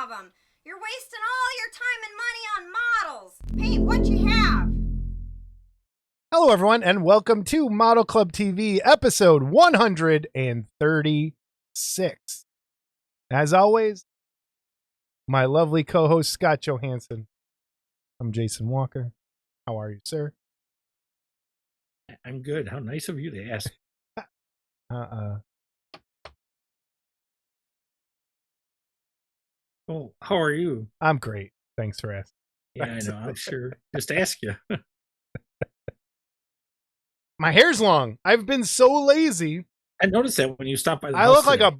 of them. You're wasting all your time and money on models. Paint what you have. Hello, everyone, and welcome to Model Club TV, episode 136. As always, my lovely co-host, Scott Johansson. I'm Jason Walker. How are you, sir? I'm good. How nice of you to ask. Oh, how are you? I'm great. Thanks for asking. Yeah, I know. I'm sure. Just ask you. My hair's long. I've been so lazy. I noticed that when you stopped by the I house look like today.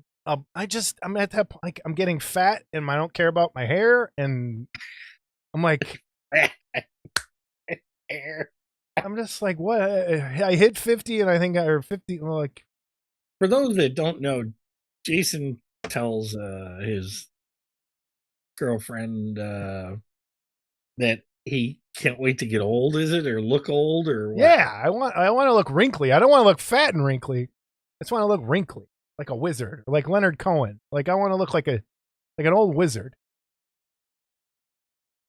I'm at that point, like, I'm getting fat and I don't care about my hair. And I'm like, Hair. I'm just like, what? I hit 50 and I think, or 50, like. For those that don't know, Jason tells his girlfriend that he can't wait to get old, is it? Or look old or what? Yeah, I want to look wrinkly. I don't want to look fat and wrinkly. I just want to look wrinkly, like a wizard, like Leonard Cohen. Like I want to look like an old wizard.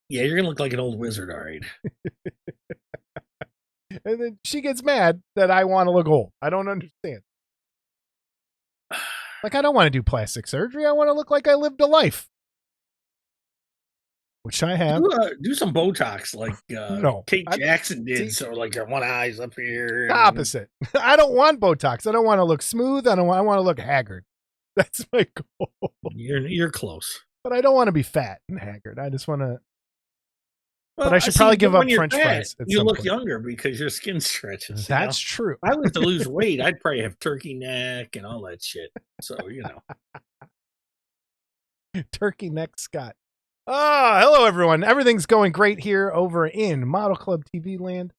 Yeah, you're gonna look like an old wizard, all right. And then she gets mad that I want to look old. I don't understand. Like, I don't want to do plastic surgery. I want to look like I lived a life. Which I have. Do some Botox like No, Kate Jackson did. see, So like her one eye's up here. The opposite. I don't want Botox. I don't want to look smooth. I want to look haggard. That's my goal. You're close. But I don't want to be fat and haggard. I just want to. Well, but I should probably give up French fat, fries. You look younger because your skin stretches. That's true. If I was to lose weight, I'd probably have turkey neck and all that shit. So, Turkey neck Scott. Hello, everyone. Everything's going great here over in Model Club TV land.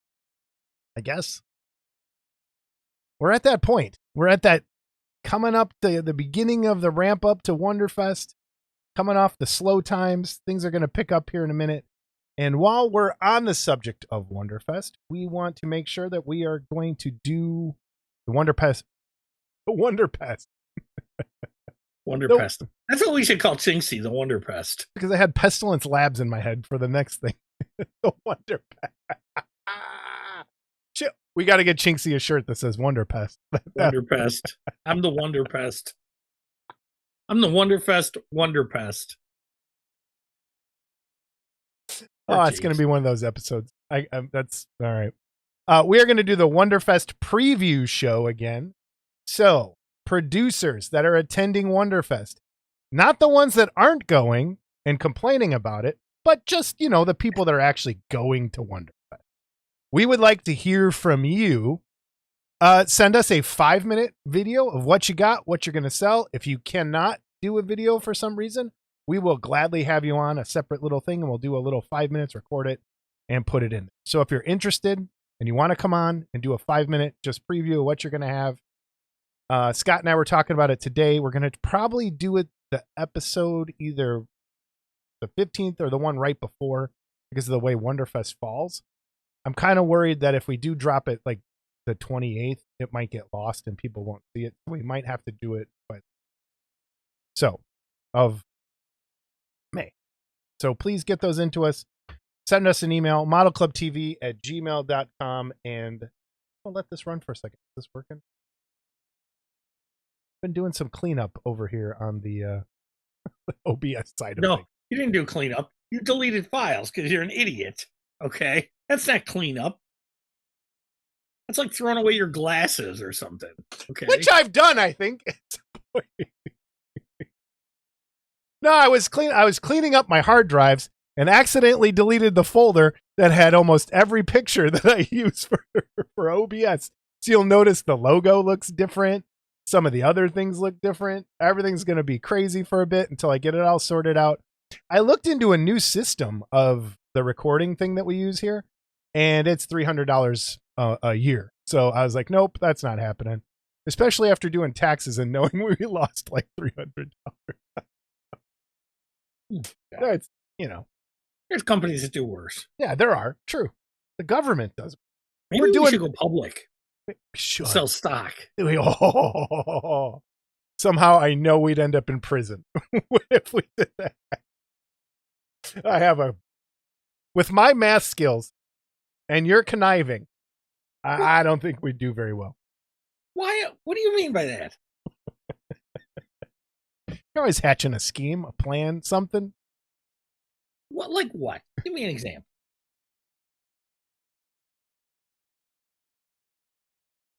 I guess. We're at that point. We're at that coming up to the beginning of the ramp up to Wonderfest. Coming off the slow times. Things are going to pick up here in a minute. And while we're on the subject of Wonderfest, we want to make sure that we are going to do the Wonderfest. The Wonderfest. Wonderfest. That's what we should call Chinksy, the Wonderfest. Because I had Pestilence Labs in my head for the next thing. The Wonderfest. Shit. We got to get Chinksy a shirt that says Wonderfest. Wonderfest. I'm the Wonderfest. I'm the Wonderfest Wonderfest. Oh, it's going to be one of those episodes. That's all right. We are going to do the Wonderfest preview show again. So, producers that are attending Wonderfest, not the ones that aren't going and complaining about it, but just, the people that are actually going to Wonderfest. We would like to hear from you. Send us a 5-minute video of what you got, what you're going to sell. If you cannot do a video for some reason, we will gladly have you on a separate little thing, and we'll do a little 5 minutes, record it, and put it in. So if you're interested and you want to come on and do a 5-minute just preview of what you're going to have, Scott and I were talking about it today. We're going to probably do it the episode either the 15th or the one right before because of the way Wonderfest falls. I'm kind of worried that if we do drop it like the 28th, it might get lost and people won't see it. We might have to do it of May. So please get those into us. Send us an email, modelclubtv@gmail.com, and I'll let this run for a second. Is this working? Been doing some cleanup over here on the OBS side of things. No, you didn't do cleanup. You deleted files because you're an idiot. Okay? That's not cleanup. That's like throwing away your glasses or something. Okay? Which I've done, I think. No, I was cleaning up my hard drives and accidentally deleted the folder that had almost every picture that I use for OBS. So you'll notice the logo looks different. Some of the other things look different. Everything's going to be crazy for a bit until I get it all sorted out. I looked into a new system of the recording thing that we use here, and it's $300 a year. So I was like, nope, that's not happening. Especially after doing taxes and knowing we lost like $300. It's, There's companies that do worse. Yeah, there are. True. The government does. Maybe we should go public. Sure. Sell stock. Somehow I know we'd end up in prison if we did that. I have with my math skills and your conniving, I don't think we'd do very well. Why? What do you mean by that? You're always hatching a scheme, a plan, something. What? Like what? Give me an example.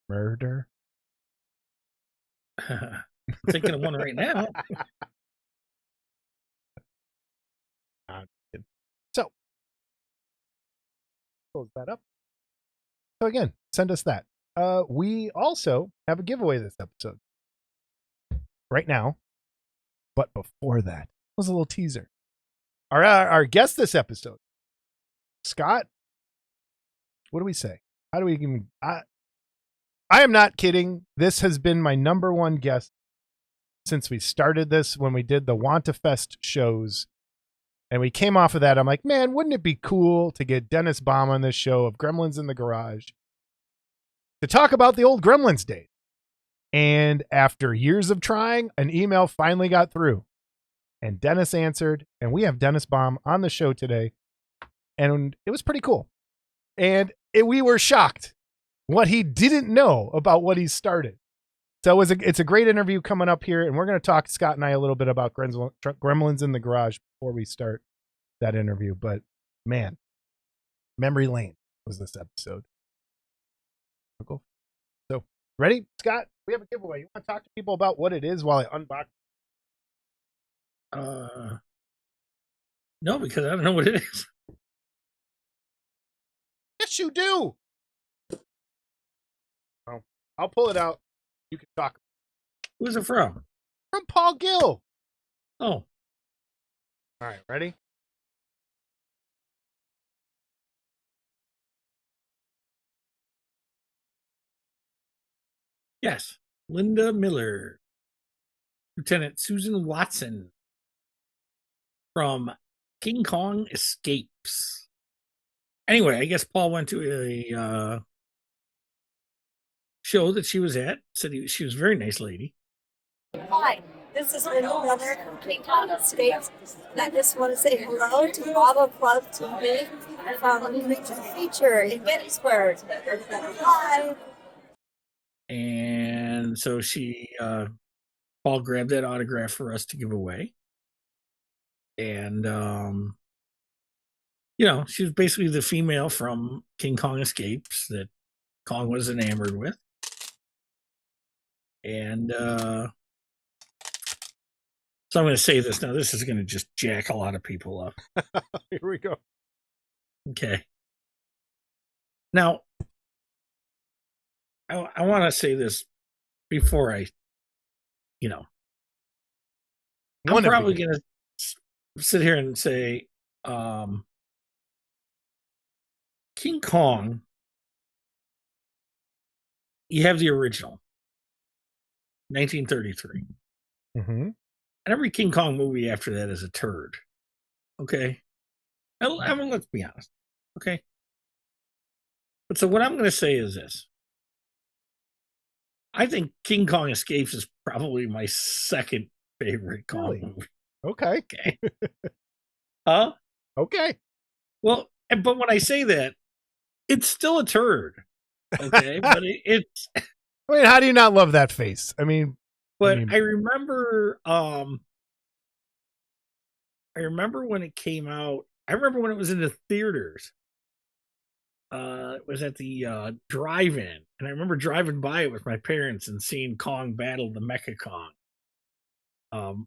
Murder. I'm thinking of one right now. So, close that up. So again, send us that. We also have a giveaway this episode. Right now. But before that, was a little teaser. Our guest this episode, Scott. What do we say? How do we even? I am not kidding. This has been my number one guest since we started this. When we did the Wonderfest shows, and we came off of that, I'm like, man, wouldn't it be cool to get Dennis Bohm on this show of Gremlins in the Garage to talk about the old Gremlins days? And after years of trying, an email finally got through. And Dennis answered, and we have Dennis Bohm on the show today. And it was pretty cool. And we were shocked what he didn't know about what he started. So it's a great interview coming up here. And we're going to talk, Scott and I, a little bit about Gremlins in the Garage before we start that interview. But man, memory lane was this episode. Cool. So ready, Scott? We have a giveaway. You want to talk to people about what it is while I unbox? No, because I don't know what it is. Yes, you do. Oh, I'll pull it out. You can talk. Who's it from? From Paul Gill. Oh. All right, ready? Yes. Linda Miller. Lieutenant Susan Watson from King Kong Escapes. Anyway, I guess Paul went to a show that she was at. Said she was a very nice lady. Hi, this is Linda Miller from King Kong Escapes. And I just want to say hello to Auto Club TV. I found a picture feature in Gettysburg. Hi. And so Paul grabbed that autograph for us to give away. And, she was basically the female from King Kong Escapes that Kong was enamored with. And so I'm going to say this now. This is going to just jack a lot of people up. Here we go. Okay. Now, I want to say this before I'm probably going to sit here and say, King Kong, you have the original, 1933. Mm-hmm. And every King Kong movie after that is a turd. Okay? I mean, let's be honest. Okay? But so what I'm going to say is this. I think King Kong Escapes is probably my second favorite Kong movie. Okay. Huh? Okay. Well, but when I say that, it's still a turd. Okay? But it's... I mean, how do you not love that face? I remember when it came out. I remember when it was in the theaters. It was at the drive-in, and I remember driving by it with my parents and seeing Kong battle the Mecha Kong.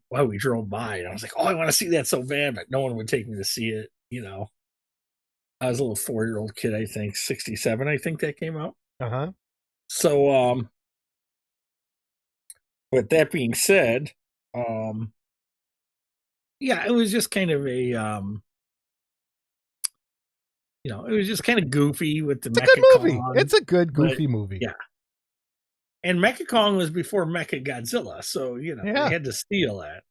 While we drove by, and I was like, "Oh, I want to see that so bad," but no one would take me to see it. I was a little 4-year-old kid. I think 1967. I think that came out. Uh-huh. So, with that being said, yeah, it was just kind of a, it was just kind of goofy with the It's a Mecha good movie. Kong, It's a good, goofy movie. Yeah. And Mecha Kong was before Mecha Godzilla, so, they had to steal that.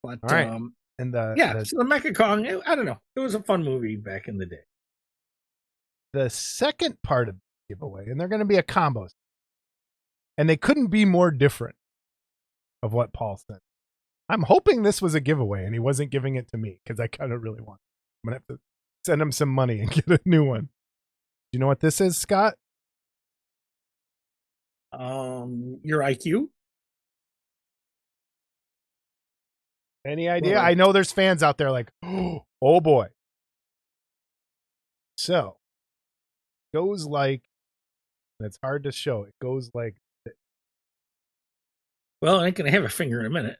But, all right. And so the Mecha Kong, I don't know. It was a fun movie back in the day. The second part of the giveaway, and they're going to be a combo. And they couldn't be more different of what Paul said. I'm hoping this was a giveaway and he wasn't giving it to me because I kind of really want it. I'm going to have to send him some money and get a new one. Do you know what this is, Scott? Your IQ? Any idea? Well, I know there's fans out there like, oh boy. So, goes like, it's hard to show. It goes like, well, I ain't going to have a finger in a minute.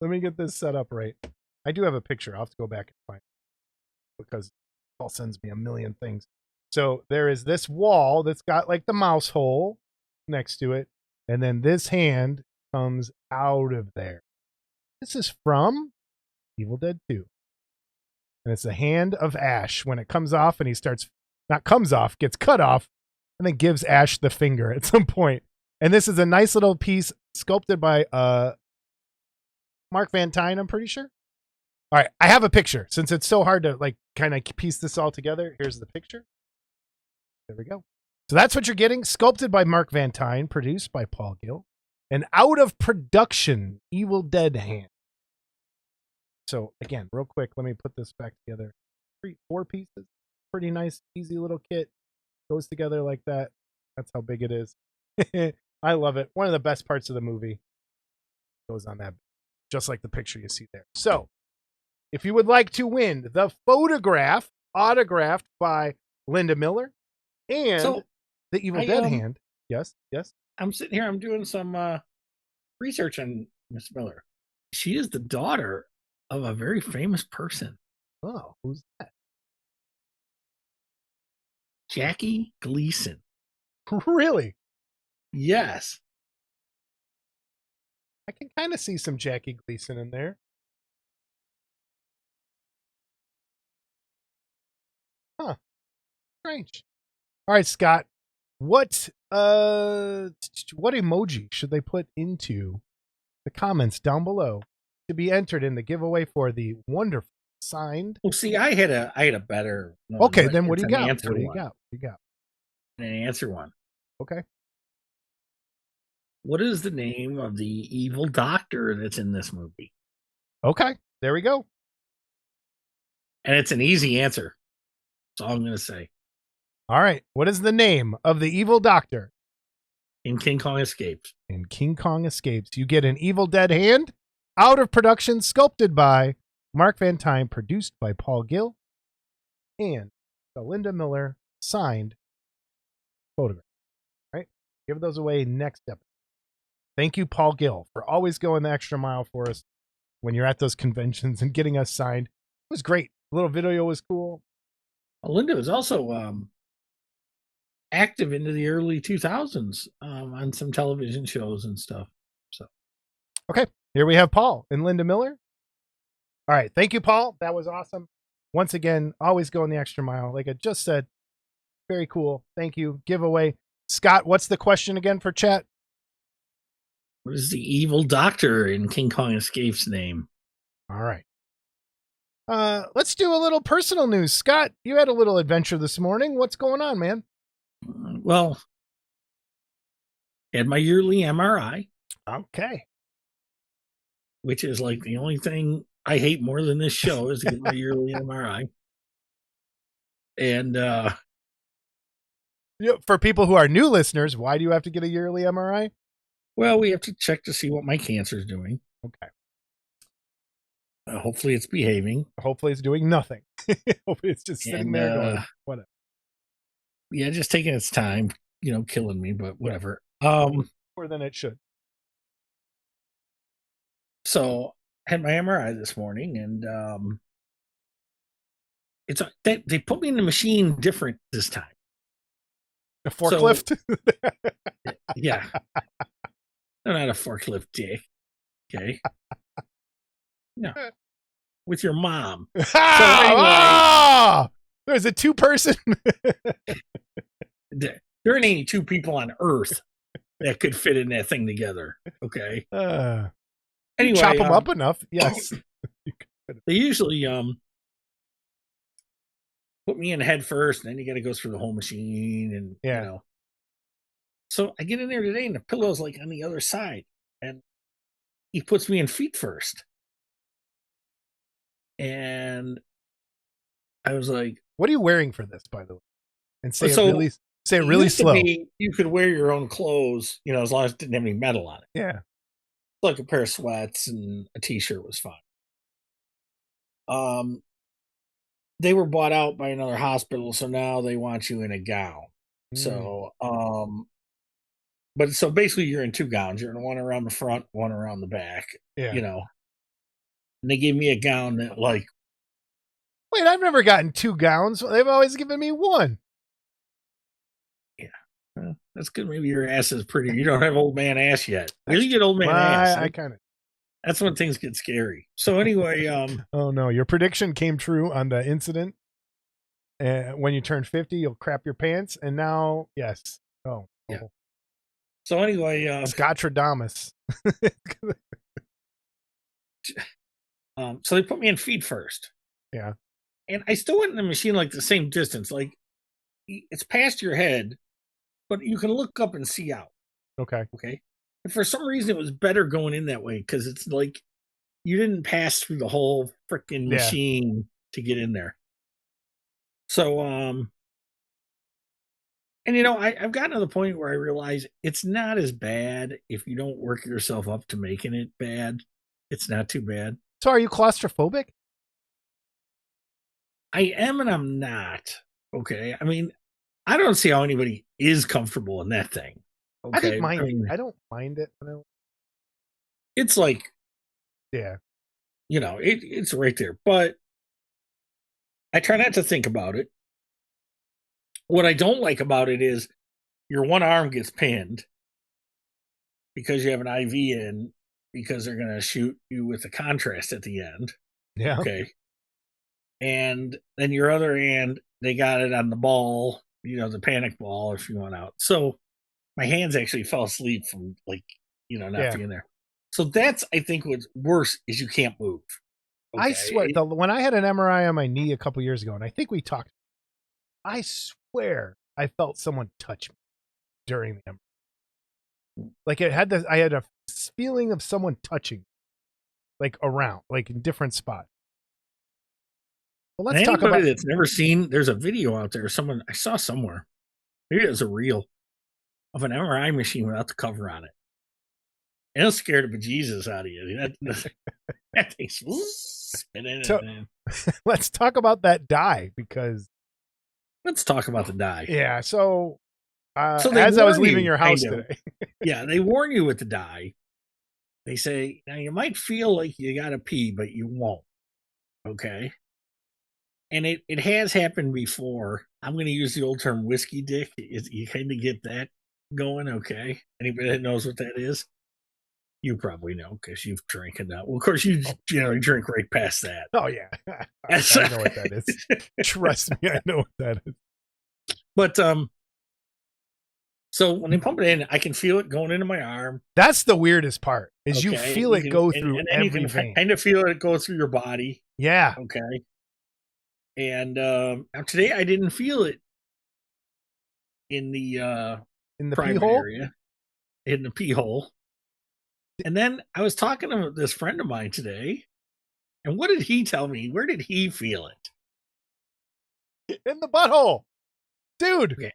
let me get this set up right. I do have a picture. I'll have to go back and find it because Paul sends me a million things. So there is this wall that's got like the mouse hole next to it. And then this hand comes out of there. This is from Evil Dead 2. And it's the hand of Ash when it comes off and he starts, not comes off, gets cut off, and then gives Ash the finger at some point. And this is a nice little piece sculpted by Mark Van Tine, I'm pretty sure. All right, I have a picture. Since it's so hard to like kind of piece this all together, here's the picture. There we go. So that's what you're getting. Sculpted by Mark Van Tine, produced by Paul Gill. An out of production Evil Dead hand. So again, real quick, let me put this back together. 4 pieces. Pretty nice, easy little kit. Goes together like that. That's how big it is. I love it. One of the best parts of the movie goes on that, just like the picture you see there. So if you would like to win the photograph autographed by Linda Miller and the Evil Dead hand. Yes. I'm sitting here, I'm doing some research on Miss Miller. She is the daughter of a very famous person. Oh, who's that? Jackie Gleason. Really? Yes. I can kind of see some Jackie Gleason in there. Huh. Strange. All right, Scott. What emoji should they put into the comments down below to be entered in the giveaway for the wonderful signed? Well, see, I had a better one. Okay, then what do you got? What do you got? An answer one. Okay. What is the name of the evil doctor that's in this movie? Okay, there we go. And it's an easy answer. That's all I'm going to say. All right. What is the name of the evil doctor In King Kong Escapes? In King Kong Escapes. You get an Evil Dead hand, out of production, sculpted by Mark Van Tine, produced by Paul Gill, and the Linda Miller signed photograph. Right? Give those away next episode. Thank you, Paul Gill, for always going the extra mile for us when you're at those conventions and getting us signed. It was great. The little video was cool. Well, Linda was also active into the early 2000s on some television shows and stuff. So, okay, here we have Paul and Linda Miller. All right, thank you, Paul. That was awesome. Once again, always going the extra mile. Like I just said, very cool. Thank you. Giveaway. Scott, what's the question again for chat? What is the evil doctor in King Kong Escapes name? All right. Let's do a little personal news. Scott, you had a little adventure this morning. What's going on, man? Well, had my yearly MRI. Okay. Which is like the only thing I hate more than this show is to get my yearly MRI. And for people who are new listeners, why do you have to get a yearly MRI? Well, we have to check to see what my cancer is doing. Okay. Hopefully it's behaving. Hopefully it's doing nothing. Hopefully it's just sitting there going, whatever. Yeah, just taking its time, killing me, but whatever. More than it should. So I had my MRI this morning, and they put me in the machine different this time. A forklift? So, yeah. They're not a forklift, dick. Okay. No. With your mom. So anyway, there's a 2-person. There ain't 2 people on Earth that could fit in that thing together. Okay. Anyway, chop them up enough. Yes. They usually put me in head first, and then you got to go through the whole machine, and . So I get in there today, and the pillow's like on the other side, and he puts me in feet first. And I was like, what are you wearing for this, by the way? And say So, it really used to slow. be, you could wear your own clothes, as long as it didn't have any metal on it. Yeah. Like a pair of sweats and a t-shirt was fine. They were bought out by another hospital, so now they want you in a gown. So, but so basically you're in two gowns. You're in one around the front, one around the back, Yeah. And they gave me a gown that like, wait, I've never gotten two gowns. They've always given me one. Yeah. Well, that's good. Maybe your ass is pretty. You don't have old man ass yet. You get old man ass. I kind of. That's when things get scary. So anyway, oh no, your prediction came true on the incident. When you turn 50, you'll crap your pants, and now, yes. Oh, yeah. So anyway, Scottradamus. So they put me in feet first. Yeah. And I still went in the machine like the same distance. Like it's past your head, but you can look up and see out. Okay. And for some reason, it was better going in that way because it's like you didn't pass through the whole freaking machine to get in there. So, and I've gotten to the point where I realize it's not as bad if you don't work yourself up to making it bad. It's not too bad. So are you claustrophobic? I am and I'm not. Okay. I mean, I don't see how anybody is comfortable in that thing. Okay? I didn't mind it. I don't mind it. It's like, yeah, it's right there. But I try not to think about it. What I don't like about it is your one arm gets pinned because you have an IV in because they're going to shoot you with the contrast at the end. Yeah. Okay. And then your other hand, they got it on the ball, the panic ball if you want out. So my hands actually fell asleep from not being there. So that's, I think, what's worse is you can't move. Okay? I swear, when I had an MRI on my knee a couple years ago, and I think we talked, I swear I felt someone touch me during the MRI. Like I had a feeling of someone touching me, like around, like in different spots. Well, let's talk about that's never seen. There's a video out there. I saw somewhere. Maybe it was a reel of an MRI machine without the cover on it. And it'll scare the bejesus out of you. That thing's spinning. So, let's talk about that dye because. Let's talk about the dye. Yeah. So as I was leaving your house today. Yeah, they warn you with the dye. They say, now you might feel like you got to pee, but you won't. Okay. And it has happened before. I'm going to use the old term whiskey dick. You kind of get that going. Okay. Anybody that knows what that is? You probably know because you've drank enough. Well, of course, you generally drink right past that. Oh, yeah. I know what that is. Trust me, I know what that is. But, so when they pump it in, I can feel it going into my arm. That's the weirdest part, is you feel it go through every vein. Kind of feel it go through your body. Yeah. Okay. And today I didn't feel it in the pee hole area, in the pee hole. And then I was talking to this friend of mine today, and what did he tell me? Where did he feel it? In the butthole, dude. Okay.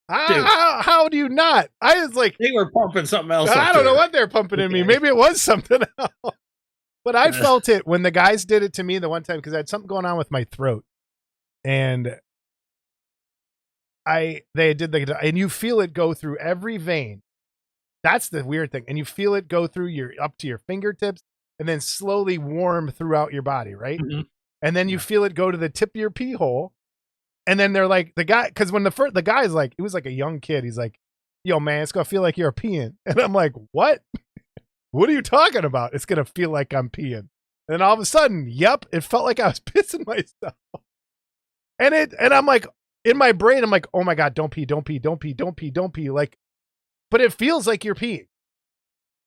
How do you not? I was like, they were pumping something else. I don't know what they're pumping in me. Maybe it was something else. But I felt it when the guys did it to me the one time because I had something going on with my throat, and they did and you feel it go through every vein. That's the weird thing. And you feel it go through up to your fingertips and then slowly warm throughout your body, right? Mm-hmm. And then you feel it go to the tip of your pee hole. And then they're like, the guy, because when the guy's like, he was like a young kid. He's like, yo, man, it's going to feel like you're peeing. And I'm like, what? What are you talking about? It's going to feel like I'm peeing. And then all of a sudden, yep, it felt like I was pissing myself. And I'm like, in my brain, I'm like, oh my God, don't pee, don't pee, don't pee, don't pee, don't pee. Like, but it feels like you're peeing.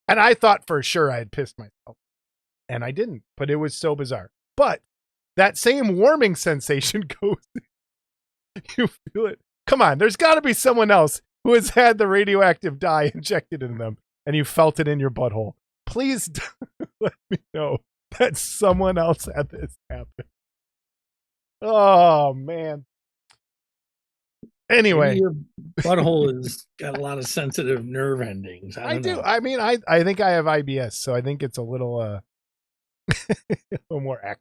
And I thought for sure I had pissed myself. And I didn't, but it was so bizarre. But that same warming sensation goes, you feel it. Come on, there's got to be someone else who has had the radioactive dye injected in them and you felt it in your butthole. please let me know that someone else had this happen. Oh man. Anyway, Maybe your butthole has got a lot of sensitive nerve endings. I I don't do. know. I mean, I think I have IBS, so I think it's a little a little more active.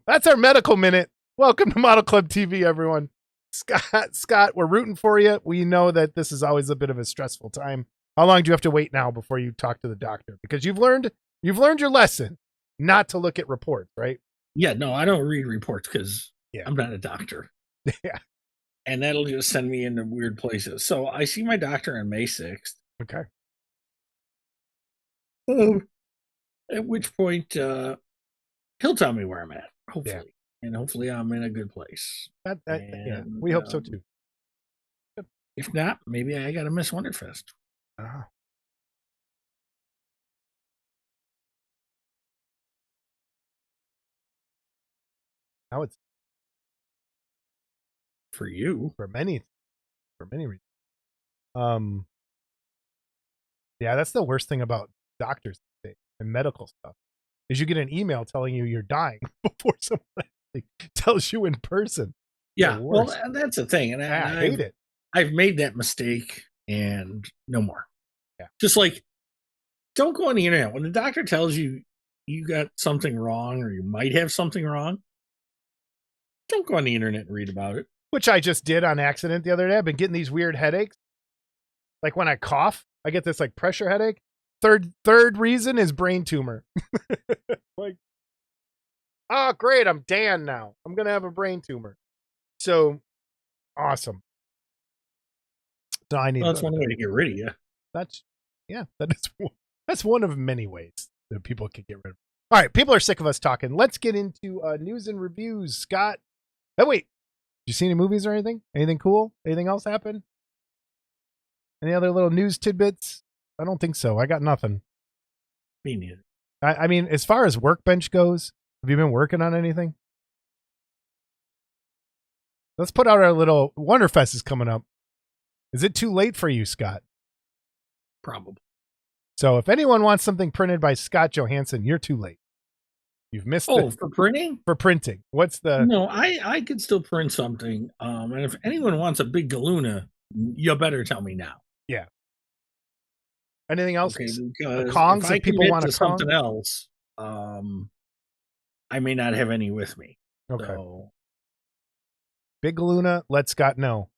That's our medical minute. Welcome to Model Club TV, everyone. Scott, we're rooting for you. We know that this is always a bit of a stressful time. How long do you have to wait now before you talk to the doctor? Because you've learned your lesson not to look at reports, right? Yeah, no, I don't read reports because Yeah. I'm not a doctor. Yeah. And that'll just send me into weird places. So I see my doctor on May 6th. Okay. At which point he'll tell me where I'm at, hopefully. Yeah. And hopefully I'm in a good place. Yeah, we hope so too. If not, maybe I got to miss Wonderfest. Uh-huh. Now it's for you for many reasons. Yeah, that's the worst thing about doctors and medical stuff is you get an email telling you you're dying before someone actually tells you in person. Yeah, well, that's the thing, and I hate it. I've made that mistake, and no more. Yeah, just like don't go on the internet when the doctor tells you you got something wrong or you might have something wrong. Don't go on the internet and read about it. Which I just did on accident the other day. I've been getting these weird headaches. Like when I cough, I get this like pressure headache. Third reason is brain tumor. Like, oh great, I'm Dan now. I'm gonna have a brain tumor. So awesome. So I need. Well, that's one way to get rid of you. That's one of many ways that people can get rid of. All right, people are sick of us talking. Let's get into news and reviews. Scott, oh wait, did you see any movies or anything? Anything cool? Anything else happen? Any other little news tidbits? I don't think so. I got nothing. Me neither. I mean, as far as Workbench goes, have you been working on anything? Let's put out our little Wonderfest is coming up. Is it too late for you, Scott? Probably. So if anyone wants something printed by Scott Johansson, you're too late. You've missed for printing? For printing. What's the... No, I could still print something. And if anyone wants a big Galuna, you better tell me now. Yeah. Anything else? Okay, because Kongs, if people want to something else, I may not have any with me. Okay. So. Big Galuna, let Scott know.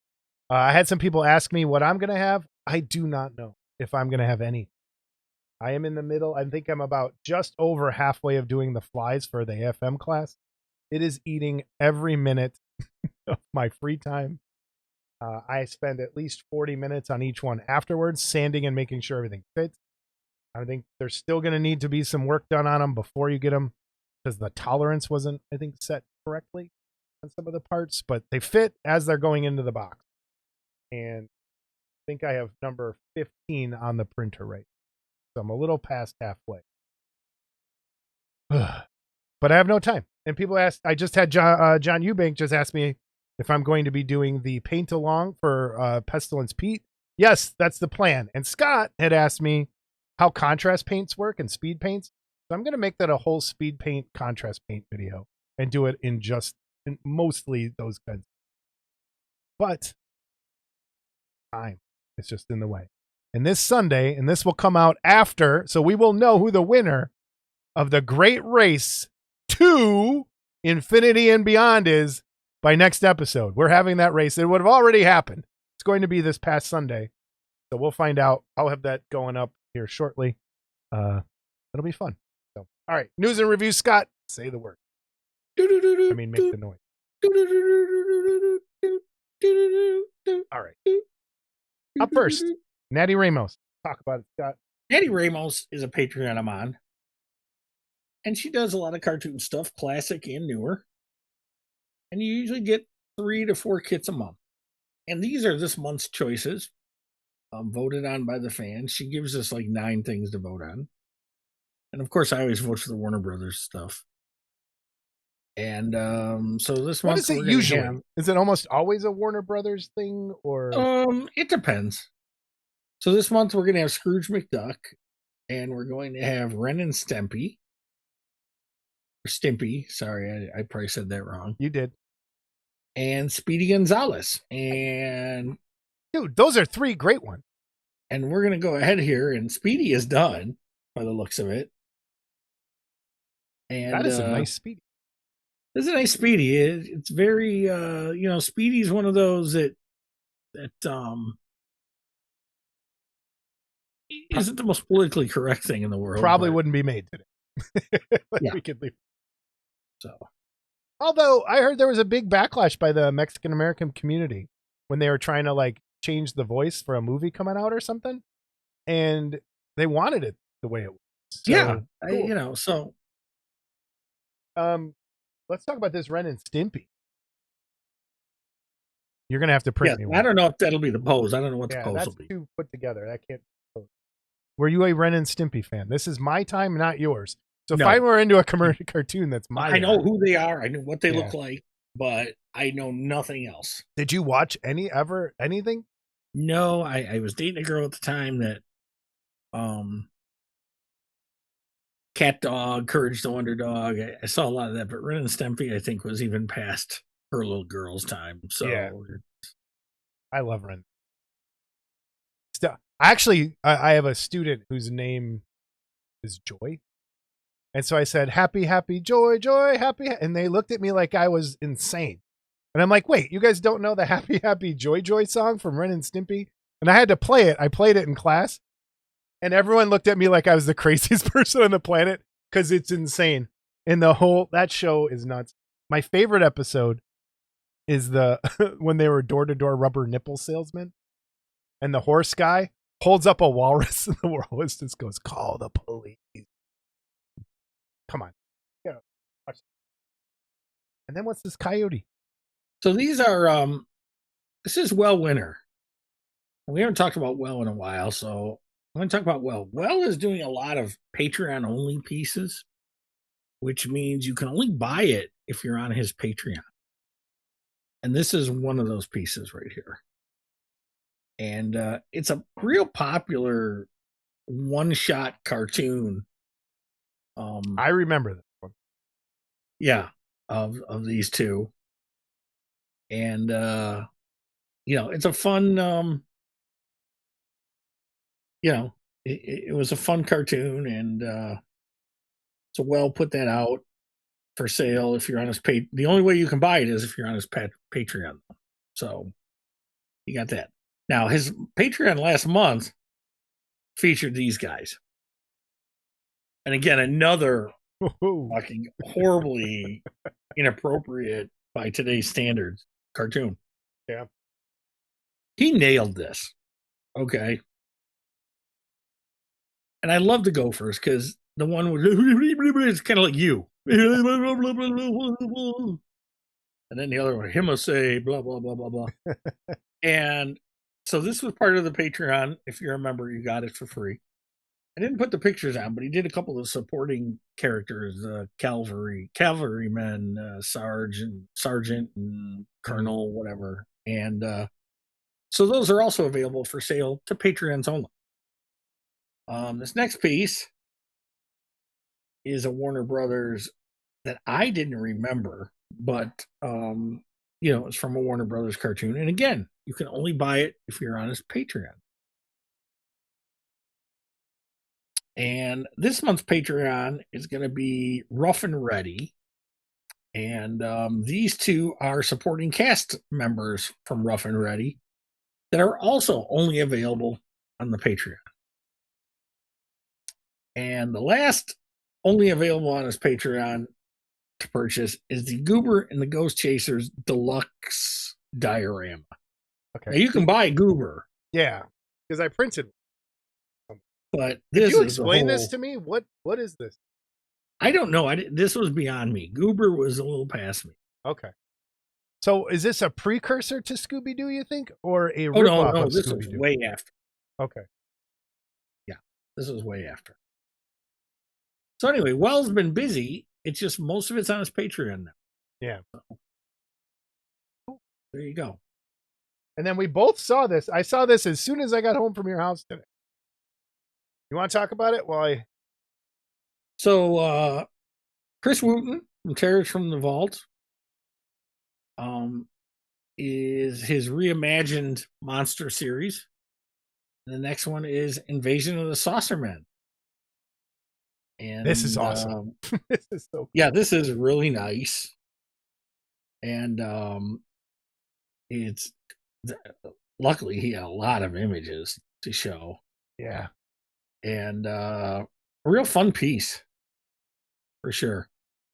I had some people ask me what I'm going to have. I do not know if I'm going to have any. I am in the middle. I think I'm about just over halfway of doing the flies for the AFM class. It is eating every minute of my free time. I spend at least 40 minutes on each one afterwards, sanding and making sure everything fits. I think there's still going to need to be some work done on them before you get them because the tolerance wasn't, I think, set correctly on some of the parts, but they fit as they're going into the box. And I think I have number 15 on the printer right now. So I'm a little past halfway. But I have no time. And people asked, I just had John Eubank just ask me if I'm going to be doing the paint along for Pestilence Pete. Yes, that's the plan. And Scott had asked me how contrast paints work and speed paints. So I'm going to make that a whole speed paint contrast paint video and do it in mostly those kinds. But time is just in the way. And this Sunday, and this will come out after, so we will know who the winner of the Great Race to Infinity and Beyond is by next episode. We're having that race. It would have already happened. It's going to be this past Sunday. So we'll find out. I'll have that going up here shortly. It'll be fun. So, all right. News and reviews, Scott. Say the word. I mean, make the noise. All right. Up first, Natty Ramos. Talk about it, Scott. Natty Ramos is a Patreon I'm on. And she does a lot of cartoon stuff, classic and newer. And you usually get 3 to 4 kits a month. And these are this month's choices, voted on by the fans. She gives us like 9 things to vote on. And of course, I always vote for the Warner Brothers stuff. And so this month, what is it usually? Is it almost always a Warner Brothers thing, or it depends. So this month we're going to have Scrooge McDuck, and we're going to have Ren and Stimpy. Or Stimpy, sorry, I probably said that wrong. You did. And Speedy Gonzales. And dude, those are 3 great ones. And we're going to go ahead here, and Speedy is done by the looks of it. And that is a nice Speedy. It's a nice Speedy. It's very, Speedy's one of those that isn't the most politically correct thing in the world. Probably wouldn't be made today. Yeah. We could leave. So, although I heard there was a big backlash by the Mexican American community when they were trying to like change the voice for a movie coming out or something, and they wanted it the way it was. So, yeah, cool. So, let's talk about this Ren and Stimpy. You're gonna have to print me one. I don't know if that'll be the pose. I don't know what the pose that's will be. too put together. That can't. Were you a Ren and Stimpy fan? This is my time, not yours. So No. if I were into a commercial cartoon, that's my. I know who they are. I know what they look like, but I know nothing else. Did you watch anything? No, I was dating a girl at the time that, Cat Dog, Courage the Wonder Dog. I saw a lot of that, but Ren and Stimpy, I think, was even past her little girl's time. So yeah. I love Ren. Actually, I have a student whose name is Joy. And so I said, happy, happy, joy, joy, happy. And they looked at me like I was insane. And I'm like, wait, you guys don't know the happy, happy, joy, joy song from Ren and Stimpy? And I had to play it. I played it in class. And everyone looked at me like I was the craziest person on the planet because it's insane. And that show is nuts. My favorite episode is when they were door-to-door rubber nipple salesmen. And the horse guy holds up a walrus and the walrus just goes, call the police. Come on. Yeah. And then what's this coyote? So these are, this is Well Winter. We haven't talked about Well in a while, so I'm going to talk about Well. Well is doing a lot of Patreon only pieces, which means you can only buy it if you're on his Patreon. And this is one of those pieces right here. And it's a real popular one-shot cartoon. I remember this one. Yeah, of these two. And it's a fun it was a fun cartoon, and so Well put that out for sale if you're on his page. The only way you can buy it is if you're on his Patreon. So you got that. Now, his Patreon last month featured these guys. And again, another fucking horribly inappropriate by today's standards cartoon. Yeah. He nailed this. Okay. And I love the Gophers because the one was it's kind of like you. And then the other one, him will say blah blah blah blah blah. And so this was part of the Patreon. If you remember, you got it for free. I didn't put the pictures on, but he did a couple of supporting characters, cavalrymen, sergeant, and colonel, whatever. And so those are also available for sale to Patreons only. This next piece is a Warner Brothers that I didn't remember, but it's from a Warner Brothers cartoon. And again, you can only buy it if you're on his Patreon. And this month's Patreon is going to be Rough and Ready. And these two are supporting cast members from Rough and Ready that are also only available on the Patreon. And the last only available on his Patreon to purchase is the Goober and the Ghost Chasers Deluxe Diorama. Okay. Now you can buy Goober. Yeah, because I printed. But this Did you explain this to me? What is this? I don't know. This was beyond me. Goober was a little past me. Okay. So is this a precursor to Scooby-Doo, you think? Or a ripoff of this Scooby-Doo? is way after. Okay. Yeah, this was way after. So anyway, Well's been busy. It's just most of it's on his Patreon now. Yeah. So, there you go. And then we both saw this. I saw this as soon as I got home from your house today. You want to talk about it? So Chris Wooten from Terrors from the Vault is his reimagined monster series. The next one is Invasion of the Saucermen. And this is awesome. This is so cool. Yeah, this is really nice. And it's luckily he had a lot of images to show. Yeah. And a real fun piece for sure.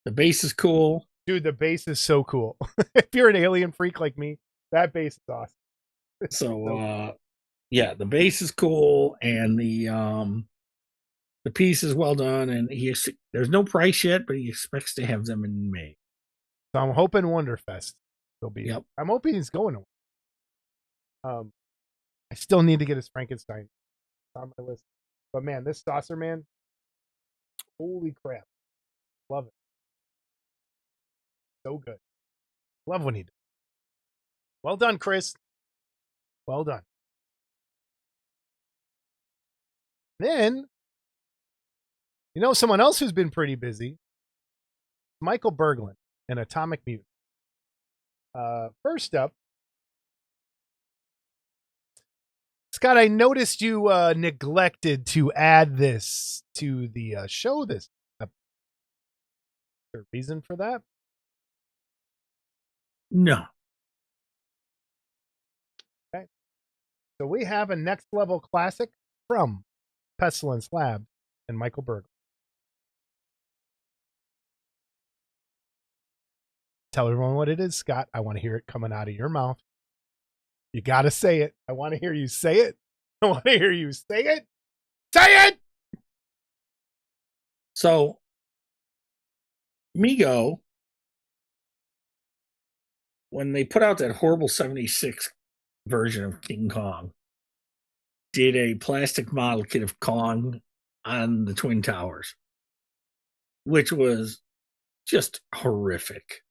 The base is cool. Dude, the base is so cool. If you're an alien freak like me, that base is awesome. So yeah, the base is cool, and the piece is well done, and there's no price yet, but he expects to have them in May. So I'm hoping Wonderfest will be. Yep. I'm hoping he's going to. I still need to get his Frankenstein. It's on my list. But man, this Saucer Man, holy crap. Love it. So good. Love when he does. Well done, Chris. Well done. Then, you know, someone else who's been pretty busy, Michael Berglund and Atomic Mutant. First up, Scott, I noticed you neglected to add this to the show this episode. Is there a reason for that? No. Okay. So we have a next level classic from Pestilence Lab and Michael Berglund. Tell everyone what it is, Scott. I want to hear it coming out of your mouth. You got to say it. I want to hear you say it. I want to hear you say it. Say it! So, Mego, when they put out that horrible 76 version of King Kong, did a plastic model kit of Kong on the Twin Towers, which was just horrific.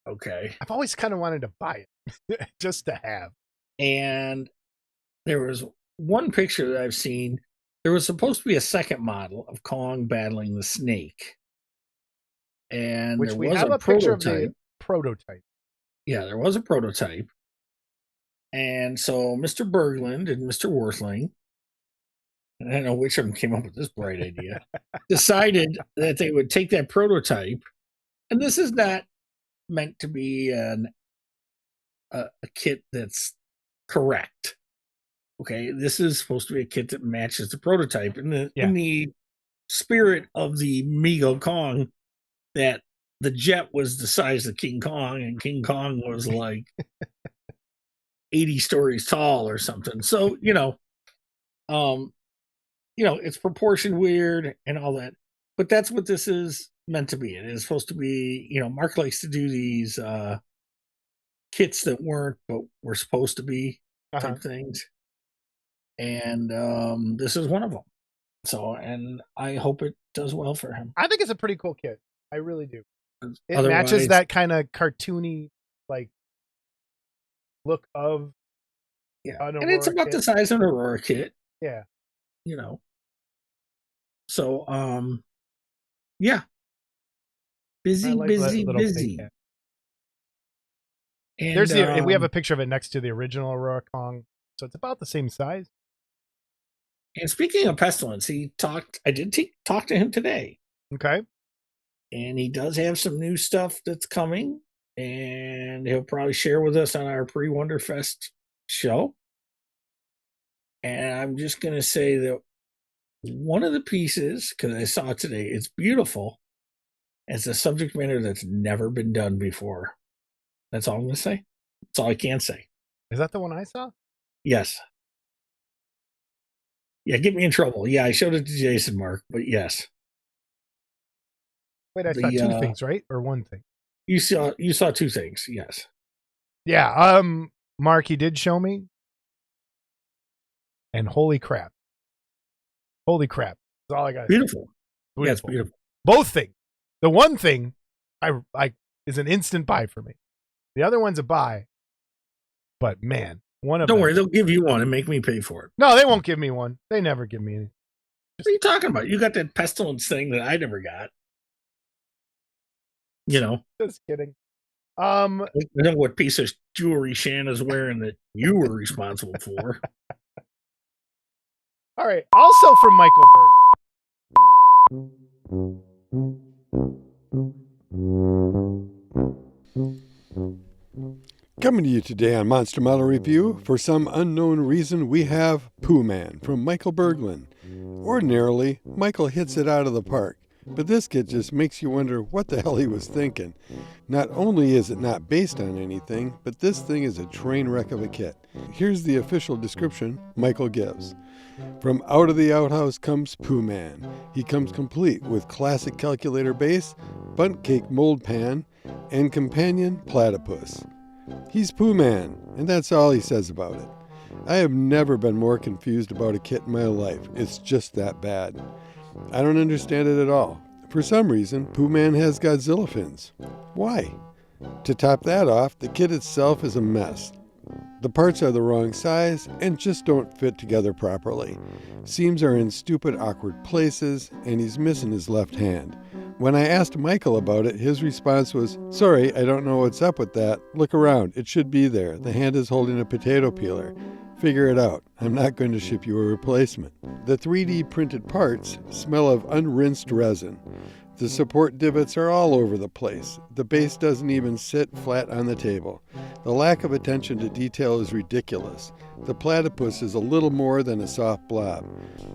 Okay. I've always kind of wanted to buy it just to have. And there was one picture that I've seen. There was supposed to be a second model of Kong battling the snake. And Which there we was have a a picture of prototype. the prototype. Yeah, there was a prototype. And so Mr. Berglund and Mr. Worthling, and I don't know which of them came up with this bright idea, decided that they would take that prototype. And this is not meant to be a kit that's correct. Okay, this is supposed to be a kit that matches the prototype in the spirit of the Mego Kong, that the jet was the size of King Kong and King Kong was like 80 stories tall or something. So, it's proportioned weird and all that. But that's what this is meant to be. It is supposed to be, Mark likes to do these kits that weren't but were supposed to be type things. And this is one of them. So, and I hope it does well for him. I think it's a pretty cool kit. I really do. It Otherwise, matches that kind of cartoony, like, look of an and it's Aurora about kit. the size of an Aurora kit. Yeah. So, yeah. Busy, like busy, little busy. pig. And There's we have a picture of it next to the original Aurora Kong, so it's about the same size. And speaking of Pestilence, I did talk to him today. Okay. And he does have some new stuff that's coming, and he'll probably share with us on our pre-Wonderfest show. And I'm just going to say that one of the pieces, because I saw it today, it's beautiful. It's a subject matter that's never been done before. That's all I'm going to say. That's all I can say. Is that the one I saw? Yes. Yeah, get me in trouble. Yeah, I showed it to Jason, Mark, but yes. Wait, I saw two things, right? Or one thing? You saw two things, yes. Yeah, Mark, he did show me. And holy crap. Holy crap. That's all I got. Beautiful. Beautiful. Yeah, it's beautiful. Both things. The one thing I is an instant buy for me. The other one's a buy. But man, One of Don't them. worry, they'll give you one and make me pay for it. No, they won't give me one. They never give me any. What are you talking about? You got that pestilence thing that I never got. You know, Just kidding. I know what piece of jewelry Shanna's wearing that you were responsible for. All right. Also from Michael Berg. Coming to you today on Monster Model Review, for some unknown reason, we have Pooh Man from Michael Berglund. Ordinarily, Michael hits it out of the park, but this kit just makes you wonder what the hell he was thinking. Not only is it not based on anything, but this thing is a train wreck of a kit. Here's the official description Michael gives. From out of the outhouse comes Pooh Man. He comes complete with classic calculator base, bundt cake mold pan, and companion platypus. He's Pooh Man, and that's all he says about it. I have never been more confused about a kit in my life. It's just that bad. I don't understand it at all. For some reason, Pooh Man has Godzilla fins. Why? To top that off, the kit itself is a mess. The parts are the wrong size and just don't fit together properly. Seams are in stupid, awkward places, and he's missing his left hand. When I asked Michael about it, his response was, "Sorry, I don't know what's up with that. Look around. It should be there. The hand is holding a potato peeler. Figure it out. I'm not going to ship you a replacement." The 3D printed parts smell of unrinsed resin. The support divots are all over the place. The base doesn't even sit flat on the table. The lack of attention to detail is ridiculous. The platypus is a little more than a soft blob.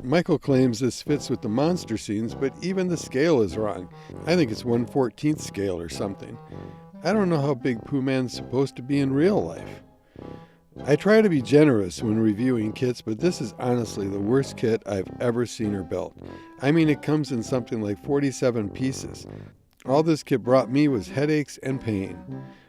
Michael claims this fits with the monster scenes, but even the scale is wrong. I think it's 1/14th scale or something. I don't know how big Pooh Man's supposed to be in real life. I try to be generous when reviewing kits, but this is honestly the worst kit I've ever seen or built. I mean, it comes in something like 47 pieces. All this kit brought me was headaches and pain.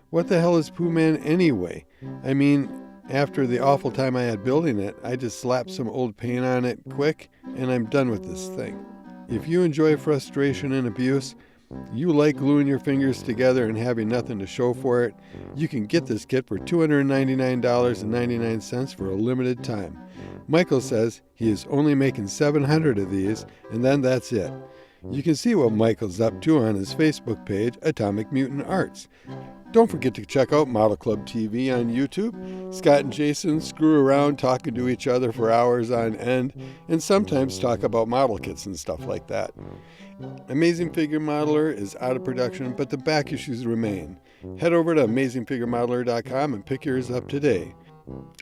What the hell is Pooh Man anyway? I mean, after the awful time I had building it, I just slapped some old paint on it quick, and I'm done with this thing. If you enjoy frustration and abuse, you like gluing your fingers together and having nothing to show for it, you can get this kit for $299.99 for a limited time. Michael says he is only making 700 of these, and then that's it. You can see what Michael's up to on his Facebook page, Atomic Mutant Arts. Don't forget to check out Model Club TV on YouTube. Scott and Jason screw around talking to each other for hours on end, and sometimes talk about model kits and stuff like that. Amazing Figure Modeler is out of production, but the back issues remain. Head over to AmazingFigureModeler.com and pick yours up today.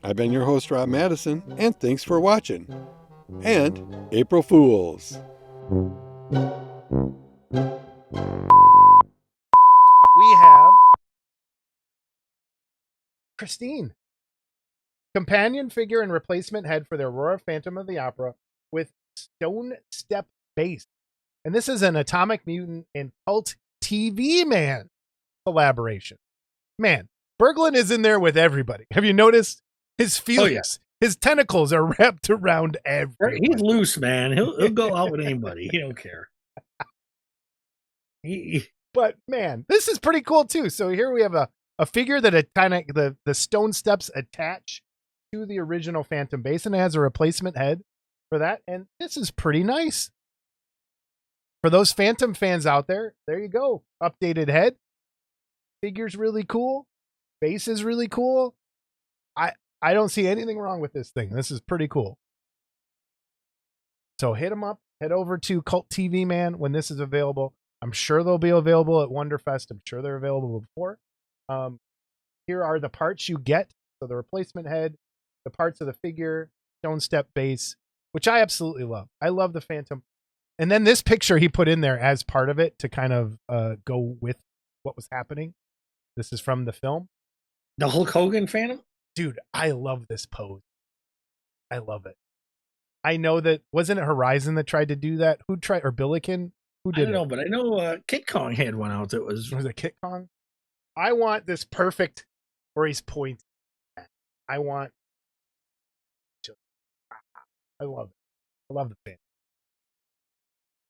I've been your host, Rob Madison, and thanks for watching. And April Fools! We have Christine. Companion figure and replacement head for the Aurora Phantom of the Opera with stone step base. And this is an Atomic Mutant and Cult TV Man collaboration. Man, Berglund is in there with everybody. Have you noticed his feelings? Oh, yeah. His tentacles are wrapped around everybody. He's loose, man. He'll go out with anybody. He don't care. But man, this is pretty cool too. So here we have a figure that the stone steps attach to the original Phantom base, and it has a replacement head for that. And this is pretty nice. For those Phantom fans out there, there you go. Updated head. Figure's really cool. Base is really cool. I don't see anything wrong with this thing. This is pretty cool. So hit them up. Head over to Cult TV Man when this is available. I'm sure they'll be available at Wonderfest. I'm sure they're available before. Here are the parts you get. So the replacement head, the parts of the figure, stone step base, which I absolutely love. I love the Phantom. And then this picture he put in there as part of it to kind of go with what was happening. This is from the film. The Hulk Hogan Phantom? Dude, I love this pose. I love it. I know that, wasn't it Horizon that tried to do that? Who tried, or Billiken? Who did I don't know, but I know Kid Kong had one out that was it Kit Kong? I want this perfect where he's pointing. I love it. I love the Phantom.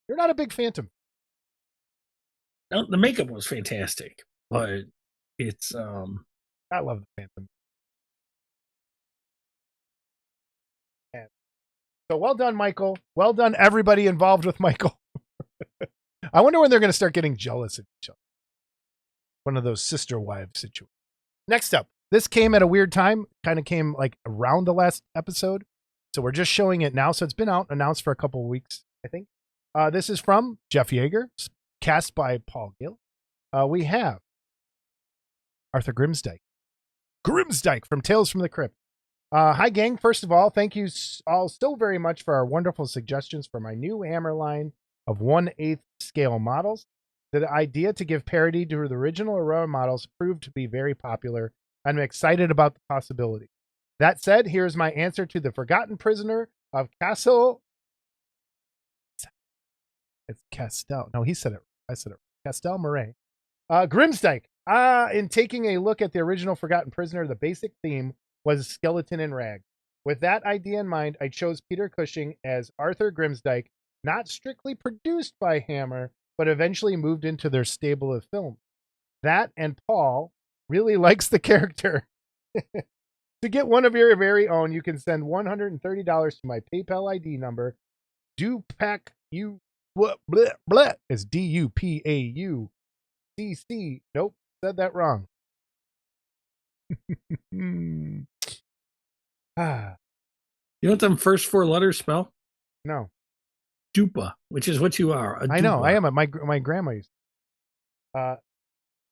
You're not a big Phantom. No, the makeup was fantastic, but it's I love the Phantom. So well done, Michael. Well done, everybody involved with Michael. I wonder when they're going to start getting jealous of each other. One of those sister wives situations. Next up, this came at a weird time. Kind of came like around the last episode. So we're just showing it now. So it's been out, announced for a couple of weeks, I think. This is from Jeff Yeager, cast by Paul Gill. We have Arthur Grimsdyke. Grimsdyke from Tales from the Crypt. Hi, gang. First of all, thank you all so very much for our wonderful suggestions for my new Hammer line of 1/8 scale models. The idea to give parody to the original Aurora models proved to be very popular. I'm excited about the possibility. That said, here's my answer to the Forgotten Prisoner of Castle. It's Castel. No, he said it. I said it. Castel Moray. Grimsdyke. In taking a look at the original Forgotten Prisoner, the basic theme was skeleton and rag. With that idea in mind, I chose Peter Cushing as Arthur Grimsdyke, not strictly produced by Hammer, but eventually moved into their stable of films. That and Paul really likes the character. To get one of your very own, you can send $130 to my PayPal ID number. Dupac U bleh is DUPAUCC. Nope, said that wrong. You know what them first 4 letters spell? No. Dupa, which is what you are. I know. I am. My grandma used. That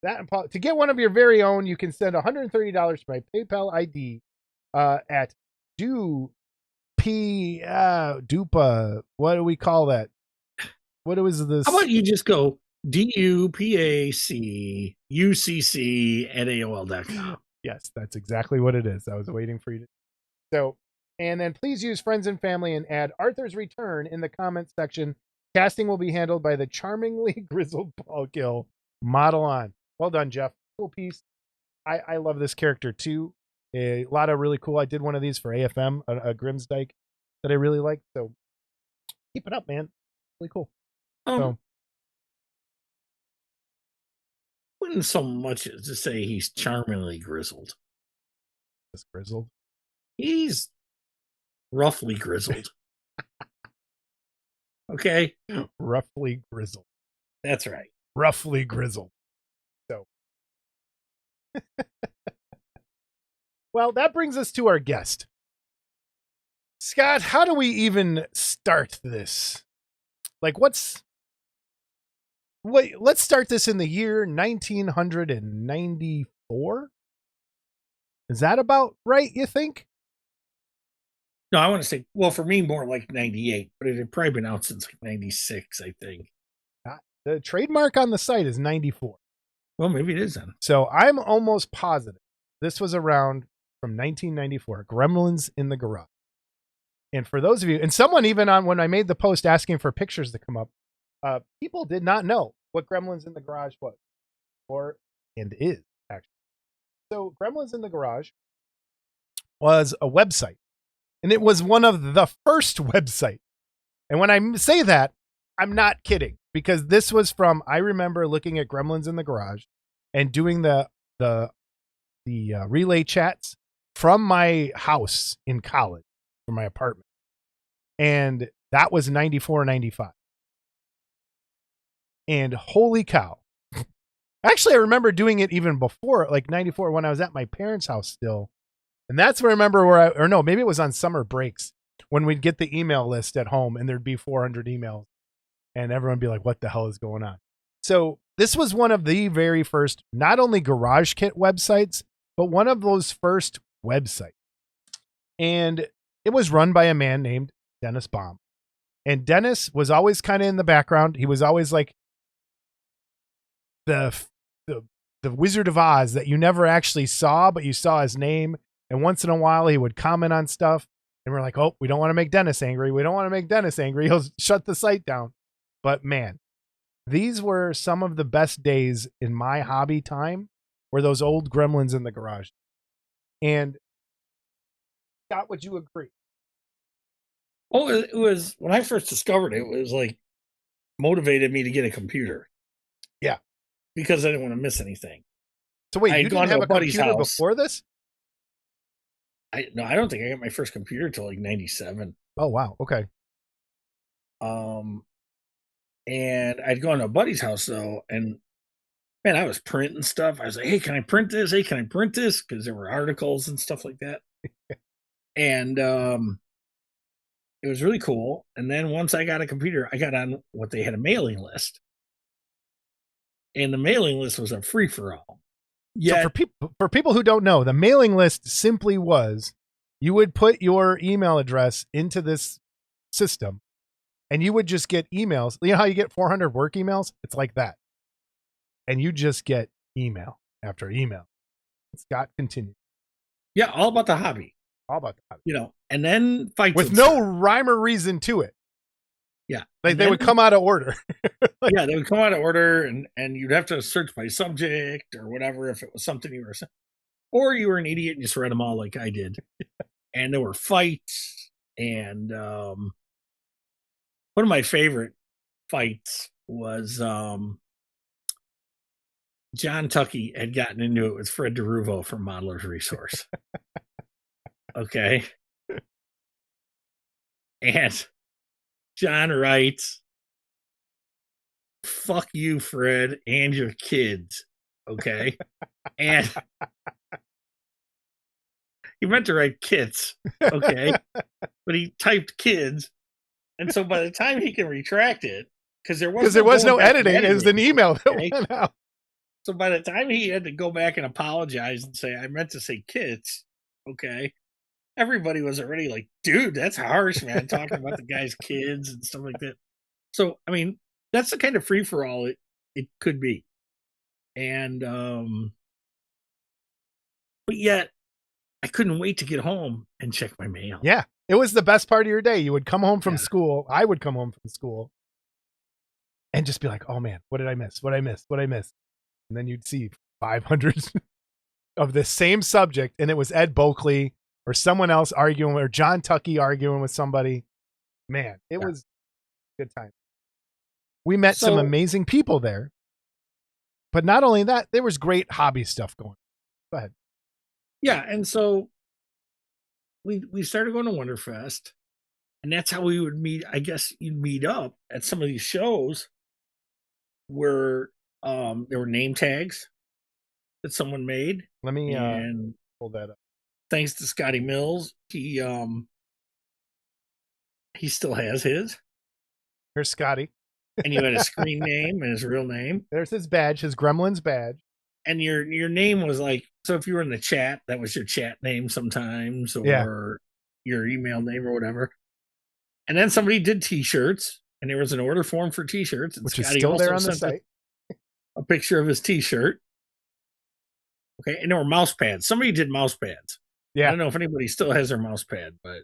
and Paul, to get one of your very own, you can send $130 to my PayPal ID at Dupa. What do we call that? What was this? How about you just go DUPACUCC@AOL.com? Yes, that's exactly what it is. I was waiting for you to. So, and then please use friends and family and add Arthur's return in the comments section. Casting will be handled by the charmingly grizzled Paul Gill. Model on. Well done, Jeff. Cool piece. I love this character too. A lot of really cool. I did one of these for AFM, a Grimsdyke that I really liked. So keep it up, man. Really cool. So Wouldn't so much as to say he's charmingly grizzled. this grizzled. He's roughly grizzled. Okay? Roughly grizzled. That's right. Roughly grizzled. So well, that brings us to our guest. Scott, how do we even start this? Like, let's start this in the year 1994. Is that about right, you think? No, I want to say, well, for me, more like 98, but it had probably been out since like 96, I think. The trademark on the site is 94. Well, maybe it is then. So I'm almost positive this was around from 1994, Gremlins in the Garage. And for those of you, and someone even on when I made the post asking for pictures to come up, people did not know what Gremlins in the Garage was, and is actually. So Gremlins in the Garage was a website, and it was one of the first websites. And when I say that, I'm not kidding, because this was from, I remember looking at Gremlins in the Garage and doing the relay chats from my house in college, from my apartment. And that was 94, 95. And holy cow. Actually, I remember doing it even before, like 94, when I was at my parents' house still. And that's where I remember maybe it was on summer breaks when we'd get the email list at home and there'd be 400 emails and everyone would be like, what the hell is going on? So this was one of the very first, not only Garage Kit websites, but one of those first websites. And it was run by a man named Dennis Bohm. And Dennis was always kind of in the background. He was always like the Wizard of Oz that you never actually saw, but you saw his name. And once in a while he would comment on stuff. And we're like, oh, we don't want to make Dennis angry. We don't want to make Dennis angry. He'll shut the site down. But man, these were some of the best days in my hobby time, were those old Gremlins in the Garage. And Scott, would you agree? Oh, it was when I first discovered it, it was like motivated me to get a computer. Yeah. Because I didn't want to miss anything. So wait, I you had didn't gone to have a a buddy's computer house. before this? No, I don't think I got my first computer till like 97. Oh, wow. Okay. And I'd go to a buddy's house though, and man, I was printing stuff. I was like, "Hey, can I print this? Hey, can I print this?" Because there were articles and stuff like that. And it was really cool. And then once I got a computer, I got on what they had a mailing list, and the mailing list was a free for all. Yeah, So for people who don't know, the mailing list simply was you would put your email address into this system, and you would just get emails. You know how you get 400 work emails? It's like that. And you just get email after email. Scott continued. yeah, all about the hobby. All about that. And then fights With would no start. rhyme or reason to it. Yeah, Like they would come out of order. Yeah, they would come out of order, and you'd have to search by subject or whatever if it was something you were, or you were an idiot and just read them all like I did. And there were fights, and one of my favorite fights was John Tucky had gotten into it with Fred DeRuvo from Modeler's Resource. Okay. And John writes, "Fuck you, Fred, and your kids." Okay. And he meant to write kits. Okay. But he typed kids. And so by the time he can retract it, because there was no editing, it was an email that went out. So by the time he had to go back and apologize and say, "I meant to say kits," okay, everybody was already like, "Dude, that's harsh, man," talking about the guy's kids and stuff like that. So, I mean, that's the kind of free for all it could be. And but yet I couldn't wait to get home and check my mail. Yeah. It was the best part of your day. You would come home from school. I would come home from school and just be like, "Oh man, what did I miss? What did I miss? What did I miss?" And then you'd see 500 of the same subject, and it was Ed Boakley or someone else arguing, or John Tucky arguing with somebody. Man, it was a good time. We met some amazing people there. But not only that, there was great hobby stuff going on. Go ahead. Yeah, and so we started going to Wonderfest, and that's how we would meet. I guess you'd meet up at some of these shows where there were name tags that someone made. Let me and pull that up. Thanks to Scotty Mills, he still has his. Here's Scotty. And you had a screen name and his real name. There's his badge, his Gremlins badge. And your name was like, so if you were in the chat, that was your chat name sometimes, or your email name or whatever. And then somebody did t-shirts, and there was an order form for t-shirts. And Which Scotty is still also there on the sent site. a picture of his t-shirt. Okay, and there were mouse pads. Somebody did mouse pads. Yeah. I don't know if anybody still has their mouse pad, but.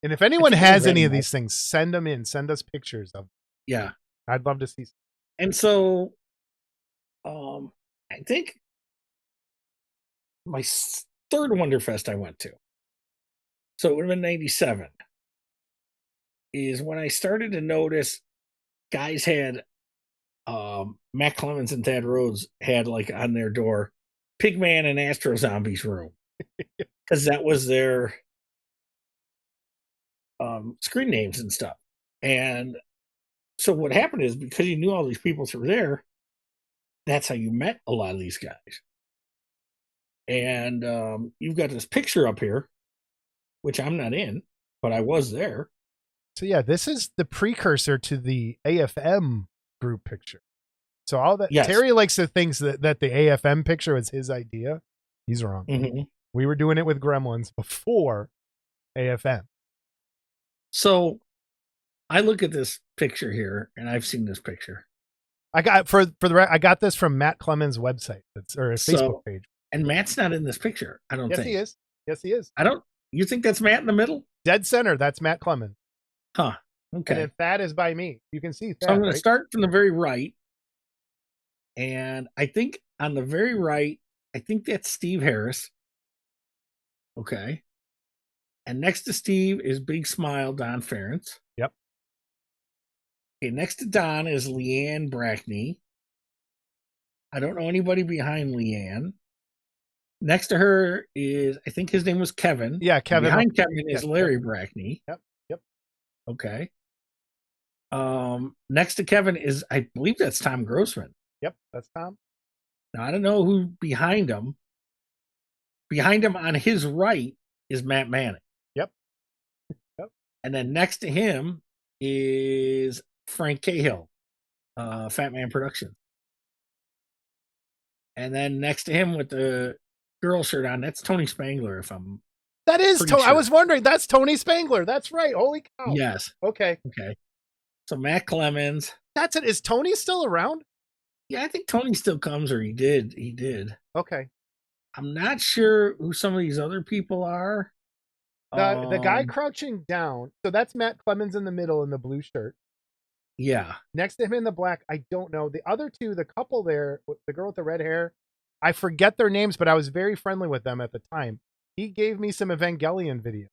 And if anyone has any of these things, send them in. Send us pictures of them. Yeah. I'd love to see. And so, I think my third Wonderfest I went to, so it would have been 97, is when I started to notice guys had, Matt Clemens and Thad Rhodes had like on their door, Pigman and Astro Zombies room, because that was their screen names and stuff. And so what happened is, because you knew all these people through there, that's how you met a lot of these guys. And you've got this picture up here, which I'm not in, but I was there. So yeah, this is the precursor to the AFM group picture. So all that Terry likes to think that the AFM picture was his idea. He's wrong. Mm-hmm. We were doing it with Gremlins before AFM. So I look at this picture here, and I've seen this picture. I got I got this from Matt Clemens' website, or his Facebook page. And Matt's not in this picture, I don't think. Yes, he is. Yes, he is. You think that's Matt in the middle? Dead center, that's Matt Clemens. Huh. Okay. And then Thad is by me. You can see Thad, so I'm going to start from the very right. And I think on the very right, I think that's Steve Harris. Okay. And next to Steve is Big Smile, Don Ferentz. Yep. Okay, next to Don is Leanne Brackney. I don't know anybody behind Leanne. Next to her is, I think his name was Kevin. Yeah, Kevin. Behind Kevin is Larry Brackney. Yep. Okay. Next to Kevin is, I believe that's Tom Grossman. Yep, that's Tom. Now I don't know who behind him. Behind him on his right is Matt Manning. Yep. Yep. And then next to him is Frank Cahill, Fat Man Productions. And then next to him with the girl shirt on, that's Tony Spangler, if I'm That is pretty Tony. I sure. was wondering. That's Tony Spangler. That's right. Holy cow. Yes. Okay. Okay. So Matt Clemens. That's it. Is Tony still around? Yeah, I think Tony still comes, or he did. He did. Okay. I'm not sure who some of these other people are. The guy crouching down. So that's Matt Clemens in the middle in the blue shirt. Yeah. Next to him in the black, I don't know. The other two, the couple there, the girl with the red hair, I forget their names, but I was very friendly with them at the time. He gave me some Evangelion video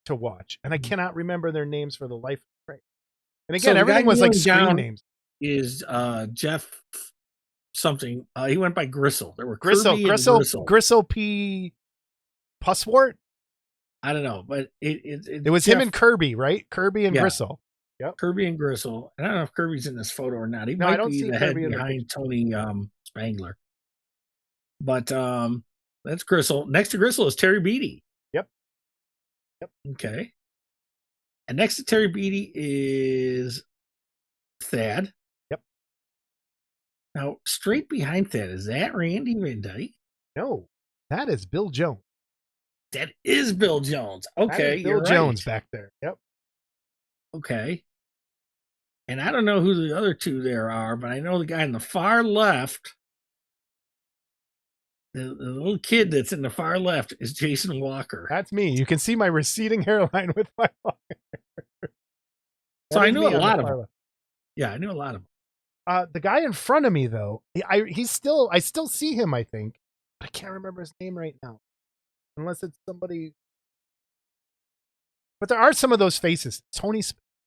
to watch, and I cannot remember their names for the life of me. And again, So everything was like screen down names. Is Jeff something? He went by Gristle. There were Gristle, Kirby and Gristle. Gristle P. Pusswart. I don't know, but It was Jeff, him and Kirby, right? Kirby and Yeah. Gristle. Yep. Kirby and Gristle. And I don't know if Kirby's in this photo or not. He No, I might don't be see the head Kirby in the behind Tony Spangler. But that's Gristle. Next to Gristle is Terry Beatty. Yep. Yep. Okay. And next to Terry Beatty is Thad. Yep. Now, straight behind Thad, is that Randy Van Dyke? No, that is Bill Jones. That is Bill Jones. Okay, Bill you're Jones right. back there. Yep. Okay. And I don't know who the other two there are, but I know the guy in the far left, the little kid that's in the far left is Jason Walker. That's me. You can see my receding hairline with my So I knew a lot of them. Yeah, I knew a lot of them. The guy in front of me, though, I still see him, I think. I can't remember his name right now. Unless it's somebody. But there are some of those faces. I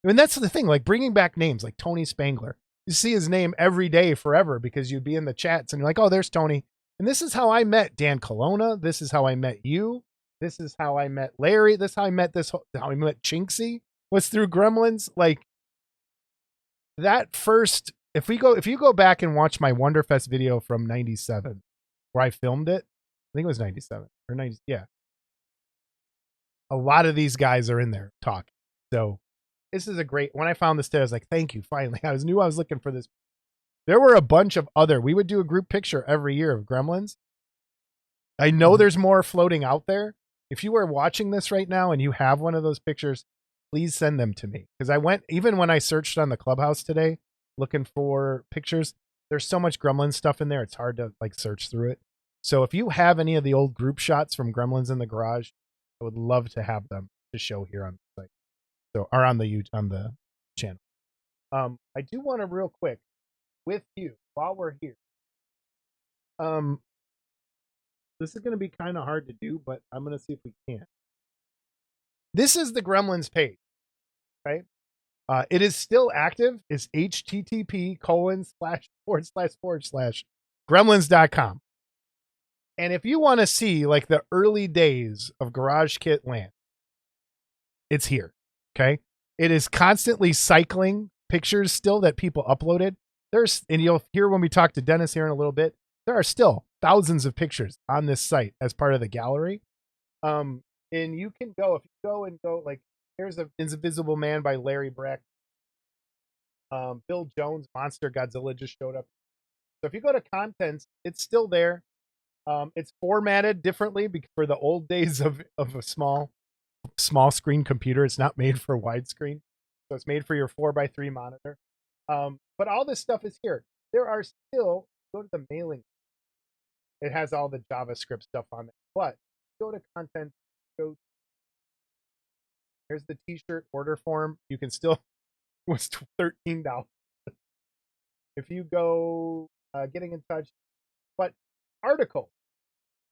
mean, that's the thing, like bringing back names like Tony Spangler. You see his name every day forever because you'd be in the chats and you're like, oh, there's Tony. And this is how I met Dan Colonna. This is how I met you. This is how I met Larry. This is how I met how I met Chinksy was through Gremlins. Like that first, if you go back and watch my Wonderfest video from 97, where I filmed it, I think it was 97 or 90. Yeah. A lot of these guys are in there talking. So this is a great, when I found this today, I was like, thank you. Finally, I knew I was looking for this. There were a bunch of we would do a group picture every year of Gremlins. I know there's more floating out there. If you are watching this right now and you have one of those pictures, please send them to me. Because even when I searched on the Clubhouse today, looking for pictures, there's so much Gremlins stuff in there. It's hard to like search through it. So if you have any of the old group shots from Gremlins in the Garage, I would love to have them to show here on the site. So, or on the channel. I do want to real quick with you while we're here. This is going to be kind of hard to do, but I'm going to see if we can. This is the Gremlins page, right? It is still active. It's http://gremlins.com. And if you want to see like the early days of Garage Kit Land, it's here. Okay. It is constantly cycling pictures still that people uploaded. And you'll hear when we talk to Denis here in a little bit, there are still thousands of pictures on this site as part of the gallery. And you can go, if you go, like, here's the Invisible Man by Larry Breck. Bill Jones, Monster Godzilla just showed up. So if you go to contents, it's still there. It's formatted differently for the old days of a small screen computer. It's not made for widescreen. So it's made for your 4x3 monitor. But all this stuff is here. There are still, go to the mailing. It has all the JavaScript stuff on it. But go to content, here's the t-shirt order form. You can still, it was $13. If you go getting in touch, but articles,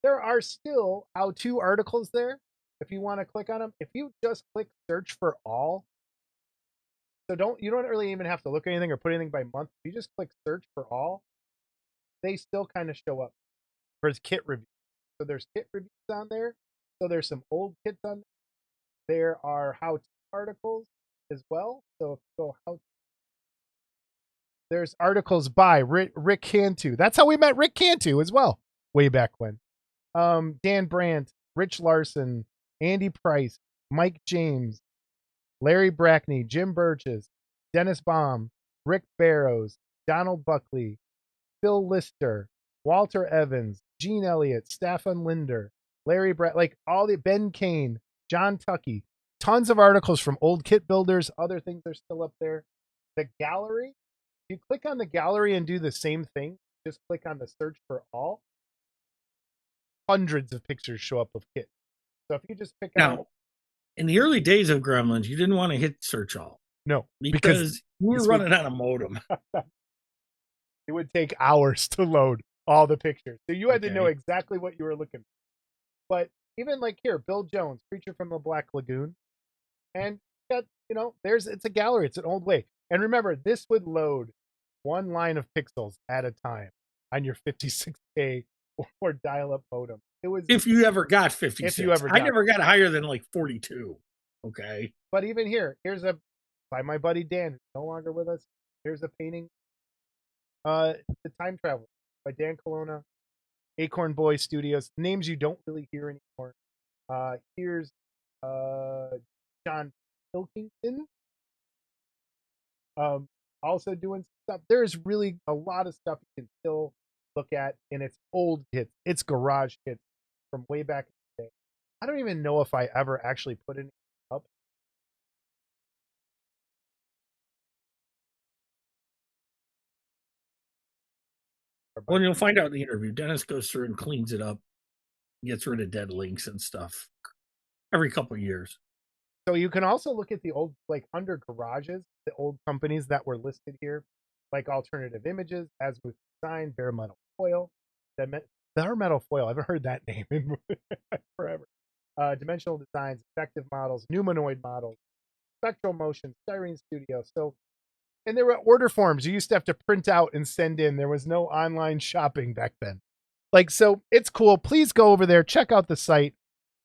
there are still how-to articles there. If you want to click on them, if you just click search for all, so you don't really even have to look at anything or put anything by month. If you just click search for all, they still kind of show up for kit reviews. So there's kit reviews on there. So there's some old kits on there. There are how-to articles. as well. So if you go how there's articles by Rick Cantu. That's how we met Rick Cantu as well, way back when. Dan Brandt, Rich Larson, Andy Price, Mike James, Larry Brackney, Jim Burgess, Dennis Bohm, Rick Barrows, Donald Buckley, Phil Lister, Walter Evans, Gene Elliott, Stefan Linder, Larry like all the Ben Kane, John Tuckey, tons of articles from old kit builders. Other things are still up there. The gallery, if you click on the gallery and do the same thing, just click on the search for all. Hundreds of pictures show up of kit. So if you just pick out. Now, in the early days of Gremlins, you didn't want to hit search all. No, because you were running on a modem. It would take hours to load all the pictures. So you had to know exactly what you were looking for. But even like here, Bill Jones, Creature from the Black Lagoon. And got, it's a gallery. It's an old way. And remember, this would load one line of pixels at a time on your 56K or dial-up modem. It was if you ever got 56. If you ever got I never got higher than like 42. Okay. But even here's by my buddy Dan, who's no longer with us. Here's a painting. The Time Traveler by Dan Colonna, Acorn Boy Studios. Names you don't really hear anymore. Here's John Pilkington. Also doing stuff. There's really a lot of stuff you can still look at, and it's old kits. It's garage kits from way back in the day. I don't even know if I ever actually put it up. Well, you'll find out in the interview. Dennis goes through and cleans it up, gets rid of dead links and stuff every couple of years. So you can also look at the old, like under garages, the old companies that were listed here, like Alternative Images, Azimuth Design, Bare Metal Foil, Bare Metal Foil. I haven't heard that name in forever. Dimensional Designs, Effective Models, Numanoid Models, Spectral Motion, Styrene Studio. So, and there were order forms you used to have to print out and send in. There was no online shopping back then. Like, so it's cool. Please go over there, check out the site.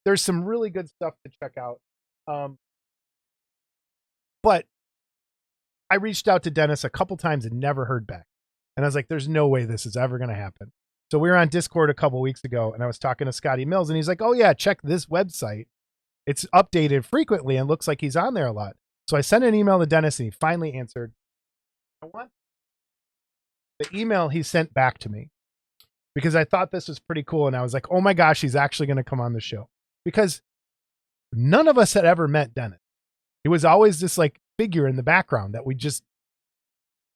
There's some really good stuff to check out. But I reached out to Dennis a couple times and never heard back. And I was like, there's no way this is ever going to happen. So we were on Discord a couple weeks ago and I was talking to Scotty Mills and he's like, oh yeah, check this website. It's updated frequently and looks like he's on there a lot. So I sent an email to Dennis and he finally answered. The email he sent back to me because I thought this was pretty cool. And I was like, oh my gosh, he's actually going to come on the show because none of us had ever met Dennis. He was always this like figure in the background that we just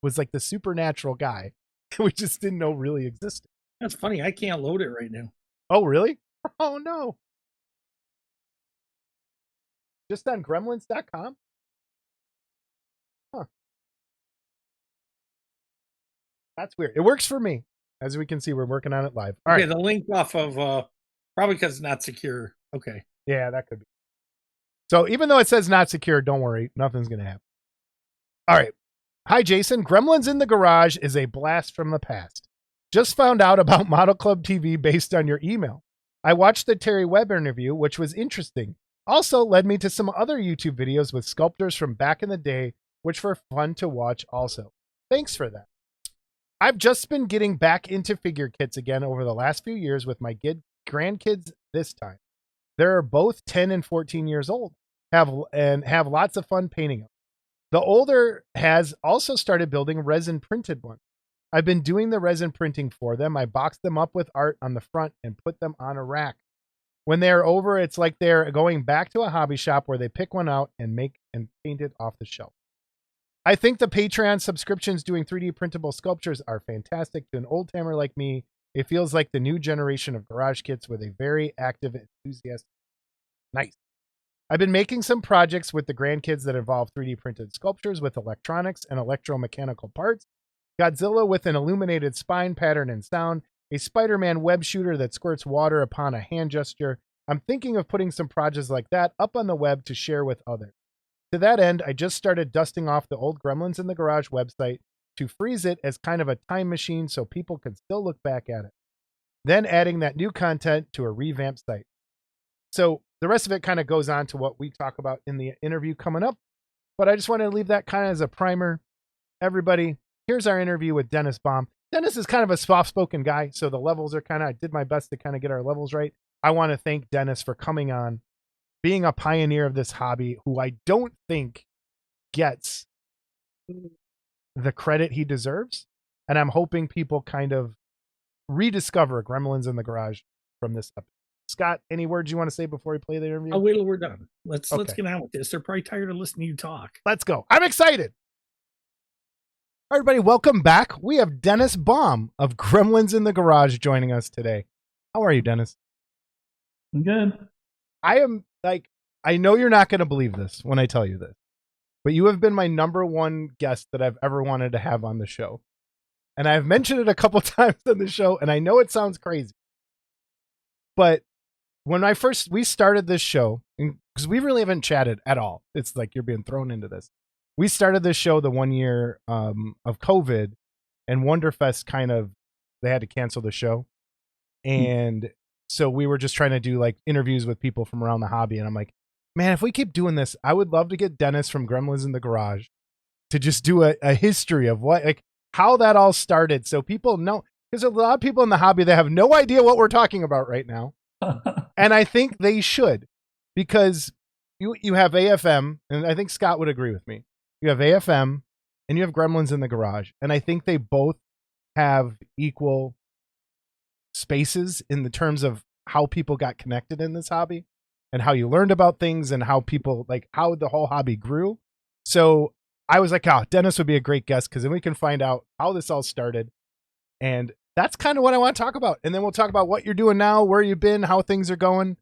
was like the supernatural guy. We just didn't know really existed. That's funny. I can't load it right now. Oh, really? Oh, no. Just on gremlins.com? Huh. That's weird. It works for me. As we can see, we're working on it live. All right. The link off of, probably because it's not secure. Okay. Yeah, that could be. So even though it says not secure, don't worry. Nothing's going to happen. All right. Hi, Jason. Gremlins in the Garage is a blast from the past. Just found out about Model Club TV based on your email. I watched the Terry Webb interview, which was interesting. Also led me to some other YouTube videos with sculptors from back in the day, which were fun to watch also. Thanks for that. I've just been getting back into figure kits again over the last few years with my grandkids this time. They're both 10 and 14 years old, have lots of fun painting them. The older has also started building resin printed ones. I've been doing the resin printing for them. I box them up with art on the front and put them on a rack. When they're over, it's like they're going back to a hobby shop where they pick one out and make and paint it off the shelf. I think the Patreon subscriptions doing 3D printable sculptures are fantastic. To an old timer like me, it feels like the new generation of garage kits with a very active enthusiast. Nice. I've been making some projects with the grandkids that involve 3D printed sculptures with electronics and electromechanical parts. Godzilla with an illuminated spine pattern and sound, a Spider-Man web shooter that squirts water upon a hand gesture. I'm thinking of putting some projects like that up on the web to share with others. To that end, I just started dusting off the old Gremlins in the Garage website to freeze it as kind of a time machine so people can still look back at it. Then adding that new content to a revamped site. So the rest of it kind of goes on to what we talk about in the interview coming up. But I just wanted to leave that kind of as a primer. Everybody, here's our interview with Denis Bohm. Denis is kind of a soft-spoken guy, so the levels are I did my best to kind of get our levels right. I want to thank Denis for coming on, being a pioneer of this hobby, who I don't think gets the credit he deserves. And I'm hoping people kind of rediscover Gremlins in the Garage from this episode. Scott, any words you want to say before we play the interview? I'll wait till we're done. Let's Okay. get on with this. They're probably tired of listening to you talk. Let's go. I'm excited. All right, everybody, welcome back. We have Denis Bohm of Gremlins in the Garage joining us today. How are you, Denis? I'm good. I am I know you're not going to believe this when I tell you this, but you have been my number one guest that I've ever wanted to have on the show. And I've mentioned it a couple times on the show, and I know it sounds crazy. But when we started this show, because we really haven't chatted at all. It's like you're being thrown into this. We started this show the 1 year of COVID, and Wonderfest they had to cancel the show. And so we were just trying to do like interviews with people from around the hobby. And I'm like, man, if we keep doing this, I would love to get Denis from Gremlins in the Garage to just do a history of how that all started. So people know, because a lot of people in the hobby, they have no idea what we're talking about right now. And I think they should, because you have AFM, and I think Scott would agree with me. You have AFM and you have Gremlins in the Garage. And I think they both have equal spaces in the terms of how people got connected in this hobby and how you learned about things and how people, how the whole hobby grew. So I was like, Denis would be a great guest, because then we can find out how this all started. And that's kind of what I want to talk about. And then we'll talk about what you're doing now, where you've been, how things are going,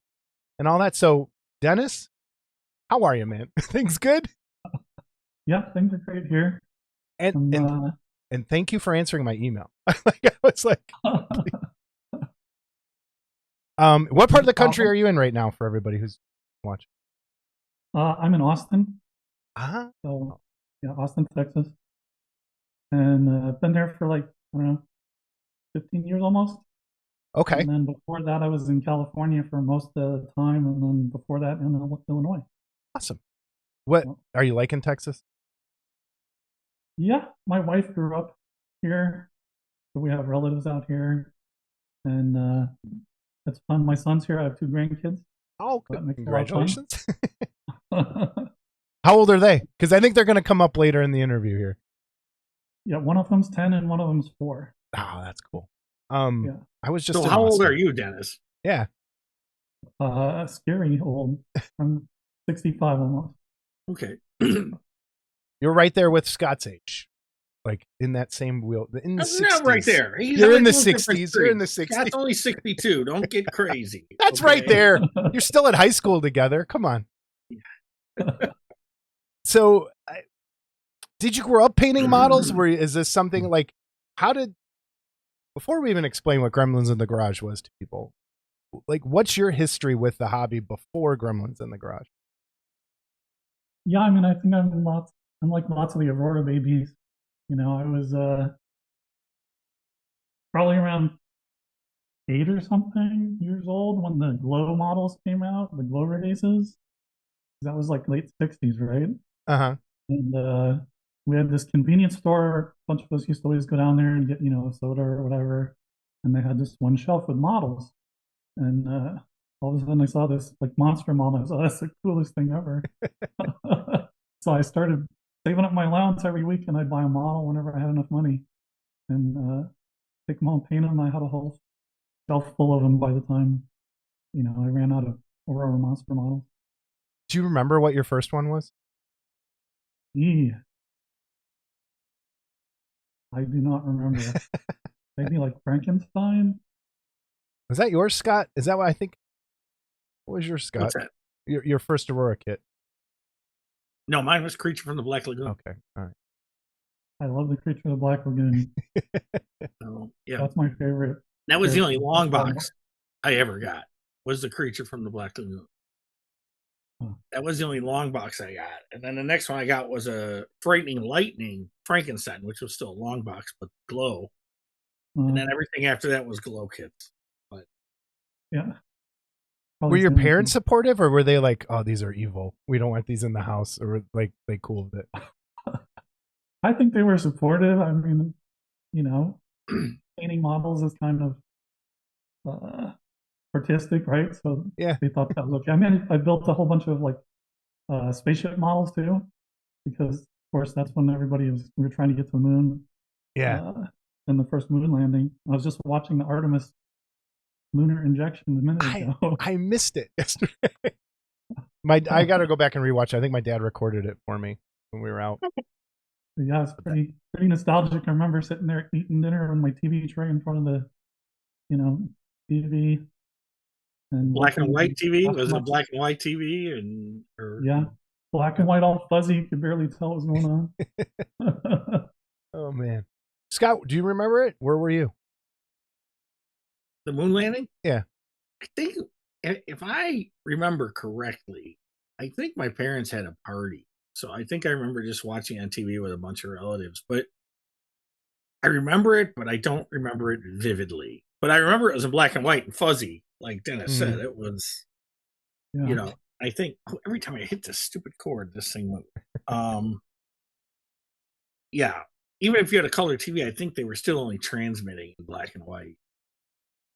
and all that. So, Denis, how are you, man? Things good? Yeah, things are great here. And thank you for answering my email. I was like, what part of the country are you in right now for everybody who's watching? I'm in Austin. Uh-huh. So, yeah, Austin, Texas. And I've been there for 15 years almost. Okay. And then before that, I was in California for most of the time. And then before that, in Illinois. Awesome. What are you liking Texas? Yeah, my wife grew up here. So we have relatives out here. And it's fun. My son's here. I have 2 grandkids. Oh, so congratulations. How old are they? Because I think they're going to come up later in the interview here. Yeah, one of them's 10 and one of them's 4. Oh, that's cool. Yeah. I was just. So how old are you, Denis? Yeah. Scary old. I'm 65 almost. Okay. You're right there with Scott's age. Like in that same wheel. In the 60s. Not right there. You're in the 60s. You're in the 60s. Scott's only 62. Don't get crazy. That's right there. You're still at high school together. Come on. So, did you grow up painting models? Is this something before we even explain what Gremlins in the Garage was to people, what's your history with the hobby before Gremlins in the Garage? Yeah, I mean, I think I'm like lots of the Aurora babies. I was probably around 8 or something years old when the glow models came out, the glow releases. That was late 60s, right? Uh-huh. And we had this convenience store. A bunch of us used to always go down there and get, a soda or whatever. And they had this one shelf with models. And all of a sudden I saw this monster model. I was like, oh, that's the coolest thing ever. So I started saving up my allowance every week, and I'd buy a model whenever I had enough money. And take them home, paint them. I had a whole shelf full of them by the time, I ran out of Aurora monster models. Do you remember what your first one was? Yeah. I do not remember. Maybe Frankenstein? Was that yours, Scott? Is that what I think? What was yours, Scott? What's that? Your first Aurora kit. No, mine was Creature from the Black Lagoon. Okay. All right. I love the Creature of the Black Lagoon. Oh, yeah. That's my favorite. That was the only long box I ever got, was the Creature from the Black Lagoon. That was the only long box I got. And then the next one I got was a Frightening Lightning Frankenstein, which was still a long box, but glow. And then everything after that was glow kits. But yeah. Were your parents supportive, or were they like, "Oh, these are evil. We don't want these in the house," or were, like they cool with it? I think they were supportive. I mean, you know, painting models is kind of artistic, right? So Yeah. they thought that was okay. I mean, I built a whole bunch of like spaceship models too, because of course that's when we were trying to get to the moon. Yeah. And the first moon landing. I was just watching the Artemis lunar injection a minute ago. I missed it yesterday. I got to go back and rewatch it. I think my dad recorded it for me when we were out. Yeah, it's pretty nostalgic. I remember sitting there eating dinner on my TV tray in front of the, TV. And Black and white TV? Was it a much. black and white TV? Yeah, black and white, all fuzzy. You could barely tell what was going on. Oh man, Scott, do you remember it? Where were you? The moon landing? Yeah, I think if I remember correctly, I think my parents had a party. So I think I remember just watching on TV with a bunch of relatives. But I remember it, but I don't remember it vividly. But I remember it was in black and white and fuzzy, like Dennis said. It was, I think every time I hit this stupid cord, this thing went. Yeah, even if you had a color TV, I think they were still only transmitting in black and white.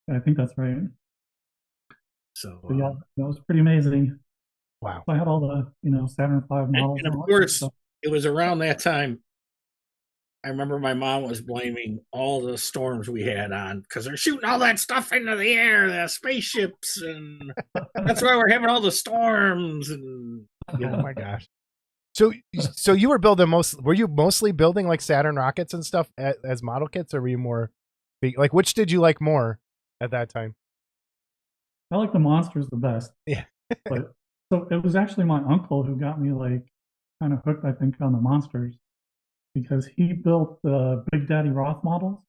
I think that's right. So yeah, that was pretty amazing. Wow. So I had all the Saturn V models. And of course, it was around that time. I remember my mom was blaming all the storms we had on because they're shooting all that stuff into the air, the spaceships, and that's why we're having all the storms. And oh my gosh! So you were building were you mostly building like Saturn rockets and stuff as model kits, or were you more like which did you like more at that time? I like the monsters the best. Yeah. But so it was actually my uncle who got me like kind of hooked, I think, on the monsters, because he built the Big Daddy Roth models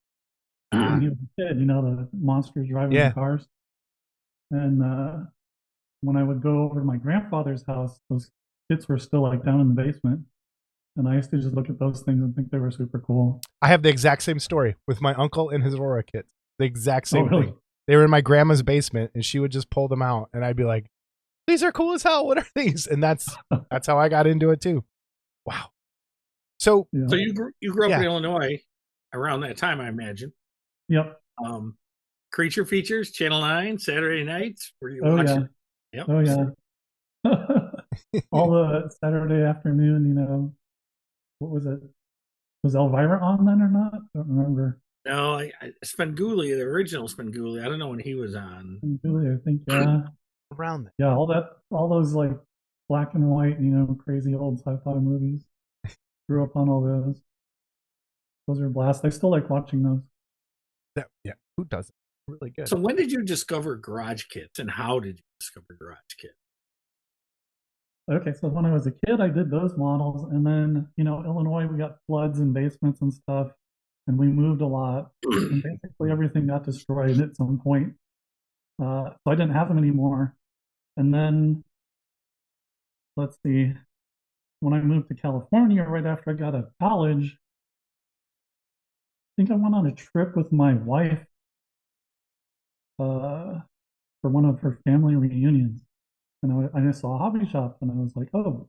when he was a kid, the monsters driving the cars. And when I would go over to my grandfather's house, those kits were still like down in the basement. And I used to just look at those things and think they were super cool. I have the exact same story with my uncle and his Aurora kits. The exact same really? thing. They were in my grandma's basement and she would just pull them out and I'd be like, these are cool as hell. What are these? And that's how I got into it too. Wow. So you grew up in Illinois around that time, I imagine. Yep. Creature Features, Channel 9, Saturday nights. Were you watching? Yeah. Yep. Oh yeah. All the Saturday afternoon, what was it? Was Elvira on then or not? I don't remember. No, I Spenguli, the original Spenguli. I don't know when he was on. Spenguli, I think, yeah. Around that. Yeah, all those like black and white, crazy old sci-fi movies. Grew up on all those. Those are blasts. I still like watching those. Yeah, who doesn't? Really good. So when did you discover garage kits, and how did you discover garage kits? Okay, so when I was a kid, I did those models, and then Illinois, we got floods and basements and stuff, and we moved a lot, and basically everything got destroyed at some point. So I didn't have them anymore, and then let's see. When I moved to California, right after I got out of college, I think I went on a trip with my wife for one of her family reunions. And I saw a hobby shop and I was like, oh,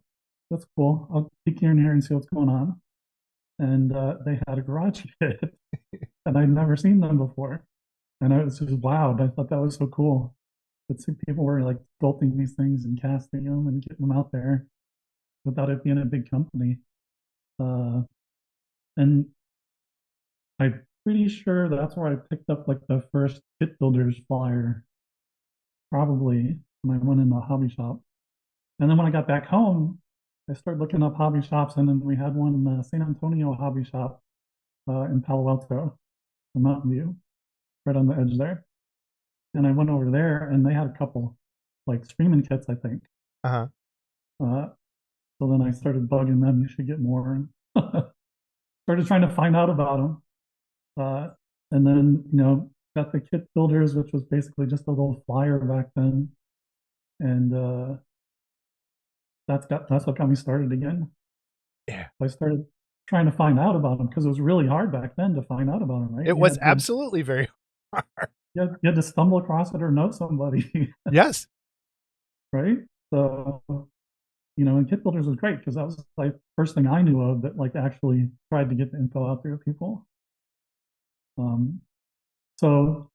that's cool. I'll peek here and here and see what's going on. And they had a garage kit and I'd never seen them before. And I was just wowed. I thought that was so cool. That people were like sculpting these things and casting them and getting them out there without it being a big company. And I'm pretty sure that's where I picked up like the first kit builders flyer, probably when I went in the hobby shop. And then when I got back home, I started looking up hobby shops, and then we had one in the San Antonio hobby shop in Palo Alto, the Mountain View, right on the edge there. And I went over there, and they had a couple like streaming kits, I think. So then I started bugging them. You should get more. Started trying to find out about them. And then, got the kit builders, which was basically just a little flyer back then. And that's what got me started again. Yeah. So I started trying to find out about them because it was really hard back then to find out about them, right? It was absolutely very hard. You had to stumble across it or know somebody. Yes. right? So, and Kit Builders was great because that was like first thing I knew of that like actually tried to get the info out there to people. So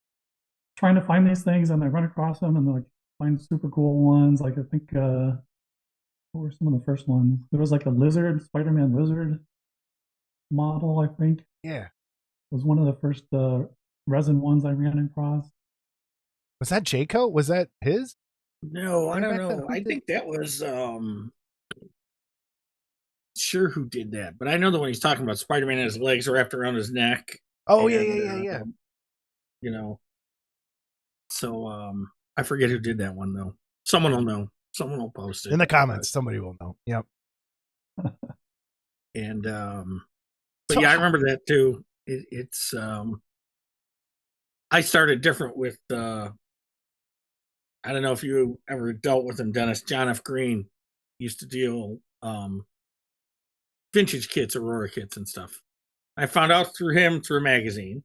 trying to find these things and I run across them and like find super cool ones. Like I think what were some of the first ones? There was like a lizard, Spider-Man lizard model, I think. Yeah. Was one of the first resin ones I ran across. Was that Jayco? Was that his? No, I Way don't back then? know. Who I did- think that was sure who did that, but I know the one he's talking about. Spider-Man had his legs wrapped around his neck. Oh, and, yeah. You know, so I forget who did that one though. Someone will know. Someone will post it In the comments, somebody will know. Yep. And but So yeah, I remember that too. It's I started different with I don't know if you ever dealt with him, Dennis. John F. Green used to deal vintage kits, Aurora kits, and stuff. I found out through him through a magazine.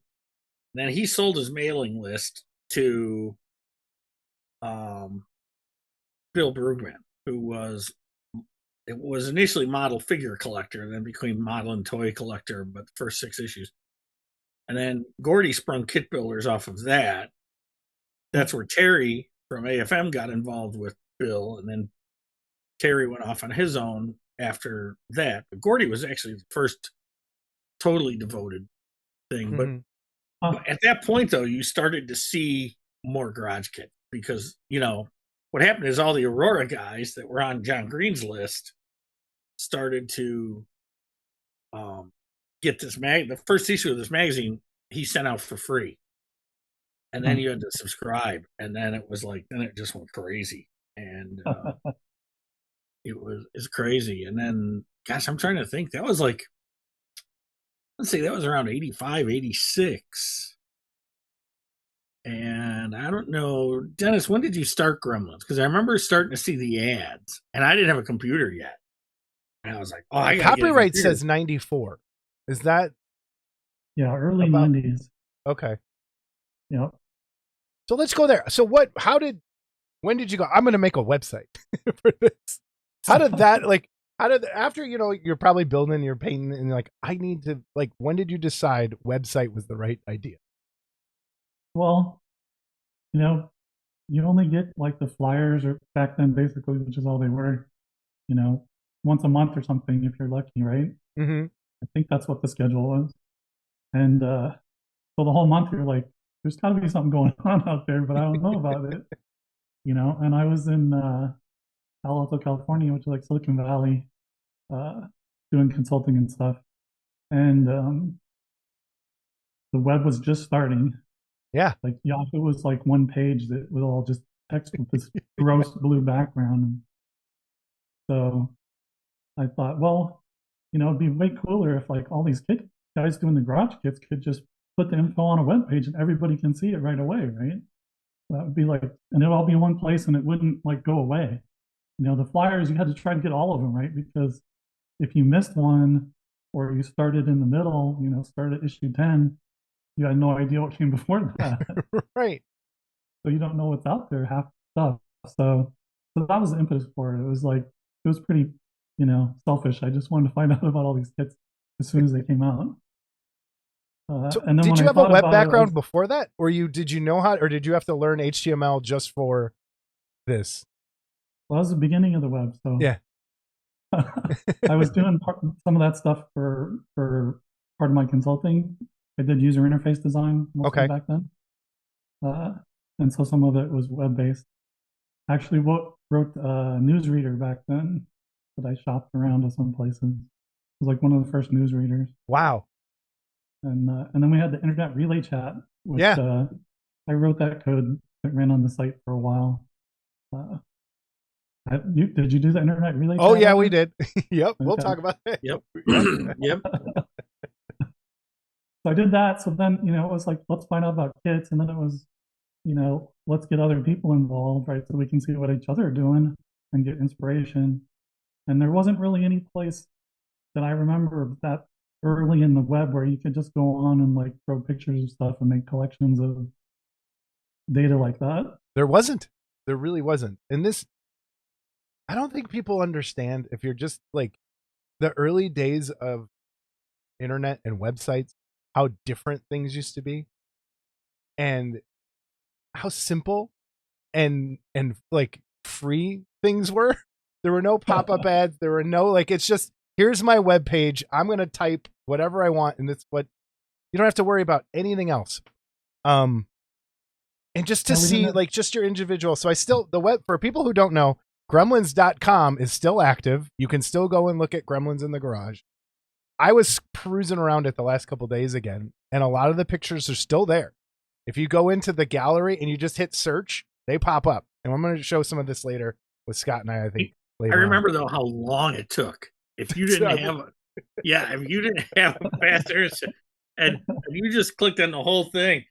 Then he sold his mailing list to Bill Brugman, who was initially model figure collector, then became model and toy collector, but the first 6 issues. And then Gordy sprung Kit Builders off of that. That's where Terry from AFM got involved with Bill, and then Terry went off on his own after that. But Gordy was actually the first totally devoted thing. Mhm. But at that point, though, you started to see more garage kit because, what happened is all the Aurora guys that were on John Green's list started to get this the first issue of this magazine he sent out for free. And then you had to subscribe. And then it was like, then it just went crazy. And it's crazy. And then, gosh, I'm trying to think. That was like, let's see, that was around 85, 86. And I don't know, Dennis, when did you start Gremlins? Because I remember starting to see the ads, and I didn't have a computer yet. And I was like, oh, I got Copyright says 94. Is that? Yeah, early About- 90s. Okay. Yep. So let's go there. So when did you go? I'm going to make a website for this. How did that, after, you're probably building, you're painting, and like, I need to, when did you decide website was the right idea? Well, you only get like the flyers or back then basically, which is all they were, once a month or something if you're lucky, right? Mm-hmm. I think that's what the schedule was. And so the whole month you're like, there's got to be something going on out there, but I don't know about it. And I was in Palo Alto, California, which is like Silicon Valley, doing consulting and stuff. And the web was just starting. Yeah. Like Yahoo was like one page that was all just text with this gross blue background. So I thought, well, it'd be way cooler if like all these guys doing the garage kits could just put the info on a web page and everybody can see it right away, right? That would be like, and it'll all be in one place and it wouldn't like go away. The flyers, you had to try to get all of them, right? Because if you missed one or you started in the middle, started issue 10, you had no idea what came before that. Right. So you don't know what's out there, half the stuff. So that was the impetus for it. It was like, it was pretty, selfish. I just wanted to find out about all these kits as soon as they came out. So and then did when you I have a thought web about it, background before that? Or did you know how, or did you have to learn HTML just for this? Well, that was the beginning of the web. So Yeah. I was doing some of that stuff for part of my consulting. I did user interface design mostly back then. And so some of it was web-based. Actually, wrote a newsreader back then that I shopped around to some places. It was like one of the first newsreaders. Wow. And then we had the internet relay chat, which I wrote that code that ran on the site for a while. Did you do the internet relay chat? Oh, yeah, we did. Yep. We'll Okay. talk about that. Yep. Yep. So I did that. So then, it was like, let's find out about kits. And then it was, let's get other people involved, right? So we can see what each other are doing and get inspiration. And there wasn't really any place that I remember that early in the web where you could just go on and like throw pictures of stuff and make collections of data like that. There wasn't. There really wasn't. And this, I don't think people understand if you're just like the early days of internet and websites, how different things used to be and how simple and like free things were. There were no pop-up ads. There were no like it's just here's my web page. I'm going to type whatever I want and it's what you don't have to worry about anything else. And just to see like just your individual. So I still the web for people who don't know, gremlins.com is still active. You can still go and look at Gremlins in the Garage. I was perusing around it the last couple of days again, and a lot of the pictures are still there. If you go into the gallery and you just hit search, they pop up. And I'm going to show some of this later with Scott and I think. I remember though how long it took. If you didn't if you didn't have a faster and if you just clicked on the whole thing,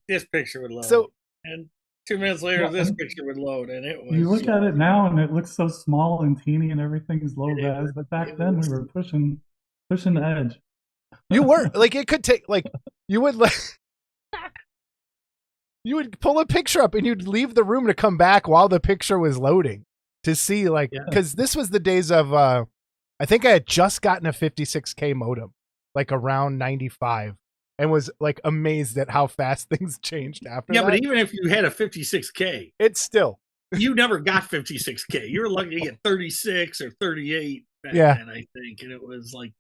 this picture would load. So, and 2 minutes later, this picture would load, and it was. You look at it now, and it looks so small and teeny, and everything's low res. But back then, we were pushing the edge. You were like it could take like you would like you would pull a picture up and you'd leave the room to come back while the picture was loading to see like because this was the days of I think I had just gotten a 56K modem like around 95 and was like amazed at how fast things changed after that. But even if you had a 56K, it's still you never got 56K. You were lucky to get 36 or 38 back then, I think, and it was like.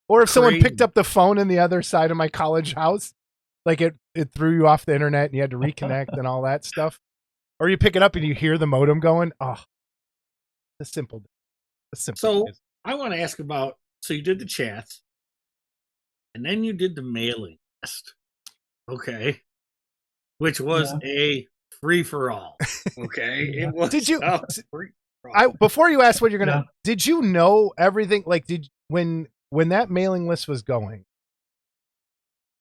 Or if someone picked up the phone in the other side of my college house, like it threw you off the internet and you had to reconnect and all that stuff. Or you pick it up and you hear the modem going. Oh, the simple. So I want to ask about. So you did the chats, and then you did the mailing list, okay, which was a free for all. Okay, it was. Did you? Before you ask what you're gonna, did you know everything? Like, when that mailing list was going,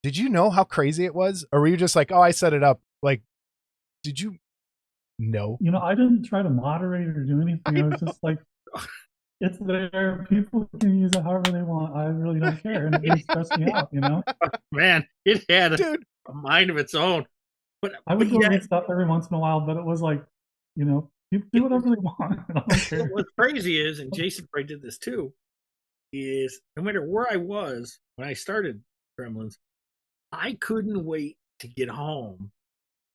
did you know how crazy it was? Or were you just like, oh, I set it up? Like, did you know? I didn't try to moderate or do anything. I was just like, it's there. People can use it however they want. I really don't care. And it didn't stress me out, Man, it had a mind of its own. But I would go read stuff every once in a while, but it was like, people do whatever they want. I don't care. What's crazy is, and Jason probably did this too, is no matter where I was when I started Gremlins, I couldn't wait to get home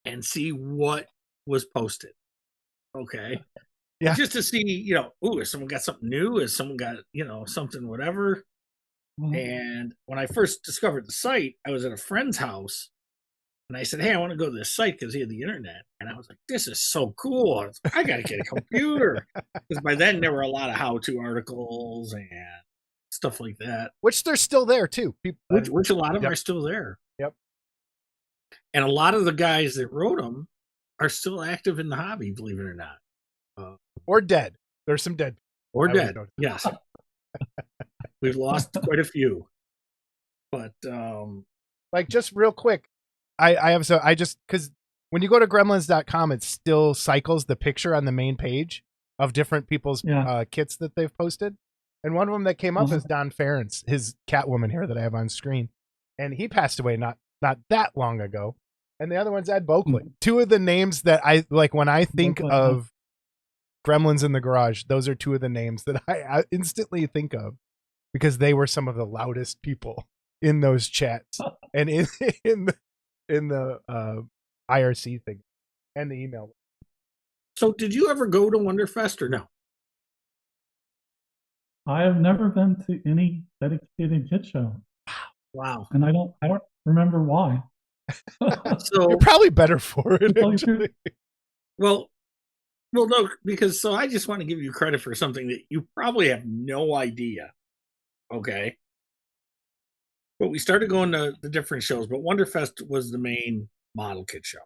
and see what was posted. Okay. Yeah. Just to see, has someone got something new? Has someone got, something, whatever? Mm-hmm. And when I first discovered the site, I was at a friend's house and I said, hey, I want to go to this site because he had the internet. And I was like, this is so cool. I got to get a computer. Because by then there were a lot of how-to articles and stuff like that. Which they're still there too. Which a lot of them are still there. Yep. And a lot of the guys that wrote them are still active in the hobby, believe it or not. Or dead. There's some dead. Or dead. Yes. We've lost quite a few. But like just real quick, because when you go to gremlins.com, it still cycles the picture on the main page of different people's kits that they've posted. And one of them that came up is Don Ferentz, his Catwoman here that I have on screen. And he passed away not that long ago. And the other one's Ed Boakley. Two of the names that I like when I think of Gremlins in the Garage, those are two of the names that I instantly think of because they were some of the loudest people in those chats and in the IRC thing and the email. So did you ever go to Wonderfest or no? I have never been to any dedicated kit show. Wow. And I don't remember why. So you're probably better for it. Actually. Well, no, because I just want to give you credit for something that you probably have no idea. Okay. But we started going to the different shows, but Wonderfest was the main model kit show.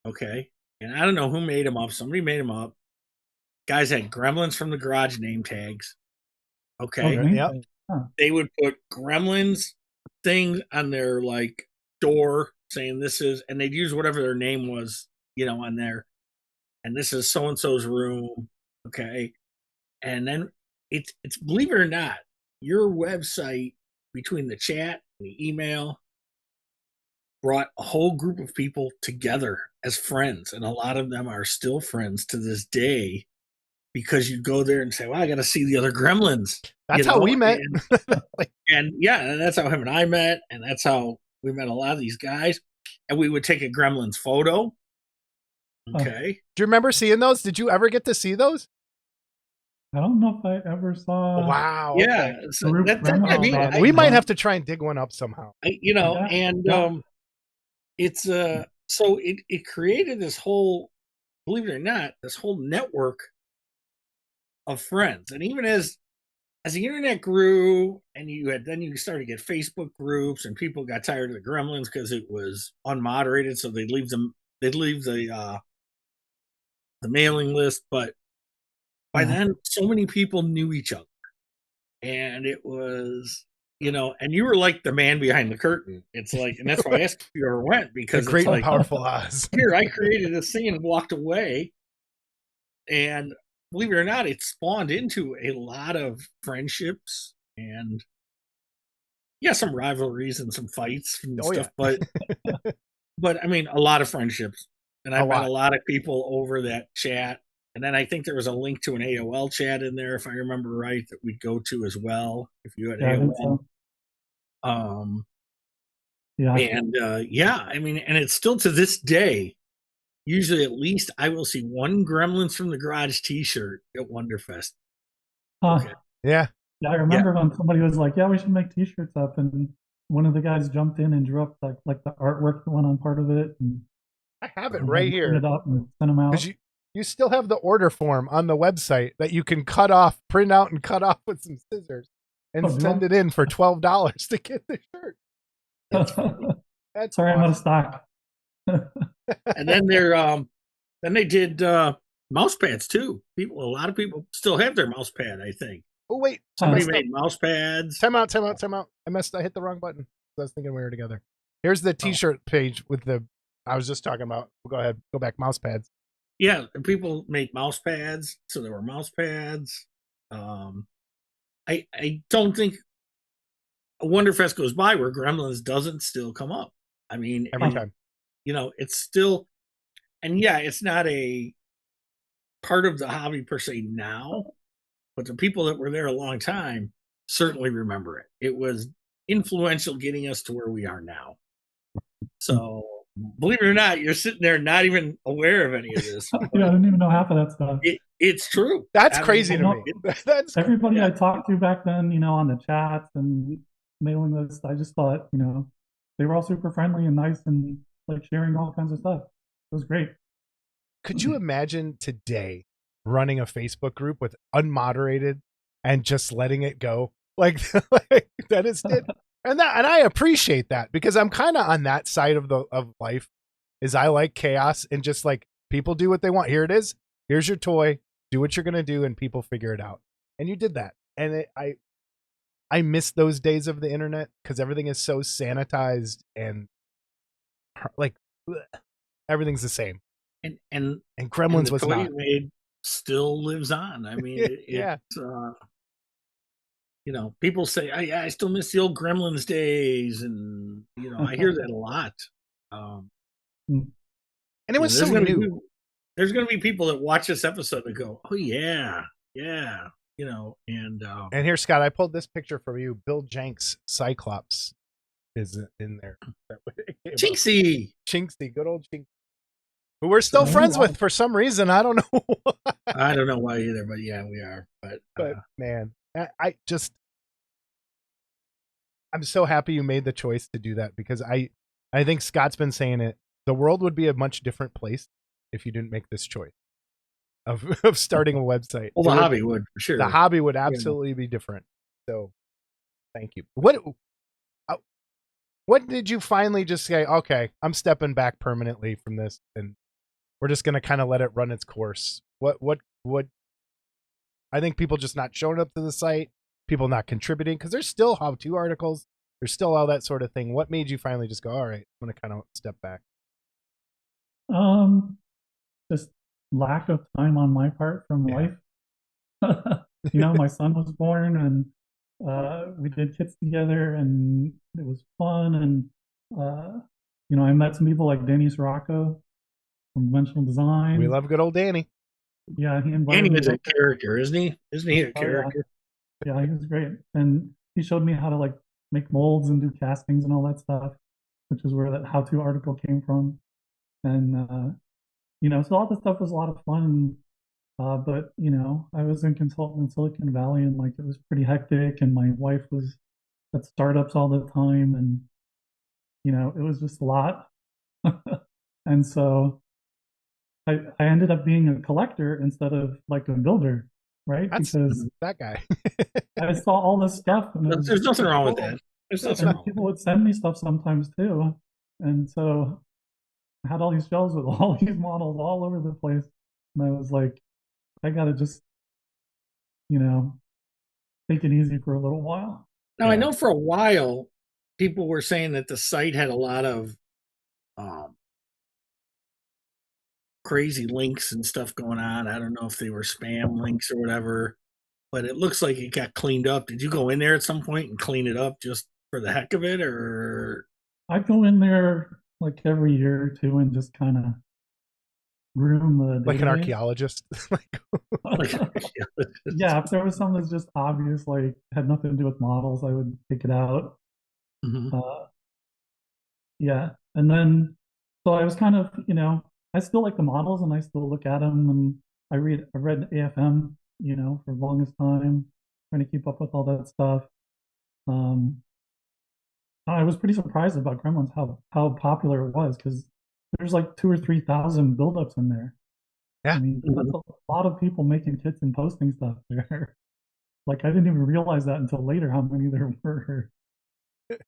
Okay. And I don't know who made them up. Somebody made them up. Guys had Gremlins from the Garage name tags. Okay. Yep. They would put Gremlins things on their door saying this is, and they'd use whatever their name was, on there. And this is so-and-so's room. Okay. And then it's believe it or not, your website between the chat and the email brought a whole group of people together as friends. And a lot of them are still friends to this day because you'd go there and say, "Well, I got to see the other Gremlins." That's how we met. And that's how him and I met, and that's how we met a lot of these guys. And we would take a Gremlins photo. Okay. Do you remember seeing those? Did you ever get to see those? I don't know if I ever saw. Wow. Yeah. Okay. So that's what I mean. Man, we might have to try and dig one up somehow. It's so it created this whole, believe it or not, this whole network of friends. And even as the internet grew, and you started to get Facebook groups, and people got tired of the Gremlins because it was unmoderated, so they'd leave the mailing list. But by then, so many people knew each other, and it was, and you were like the man behind the curtain. It's like, and that's why I asked if you ever went, because the great it's and powerful Oz. Here, I created this thing and walked away, and believe it or not, it spawned into a lot of friendships and some rivalries and some fights and stuff. Yeah. But I mean, a lot of friendships, and I met a lot of people over that chat. And then I think there was a link to an AOL chat in there, if I remember right, that we'd go to as well if you had AOL. I mean, and it's still to this day. Usually, at least, I will see one Gremlins from the Garage T-shirt at Wonderfest. Okay. Yeah. I remember when somebody was like, "Yeah, we should make T-shirts up," and one of the guys jumped in and drew up like the artwork that went on part of it. And I have it right here. Print it up and send them out. You still have the order form on the website that you can print out and cut off with some scissors and send it in for $12 to get the shirt. That's sorry, I'm out of stock. And then they did mouse pads too. A lot of people still have their mouse pad, I think. Oh wait, somebody made mouse pads. Time out. I hit the wrong button. I was thinking we were together. Here's the T-shirt page with I was just talking about. Go ahead, go back. Mouse pads. Yeah, and people made mouse pads, so there were mouse pads. I don't think a Wonderfest goes by where Gremlins doesn't still come up. I mean, every time. It's still, and it's not a part of the hobby per se now, but the people that were there a long time certainly remember it. It was influential getting us to where we are now. So, believe it or not, you're sitting there not even aware of any of this. I didn't even know half of that stuff. It's true. That's crazy to me. That's everybody I talked to back then, on the chats and mailing lists, I just thought, they were all super friendly and nice and like sharing all kinds of stuff. It was great. Could you imagine today running a Facebook group with unmoderated and just letting it go like that is it? And I appreciate that, because I'm kind of on that side of life. Is I like chaos and just like people do what they want. Here it is. Here's your toy. Do what you're gonna do, and people figure it out. And you did that. And I miss those days of the internet because everything is so sanitized and like everything's the same. And Gremlins was not. Made still lives on. I mean, people say, I still miss the old Gremlins days, and I hear that a lot. And it was so new. There's going to be people that watch this episode that go, "Oh yeah, and here, Scott, I pulled this picture for you. Bill Jenks Cyclops is in there. Chinksy, good old Chinksy, who we're still friends with for some reason. I don't know why. I don't know why either, but yeah, we are. But man, I'm so happy you made the choice to do that, because I think Scott's been saying it. The world would be a much different place if you didn't make this choice of starting a website. Well, the hobby would, for sure. The hobby would absolutely be different. So thank you. What did you finally just say, okay, I'm stepping back permanently from this and we're just going to kind of let it run its course? What I think people just not showing up to the site, people not contributing, because there's still how-to articles, there's still all that sort of thing. What made you finally just go, all right, I'm going to kind of step back? Just lack of time on my part from life. My son was born, and we did kits together, and it was fun. And I met some people like Denis from Conventional Design. We love good old Danny. Yeah, he invited Danny me. is a character, isn't he? Isn't he a Oh, yeah. character? Yeah, he was great. And he showed me how to like make molds and do castings and all that stuff, which is where that how-to article came from. And so all this stuff was a lot of fun. But I was in consulting in Silicon Valley, and like it was pretty hectic, and my wife was at startups all the time, and it was just a lot. And so I ended up being a collector instead of like a builder, right? That's Because that guy. I saw all this stuff, and it was There's nothing super wrong with cool. that. There's nothing And wrong with people would send me stuff sometimes too. And so I had all these shelves with all these models all over the place. And I was like, I gotta just, you know, take it easy for a little while. Now, I Yeah. know for a while, people were saying that the site had a lot of crazy links and stuff going on. I don't know if they were spam links or whatever, but it looks like it got cleaned up. Did you go in there at some point and clean it up just for the heck of it, or I go in there like every year or two and just kind of groom the Like an database. archaeologist. like, Yeah, if there was something that's just obvious, like had nothing to do with models, I would take it out. Mhm. Yeah, and then so I was kind of, I still like the models and I still look at them, and I read AFM, for the longest time, trying to keep up with all that stuff. Um, I was pretty surprised about Gremlins how popular it was, because there's like 2 or 3 thousand buildups in there. Yeah. I mean, that's a lot of people making kits and posting stuff there. Like I didn't even realize that until later how many there were. And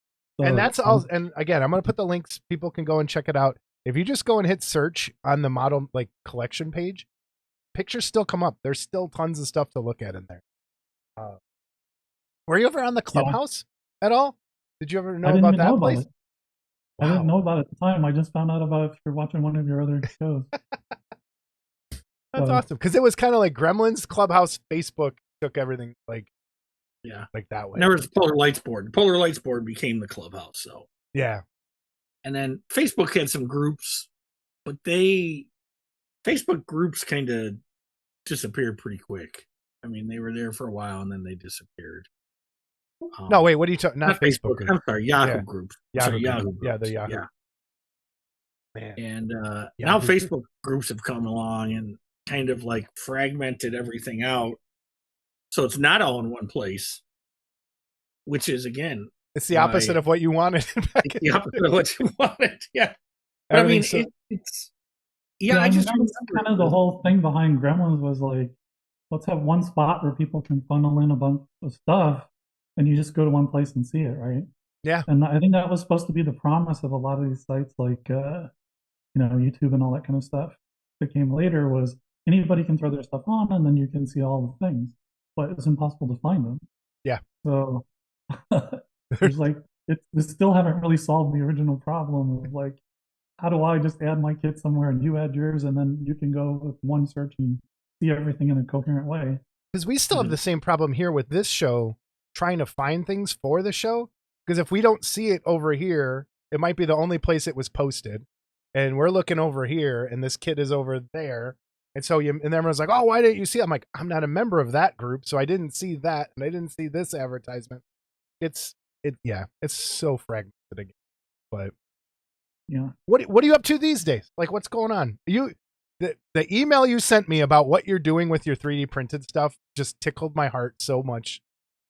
So that's all. And again, I'm going to put the links. People can go and check it out. If you just go and hit search on the model like collection page, pictures still come up. There's still tons of stuff to look at in there. Were you ever on the yeah, Clubhouse at all? Did you ever I know didn't about even know that about place? it. I didn't Wow, know about it at the time. I just found out about it through watching one of your other shows. that's So awesome. Because it was kind of like Gremlins. Clubhouse, Facebook took everything yeah. like that way. And there was the Polar Lights board. The Polar Lights board became the Clubhouse. So, Yeah, and then Facebook had some groups, but Facebook groups kind of disappeared pretty quick. I mean, they were there for a while and then they disappeared. no, wait. What are you talking? Not Facebook group. I'm sorry, Yahoo Yeah. groups. Yahoo group. Yahoo Yeah, groups. the Yahoo. Yeah. Man. And now Yahoo group. Facebook groups have come along and kind of like fragmented everything out. So it's not all in one place, which is again, It's the opposite of what you wanted. it's the opposite of what you wanted. Yeah. But I mean, it's yeah, I I mean just that was kind of the whole thing behind Gremlins was like, let's have one spot where people can funnel in a bunch of stuff, and you just go to one place and see it, right? Yeah. And I think that was supposed to be the promise of a lot of these sites, like YouTube and all that kind of stuff. That came later was anybody can throw their stuff on, and then you can see all the things, but it's impossible to find them. Yeah. So there's like they still haven't really solved the original problem of like, how do I just add my kit somewhere and you add yours, and then you can go with one search and see everything in a coherent way. Because we still have the same problem here with this show, trying to find things for the show. Because if we don't see it over here, it might be the only place it was posted, and we're looking over here, and this kit is over there, and so and everyone's like, "Oh, why didn't you see it?" I'm like, "I'm not a member of that group, so I didn't see that, and I didn't see this advertisement." It's so fragmented again. But Yeah. what are you up to these days? Like, what's going on? The email you sent me about what you're doing with your 3D printed stuff just tickled my heart so much,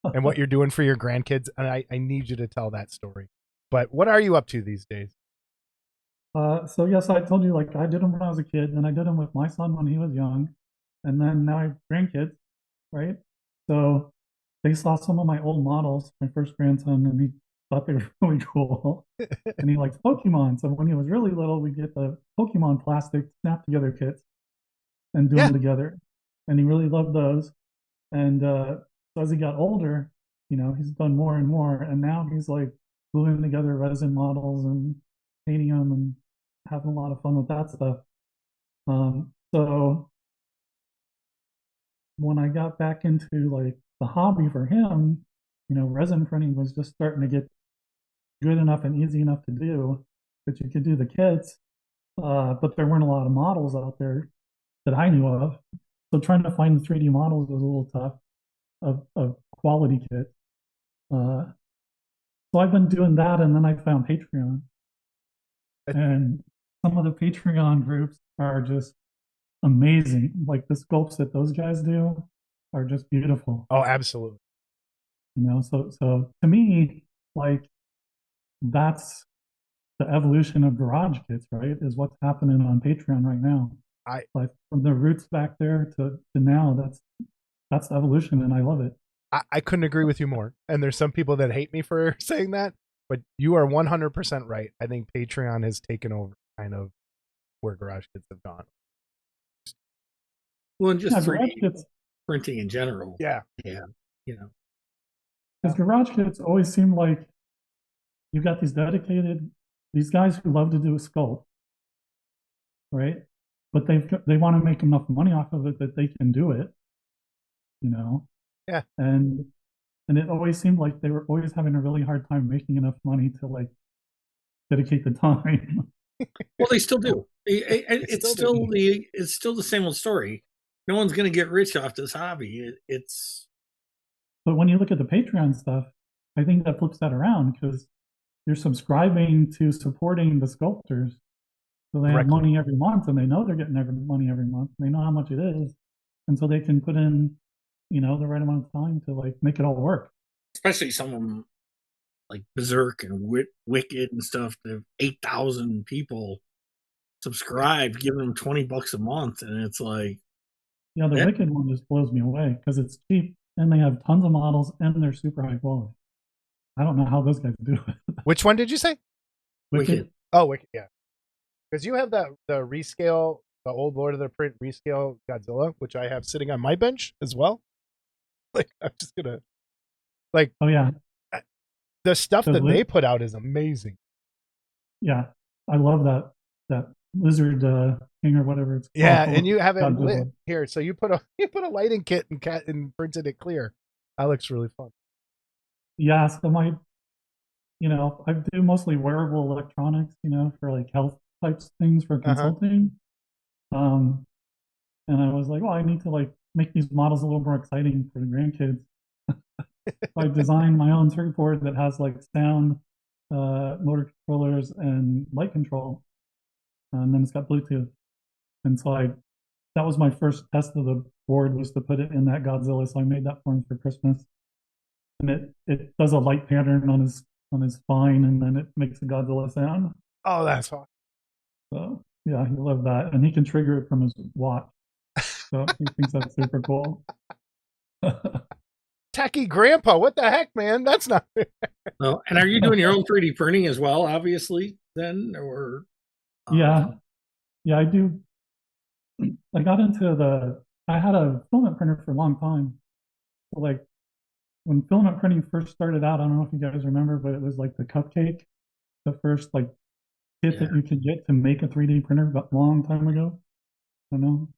and what you're doing for your grandkids. And I need you to tell that story. But what are you up to these days? So yes, I told you like I did them when I was a kid, and I did them with my son when he was young, and then now I have grandkids, right? So they saw some of my old models, my first grandson, and he thought they were really cool, and he likes Pokemon. So when he was really little, we get the Pokemon plastic snap together kits and do them together, and he really loved those. And so as he got older, he's done more and more, and now he's like gluing together resin models and painting them and having a lot of fun with that stuff. So when I got back into like the hobby for him, resin printing was just starting to get good enough and easy enough to do that you could do the kits, but there weren't a lot of models out there that I knew of. so trying to find the 3D models was a little tough of quality kits. So I've been doing that, and then I found Patreon, and some of the Patreon groups are just amazing. Like the sculpts that those guys do are just beautiful. Oh, absolutely. You know, so to me, like that's the evolution of garage kits, right? Is what's happening on Patreon right now. Like from the roots back there to now, that's the evolution, and I love it. I couldn't agree with you more. And there's some people that hate me for saying that, but you are 100% right. I think Patreon has taken over kind of where garage kits have gone. Well, and just Yeah, 3D printing in general. Yeah. Yeah. You know, because garage kits always seem like you've got these guys who love to do a sculpt, right? But they want to make enough money off of it that they can do it, you know? Yeah. And it always seemed like they were always having a really hard time making enough money to like dedicate the time. well, they still do. It's still the same old story. No one's going to get rich off this hobby. It's But when you look at the Patreon stuff, I think that flips that around because you're subscribing to supporting the sculptors. So they have money every month, and they know they're getting money every month. They know how much it is, and so they can put in, you know, the right amount of time to like make it all work. especially some of them like Berserk and Wicked and stuff. They have 8,000 people subscribed, giving them $20 a month, and it's like, Yeah, the Wicked one just blows me away because it's cheap and they have tons of models and they're super high quality. I don't know how those guys do it. Which one did you say? Wicked. Oh, Wicked, yeah. Because you have the rescale, the old Lord of the Print rescale Godzilla, which I have sitting on my bench as well. Like, I'm just gonna like. Oh yeah, the stuff that they put out is amazing. Yeah, I love that lizard king or whatever it's called. Yeah, and you have it Godzilla. lit here, so you put a lighting kit and printed it clear. That looks really fun. Yeah, so I do mostly wearable electronics, for like health types things for consulting. And I was like, well, I need to like make these models a little more exciting for the grandkids. So I designed my own circuit board that has like sound, motor controllers, and light control, and then it's got Bluetooth. And so that was my first test of the board, was to put it in that Godzilla. So I made that for him for Christmas, and it does a light pattern on his spine, and then it makes a Godzilla sound. Oh, that's awesome. So yeah, he loved that, and he can trigger it from his watch. So he thinks that's super cool. Tacky grandpa, what the heck, man? That's not fair. Well, and are you doing your own 3D printing as well, obviously, then? Or Yeah, I do. I got into I had a filament printer for a long time. So like when filament printing first started out, I don't know if you guys remember, but it was like the Cupcake, the first like kit that you could get to make a 3D printer a long time ago. I don't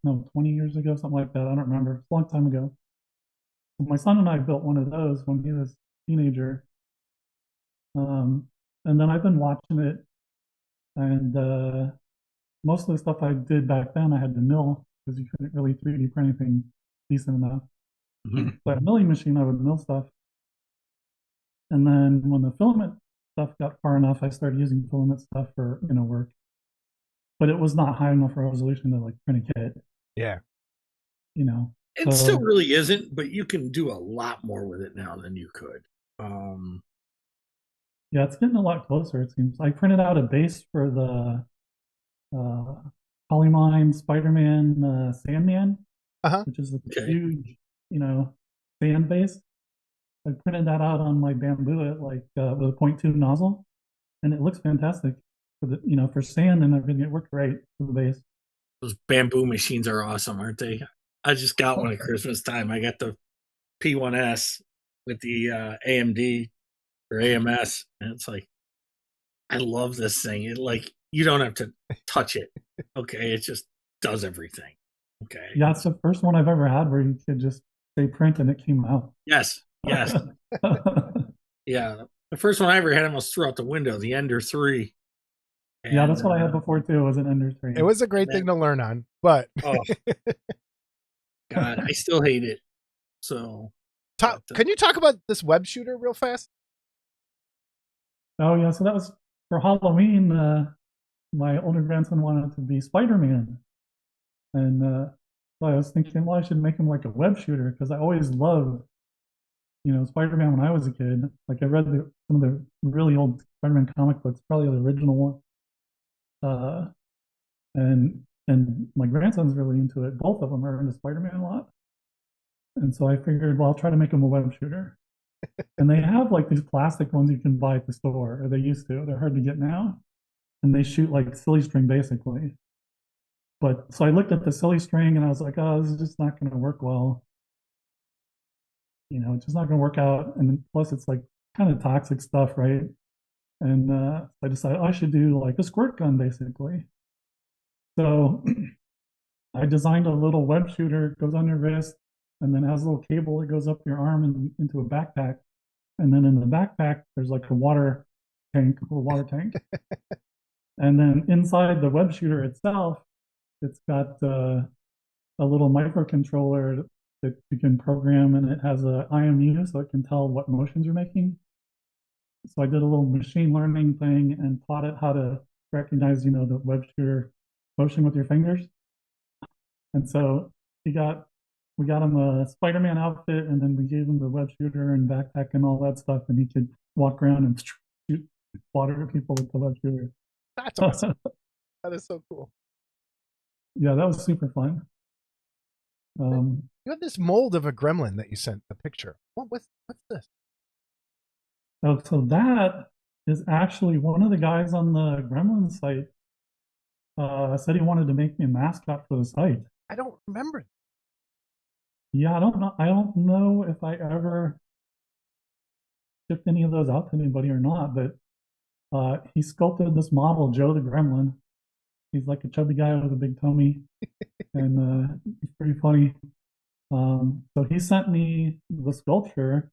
know, 20 years ago, something like that. I don't remember. It's a long time ago. My son and I built one of those when he was a teenager. And then I've been watching it, and most of the stuff I did back then, I had to mill because you couldn't really 3D print anything decent enough. So I had a milling machine, I would mill stuff. And then when the filament stuff got far enough, I started using filament stuff for work. But it was not high enough resolution to like print a kit. Yeah. It still really isn't, but you can do a lot more with it now than you could. Yeah, it's getting a lot closer, it seems. I printed out a base for the Polymine Spider-Man Sandman, which is a huge, sand base. I printed that out on my bamboo at with a 0.2 nozzle, and it looks fantastic for sand and everything. It worked great for the base. Those bamboo machines are awesome, aren't they? I just got one at Christmas time. I got the P1S with the AMD or AMS, and it's like, I love this thing. It like, you don't have to touch it. Okay, it just does everything. Okay. Yeah, it's the first one I've ever had where you could just say print and it came out. Yes. Yeah. The first one I ever had almost threw out the window, the Ender 3. Yeah, And, that's what I had before too. Was an Ender 3. It was a great thing to learn on, but oh God, I still hate it. So, can you talk about this web shooter real fast? Oh yeah, so that was for Halloween. My older grandson wanted to be Spider-Man, and so I was thinking, well, I should make him like a web shooter because I always loved, Spider-Man when I was a kid. Like I read some of the really old Spider-Man comic books, probably the original one, uh, and my grandson's really into it. Both of them are into Spider-Man a lot, and so I figured, well, I'll try to make him a web shooter. And they have like these plastic ones you can buy at the store, or they used to. They're hard to get now, and they shoot like silly string basically. But so I looked at the silly string and I was like, oh, this is just not going to work well. It's just not going to work out. And then plus, it's like kind of toxic stuff, right? And I decided I should do like a squirt gun basically. So I designed a little web shooter, goes on your wrist, and then has a little cable that goes up your arm and into a backpack. And then in the backpack, there's like a water tank. And then inside the web shooter itself, it's got a little microcontroller that you can program, and it has a IMU, so it can tell what motions you're making. So I did a little machine learning thing and taught it how to recognize, the web shooter motion with your fingers. And so we got him a Spider-Man outfit, and then we gave him the web shooter and backpack and all that stuff, and he could walk around and shoot water at people with the web shooter. That's awesome. That is so cool. Yeah, that was super fun. You have this mold of a gremlin that you sent the picture. What's this? Oh, so that is actually one of the guys on the Gremlins site said he wanted to make me a mascot for the site. I don't remember. Yeah, I don't know. I don't know if I ever shipped any of those out to anybody or not, but he sculpted this model, Joe the Gremlin. He's like a chubby guy with a big tummy, and he's pretty funny. So he sent me the sculpture,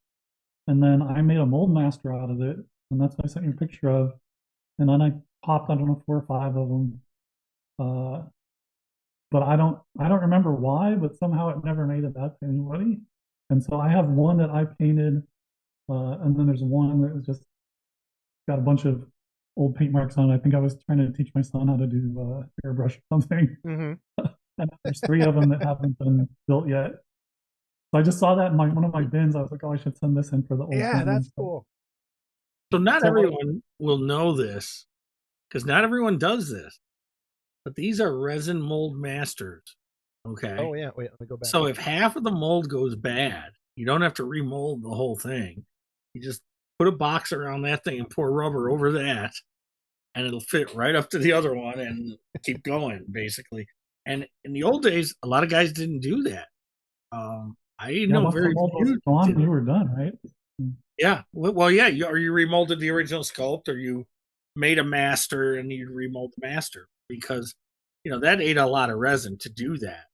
and then I made a mold master out of it, and that's what I sent you a picture of. And then I popped, I don't know, 4 or 5 of them. But I don't remember why, but somehow it never made it out to anybody. And so I have one that I painted, and then there's one that was just got a bunch of old paint marks on it. I think I was trying to teach my son how to do airbrush or something. Mm-hmm. And there's 3 of them that haven't been built yet. So I just saw that in one of my bins. I was like, oh, I should send this in for the old. Yeah, that's cool. So not everyone will know this, because not everyone does this. But these are resin mold masters. Okay. Oh yeah. Wait, let me go back. So if half of the mold goes bad, you don't have to remold the whole thing. You just put a box around that thing and pour rubber over that, and it'll fit right up to the other one and keep going, basically. And in the old days, a lot of guys didn't do that. I know very few. You were done, right? Yeah. Well, yeah. Or you remolded the original sculpt, or you made a master and you remold the master, because that ate a lot of resin to do that.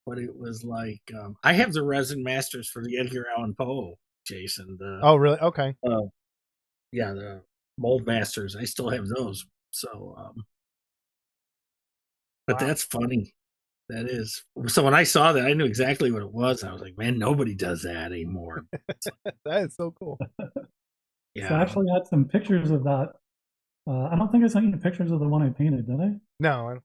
But it was like I have the resin masters for the Edgar Allan Poe, Jason. Oh, really? Okay. Yeah, the mold masters. I still have those. So, but wow. That's funny. That is. So when I saw that, I knew exactly what it was. I was like, man, nobody does that anymore. That is so cool. Yeah. So I actually had some pictures of that. I don't think I sent you pictures of the one I painted, did I? No.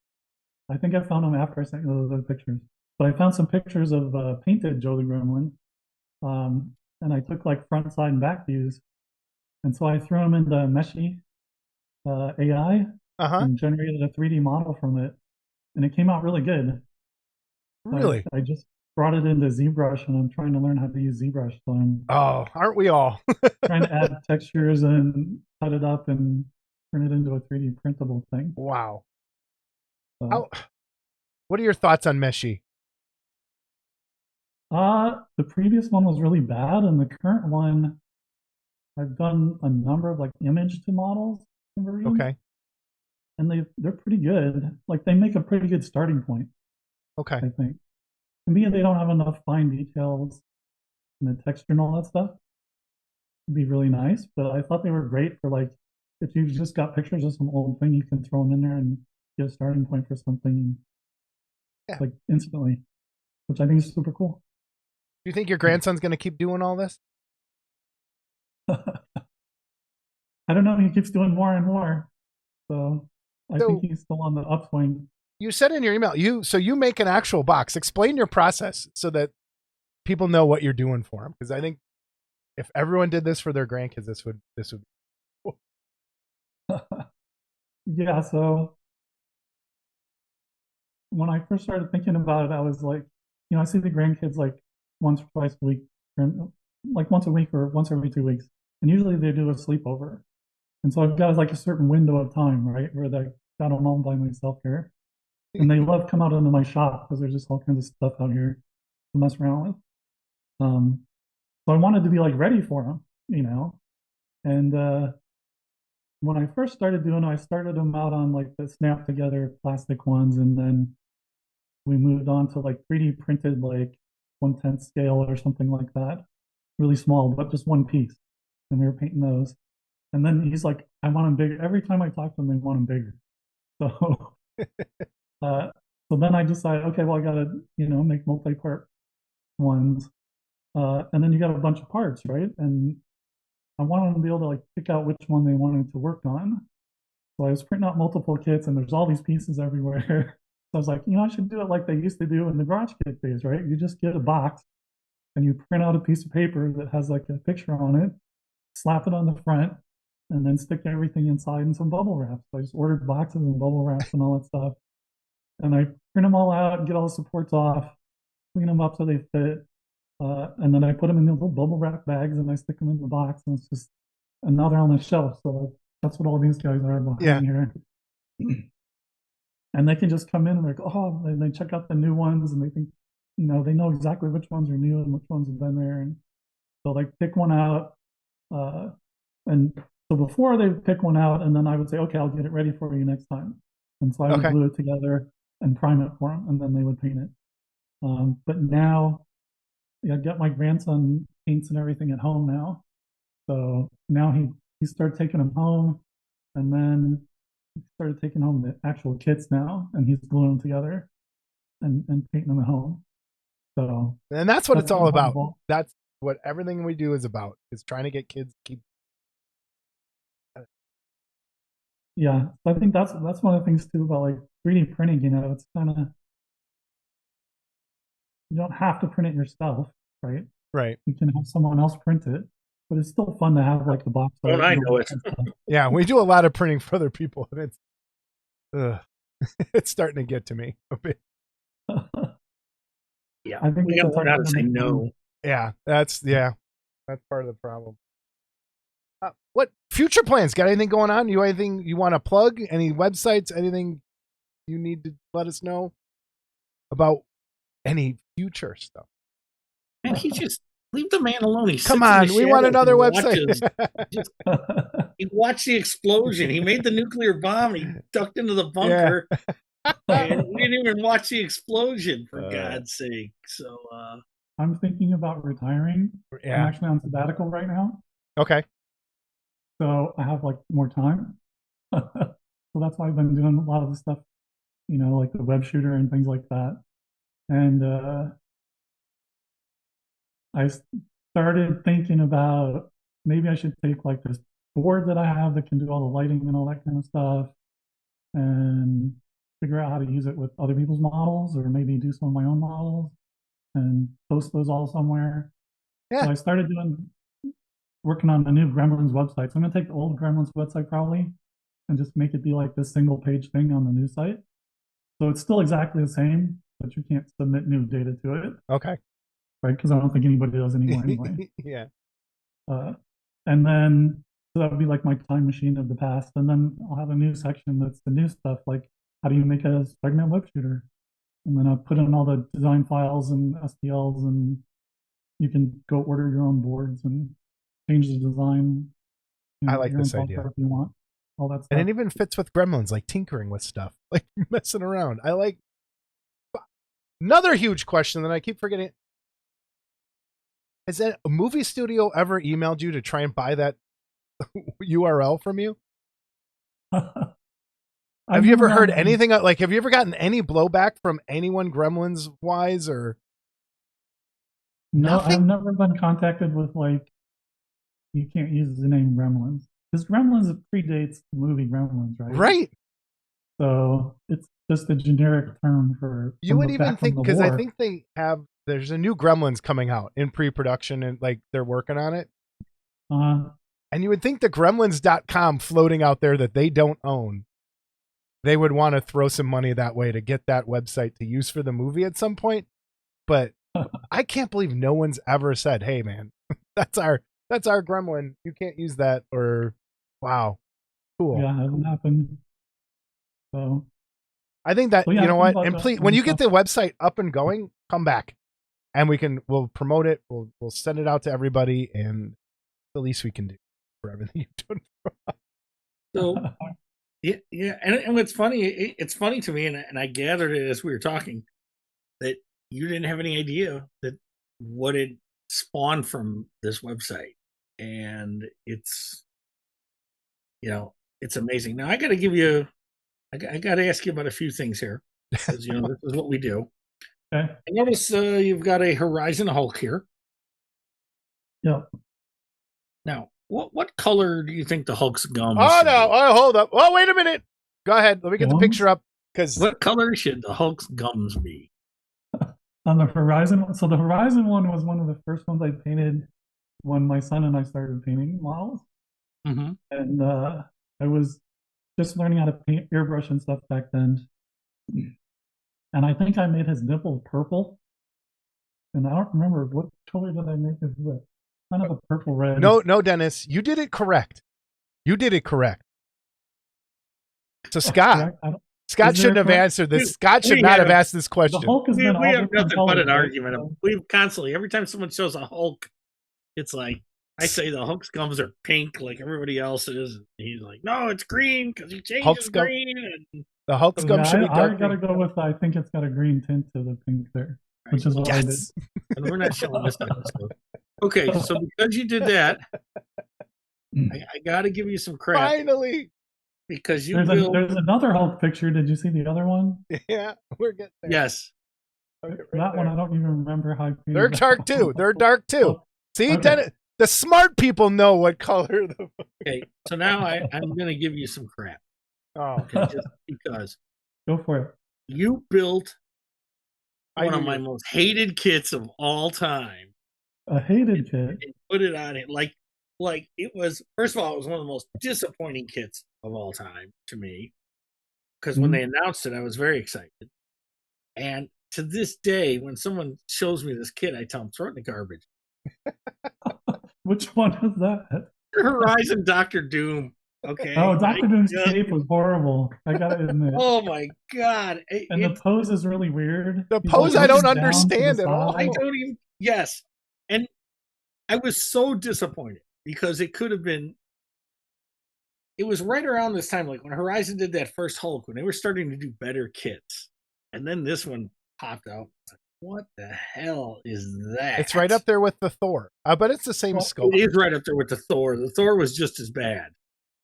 I think I found them after I sent you those pictures. But I found some pictures of painted Joe the Gremlin. And I took like front, side, and back views. And so I threw them into Meshy AI and generated a 3D model from it. And it came out really good. Really? I just brought it into ZBrush, and I'm trying to learn how to use ZBrush. So aren't we all? trying to add textures and cut it up and turn it into a 3D printable thing. Wow. So, what are your thoughts on Meshy? The previous one was really bad, and the current one, I've done a number of like image to models conversions. Okay. And they're pretty good. Like they make a pretty good starting point. Okay. I think. To me, they don't have enough fine details and the texture and all that stuff. It'd be really nice, but I thought they were great for like if you've just got pictures of some old thing, you can throw them in there and get a starting point for something like instantly, which I think is super cool. Do you think your grandson's going to keep doing all this? I don't know. He keeps doing more and more. So I think he's still on the upswing. You said in your email, you make an actual box. Explain your process so that people know what you're doing for them. Because I think if everyone did this for their grandkids, this would be cool. Yeah. So when I first started thinking about it, I was like, I see the grandkids like once or twice a week, or like once a week or once every 2 weeks. And usually they do a sleepover. And so I've got like a certain window of time, right, where they got them all by myself here. And they love to come out into my shop because there's just all kinds of stuff out here to mess around with. So I wanted to be like ready for them, And when I first started doing it, I started them out on like the snap together plastic ones, and then we moved on to like 3D printed like 1/10 scale or something like that, really small, but just one piece. And we were painting those. And then he's like, I want them bigger. Every time I talk to him, they want them bigger. So, so then I decided, okay, well, I got to, make multi-part ones. And then you got a bunch of parts, right? And I wanted them to be able to like pick out which one they wanted to work on. So I was printing out multiple kits, and there's all these pieces everywhere. So I was like, I should do it like they used to do in the garage kit days, right? You just get a box and you print out a piece of paper that has like a picture on it, slap it on the front, and then stick everything inside in some bubble wrap. So I just ordered boxes and bubble wraps and all that stuff. And I print them all out and get all the supports off, clean them up so they fit. And then I put them in the little bubble wrap bags and I stick them in the box. And it's just, and now they're on the shelf. So that's what all these guys are behind here. And they can just come in and they're like, oh, and they check out the new ones and they think, they know exactly which ones are new and which ones have been there. And they'll like pick one out. And so before they pick one out, and then I would say, okay, I'll get it ready for you next time. And so I would glue it together and prime it for them, and then they would paint it. But now, I've got my grandson paints and everything at home now. So now he started taking them home, and then he started taking home the actual kits now, and he's gluing them together and painting them at home. So, and that's what it's all about. That's what everything we do is about, is trying to get kids to keep. Yeah, I think that's one of the things too about like 3D printing. It's kind of, you don't have to print it yourself, right? Right. You can have someone else print it, but it's still fun to have like the box. Oh, I know it. Yeah, we do a lot of printing for other people, and it's starting to get to me a bit. Yeah, I think we got to learn how to say no. Yeah, that's part of the problem. What future plans? Got anything going on? Anything you want to plug? Any websites? Anything you need to let us know about? Any future stuff? Man, he just leave the man alone. Come on, we want another website. He watched the explosion. He made the nuclear bomb. He ducked into the bunker. Yeah. And we didn't even watch the explosion, for God's sake. So I'm thinking about retiring. Yeah. I'm actually on sabbatical right now. Okay. So I have like more time. So that's why I've been doing a lot of the stuff, like the web shooter and things like that. And I started thinking about maybe I should take like this board that I have that can do all the lighting and all that kind of stuff and figure out how to use it with other people's models, or maybe do some of my own models and post those all somewhere. Yeah. So I started working on the new Gremlins website. So I'm going to take the old Gremlins website probably and just make it be like this single page thing on the new site. So it's still exactly the same, but you can't submit new data to it. Okay. Right? Because I don't think anybody does anyway. Yeah. And then, so that would be like my time machine of the past. And then I'll have a new section that's the new stuff, like how do you make a Spider-Man web shooter? And then I'll put in all the design files and STLs, and you can go order your own boards and change the design. I like this idea. If you want. All that stuff. And it even fits with Gremlins, like tinkering with stuff, like messing around. I like. Another huge question that I keep forgetting. Has a movie studio ever emailed you to try and buy that URL from you? Have you ever heard anything like? Have you ever gotten any blowback from anyone Gremlins wise or? No, Nothing? I've never been contacted with like, you can't use the name Gremlins. Because Gremlins predates the movie Gremlins, right? Right. So it's just a generic term for. You would back even from think, the because I war. think they have, there's a new Gremlins coming out in pre-production and like they're working on it. And you would think the gremlins.com floating out there that they don't own, they would want to throw some money that way to get that website to use for the movie at some point. But I can't believe no one's ever said, hey man, that's our gremlin. You can't use that. Or wow. Cool. Yeah, it hasn't happened. So I think that, So, yeah, you know think what? about And that please, kind when of you get the stuff. website up and going, come back and we'll promote it. We'll send it out to everybody, and the least we can do for everything you've done. So yeah, and what's funny, it's funny to me, and I gathered it as we were talking, that you didn't have any idea that what had spawned from this website, and it's it's amazing. Now I got to give you, I got to ask you about a few things here, because this is what we do. Okay. I notice you've got a Horizon Hulk here. Yeah. Now, what color do you think the Hulk's gums? Oh should no! be? Oh, hold up! Oh, wait a minute. Go ahead. Let me get the Gums? picture up. Because What color should the Hulk's gums be? On the Horizon, so the Horizon one was one of the first ones I painted when my son and I started painting models, Mm-hmm. and I was just learning how to paint airbrush and stuff back then. And I think I made his nipple purple, and I don't remember what color did I make his lip. Kind of a purple red. no, Dennis, you did it correct. You did it correct. So Scott, Correct? I don't- Scott Is there shouldn't a have correct- answered this. We- Scott should we not have have- asked this The question. Hulk has been We all have different nothing but colors, an right? argument. So- We've constantly, every time someone shows a Hulk, it's like, I say the Hulk's gums are pink like everybody else's. And he's like, no, it's green because he changed Hulk's his gum- green. And The Hulk's gum Yeah, should be I dark gotta green. go with, I think it's got a green tint to the pink there, which is what I did. Yes. and we're not showing this episode. Okay, so because you did that, I got to give you some crap Finally. because you There's, built. there's another Hulk picture. Did you see the other one? Yeah, we're getting there. Yes. Right That one, there. I don't even remember how I painted They're that dark one. too. They're dark too. Oh, See, okay. Dennis, the smart people know what color the. Okay, so now I'm going to give you some crap. Oh, Okay, just because Go for it. you built I one of knew my you- most hated kits of all time. A hated kit. And put it on it like it was, first of all, it was one of the most disappointing kits of all time to me, because when Mhm. they announced it I was very excited, and to this day when someone shows me this kit I tell them throw it in the garbage. Which one is that? Horizon Dr. Doom. Okay. Oh, Dr. I Doom's just- cape was horrible. I gotta admit. Oh my god. And the pose is really weird. The He's pose like I don't looking down to the understand at all. I side. don't even, yes. And I was so disappointed because it could have been, it was right around this time, like when Horizon did that first Hulk, when they were starting to do better kits. And then this one popped out. It's like, what the hell is that? It's right up there with the Thor. But it's the same Well, scope. It is right up there with the Thor. The Thor was just as bad.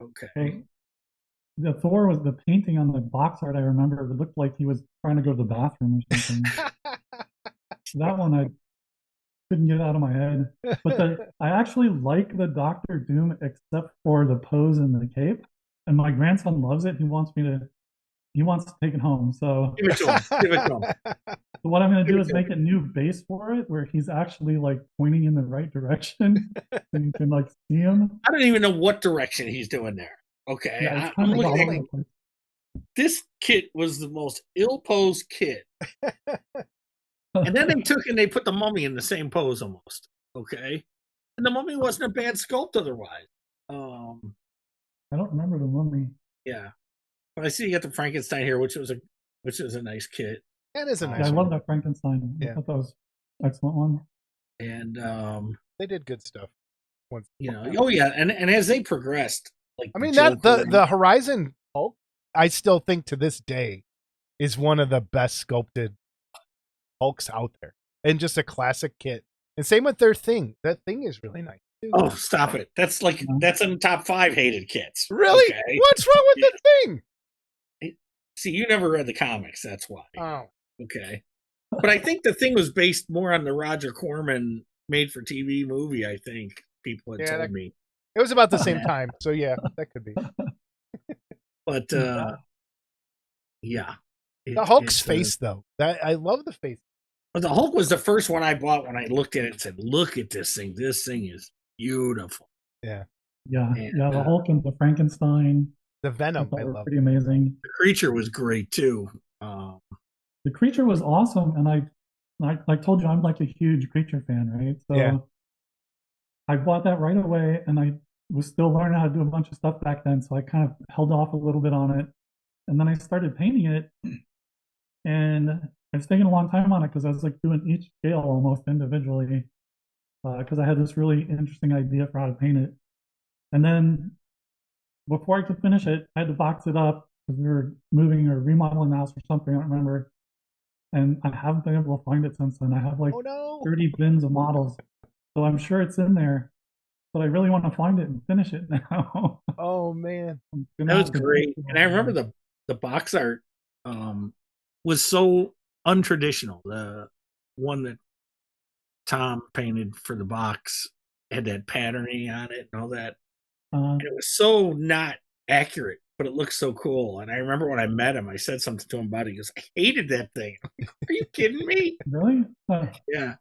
Okay. Well, the Thor was the painting on the box art. I remember it looked like he was trying to go to the bathroom or something. That one I couldn't get out of my head. But I actually like the Doctor Doom except for the pose and the cape. And my grandson loves it. He wants to take it home. So Give it to him. Give it to him. what I'm going to do is make a new base for it where he's actually like pointing in the right direction so you can like see him. I don't even know what direction he's doing there. Okay. Yeah, it's I'm kind of all looking over at the place. this kit was the most ill-posed kit. And then they took and they put the mummy in the same pose almost. Okay. And the mummy wasn't a bad sculpt otherwise. I don't remember the mummy. Yeah. But I see you got the Frankenstein here, which was a nice kit. That is a Yeah, nice I one. love that Frankenstein. Yeah. I thought that was an excellent one. And They did good stuff. Once. oh yeah, and as they progressed, like I mean, Joker that and- the Horizon Hulk, I still think to this day is one of the best sculpted Hulks out there, and just a classic kit. And same with their Thing. That Thing is really nice. too. Oh, stop it! That's in the top 5 hated kits. Really? Okay? What's wrong with the thing? See, you never read the comics. That's why. Oh, Okay. But I think the thing was based more on the Roger Corman made-for-TV movie. I think people had told me. it was about the same time, so yeah, that could be. But yeah, The Hulk's face, though, that I love the face. But the Hulk was the first one I bought when I looked at it and said, "Look at this thing! This thing is beautiful." Yeah, The Hulk and the Frankenstein. the Venom, I were love. pretty amazing. The creature was great too. The creature was awesome, and I told you I'm like a huge creature fan, right? So Yeah. I bought that right away, and I was still learning how to do a bunch of stuff back then, so I kind of held off a little bit on it, and then I started painting it, and I was taking a long time on it because I was like doing each scale almost individually, because I had this really interesting idea for how to paint it, and then before I could finish it, I had to box it up because we were moving or remodeling the house or something, I don't remember. And I haven't been able to find it since then. I have like 30 bins of models. So I'm sure it's in there, but I really want to find it and finish it now. Oh man. That was great. And I remember the box art was so untraditional. The one that Tom painted for the box had that patterning on it and all that. And it was so not accurate, but it looked so cool. And I remember when I met him, I said something to him about it. He goes, "I hated that thing." Are you kidding me? Really? Yeah.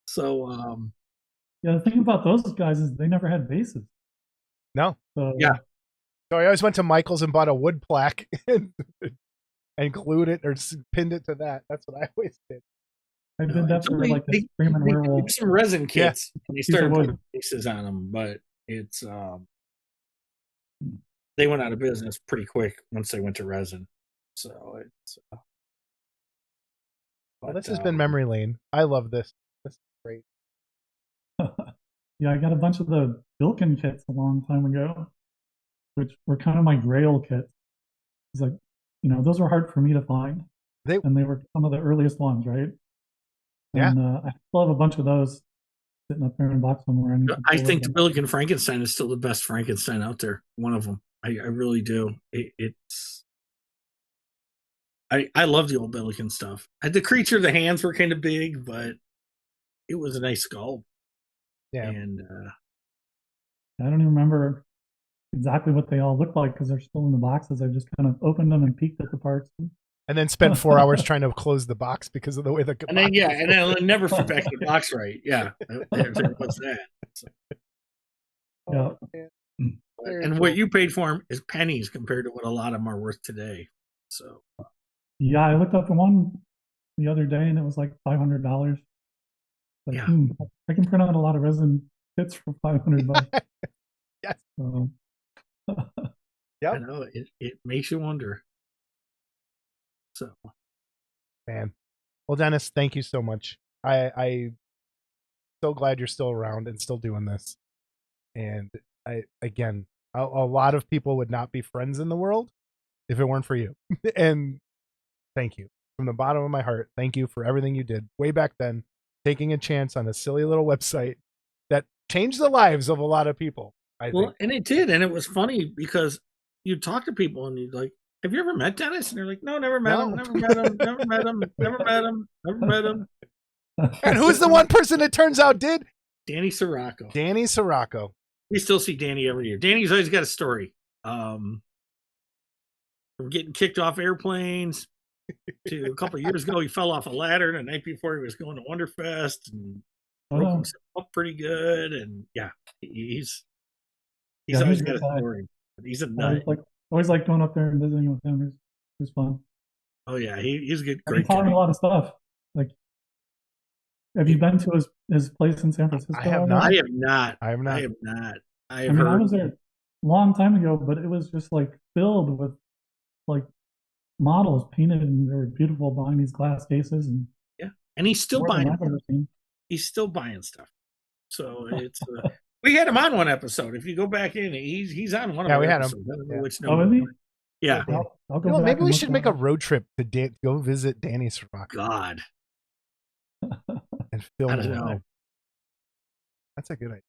So yeah, the thing about those guys is they never had bases. No. So, yeah. So I always went to Michael's and bought a wood plaque and glued it or pinned it to that. That's what I always did. I did that for like the Screaming Werewolf. Some resin kits. Yeah. And they started putting bases on them, but it's they went out of business pretty quick once they went to resin. So it's well, this has been memory lane. I love this. This is great. Yeah, I got a bunch of the Bilkin kits a long time ago, which were kind of my grail kits. It's like, those were hard for me to find. And they were some of the earliest ones, right? And I still have a bunch of those sitting up there in a box somewhere. I think the Billiken Frankenstein is still the best Frankenstein out there. One of them. I really do. I love the old Billiken stuff. The creature, the hands were kind of big, but it was a nice sculpt. Yeah. And I don't even remember exactly what they all looked like because they're still in the boxes. I just kind of opened them and peeked at the parts. And then spent 4 hours trying to close the box because of the way the and then it never fit back in the box right. Yeah, there was that. So. Yeah. And what you paid for them is pennies compared to what a lot of them are worth today. So. Yeah, I looked up the one the other day and it was like $500. Like, yeah. I can print out a lot of resin kits for $500. Yes. Yep. I know it makes you wonder. So, man, well, Dennis, thank you so much. I so glad you're still around and still doing this. And a lot of people would not be friends in the world if it weren't for you. And thank you from the bottom of my heart. Thank you for everything you did way back then, taking a chance on a silly little website that changed the lives of a lot of people. I think. And it did, and it was funny because you talk to people and you're like, "Have you ever met Dennis?" And they're like, "No, never met him, never met him, never met him, never met him, never met him." And who's the one person it turns out did? Danny Sirocco. Danny Sirocco. We still see Danny every year. Danny's always got a story. From getting kicked off airplanes to a couple of years ago, he fell off a ladder the night before he was going to Wonderfest and broke himself up pretty good. And yeah, he's always got a story. He's a nut. Always like going up there and visiting with him. It was fun. Oh yeah, he's a good. He taught me a lot of stuff. Like, have you been to his place in San Francisco? I have not. I have not. I have not. I have not. I mean, I was there a long time ago, but it was just like filled with like models painted, and they were beautiful behind these glass cases. And yeah, and he's still buying. He's still buying stuff. So it's. We had him on one episode. If you go back in, he's on one of our episodes. Yeah, we had him. Which is he? Yeah. I'll go back maybe we should make a road trip to go visit Danny Sirocco. God. And film I don't know. That's a good idea.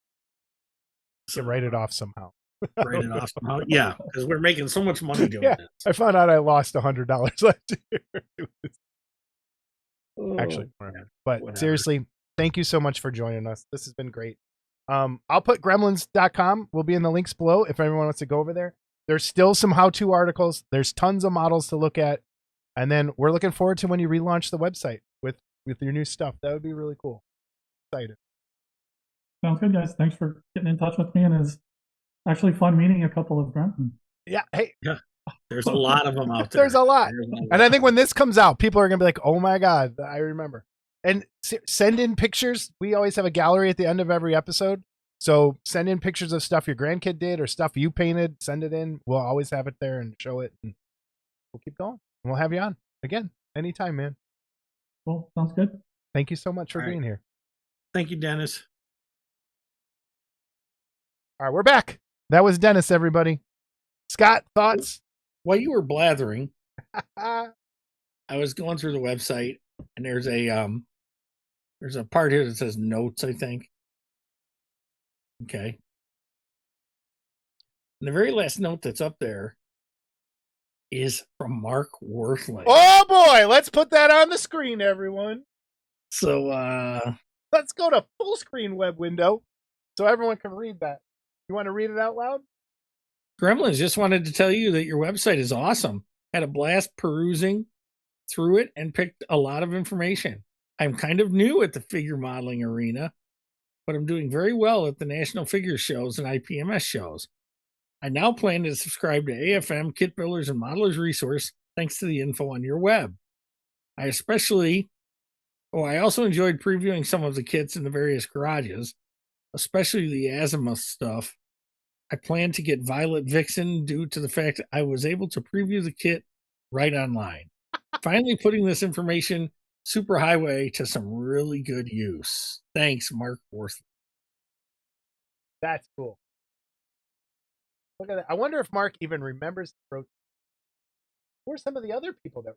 To write it off somehow. Write it off somehow. Yeah, because we're making so much money doing Yeah, this. I found out I lost $100 last year. Oh, Actually, yeah, but whatever. seriously, thank you so much for joining us. This has been great. I'll put gremlins.com will be in the links below if everyone wants to go over there. There's still some how-to articles. There's tons of models to look at. And then we're looking forward to when you relaunch the website with your new stuff. That would be really cool. Excited. Sounds good, guys. Thanks for getting in touch with me, and it's actually fun meeting a couple of Gremlins. Yeah. Hey, There's a lot of them out there. there's a lot. And I think when this comes out, people are going to be like, oh my God, I remember. And send in pictures. We always have a gallery at the end of every episode. So send in pictures of stuff your grandkid did or stuff you painted. Send it in. We'll always have it there and show it. And we'll keep going. And we'll have you on again anytime, man. Cool. Sounds good. Thank you so much for being here. Thank you, Dennis. All right, we're back. That was Dennis, everybody. Scott, thoughts? While you were blathering, I was going through the website, and there's a part here that says notes, I think. Okay. And the very last note that's up there is from Mark Worthling. Oh boy, let's put that on the screen, everyone. So let's go to full screen web window so everyone can read that. You want to read it out loud? Gremlins just wanted to tell you that your website is awesome. Had a blast perusing through it and picked a lot of information. I'm kind of new at the figure modeling arena, but I'm doing very well at the national figure shows and IPMS shows. I now plan to subscribe to AFM, Kit Builders, and Modelers Resource thanks to the info on your web. I also enjoyed previewing some of the kits in the various garages, especially the Azimuth stuff. I plan to get Violet Vixen due to the fact I was able to preview the kit right online. Finally putting this information superhighway to some really good use. Thanks, Mark Worthling. That's cool. Look at that. I wonder if Mark even remembers the protein. Who are some of the other people that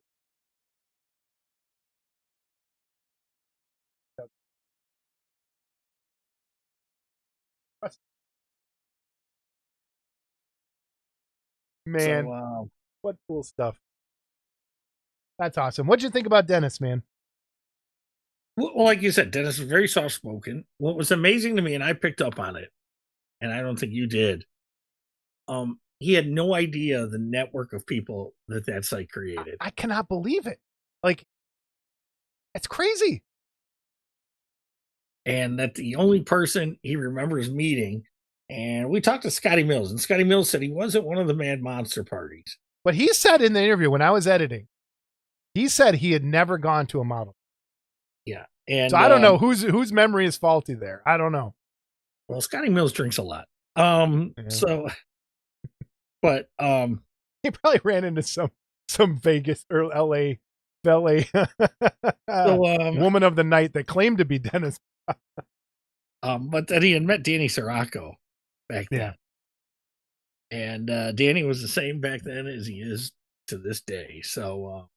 man, So, what cool stuff. That's awesome. What'd you think about Dennis, man? well, like you said, Dennis was very soft spoken. What was amazing to me, and I picked up on it, and I don't think you did. He had no idea the network of people that site created. I cannot believe it. Like, it's crazy. And that the only person he remembers meeting, and we talked to Scotty Mills, and Scotty Mills said he wasn't one of the Mad Monster parties. But he said in the interview when I was editing, he said he had never gone to a model. Yeah. And so I don't know whose memory is faulty there. I don't know. Well, Scotty Mills drinks a lot. So but he probably ran into some Vegas or LA woman of the night that claimed to be Dennis. But that he had met Danny Sirocco back then. And Danny was the same back then as he is to this day. So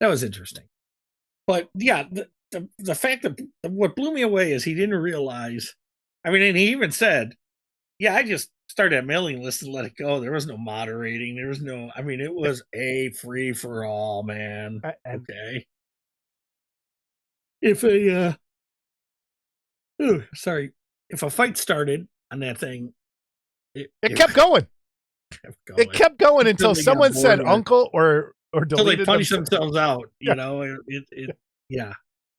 that was interesting. But yeah, the fact that what blew me away is he didn't realize. I mean, and he even said, "Yeah, I just started a mailing list and let it go. There was no moderating. There was no. I mean, it was a free for all, man. Okay. If if a fight started on that thing, it kept going. It kept going until someone said "uncle" or until they punched themselves out. You know, yeah.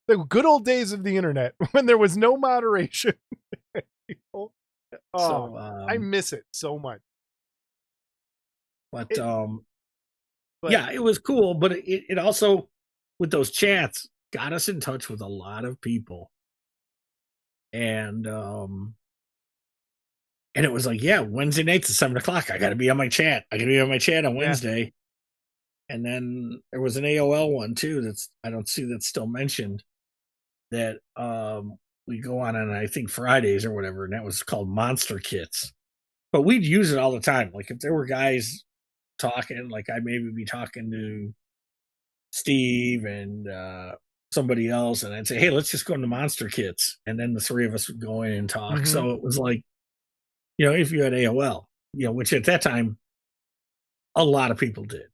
The good old days of the internet when there was no moderation. People, I miss it so much. But yeah, it was cool. But it also, with those chats, got us in touch with a lot of people. And it was like, yeah, Wednesday nights at 7:00. I got to be on my chat. I got to be on my chat on Wednesday. And then there was an AOL one too. I don't see that's still mentioned. That we go on I think Fridays or whatever, and that was called Monster Kits. But we'd use it all the time. Like if there were guys talking, like I'd maybe be talking to Steve and somebody else, and I'd say, "Hey, let's just go into Monster Kits," and then the three of us would go in and talk. Mm-hmm. So it was like if you had AOL, which at that time a lot of people did.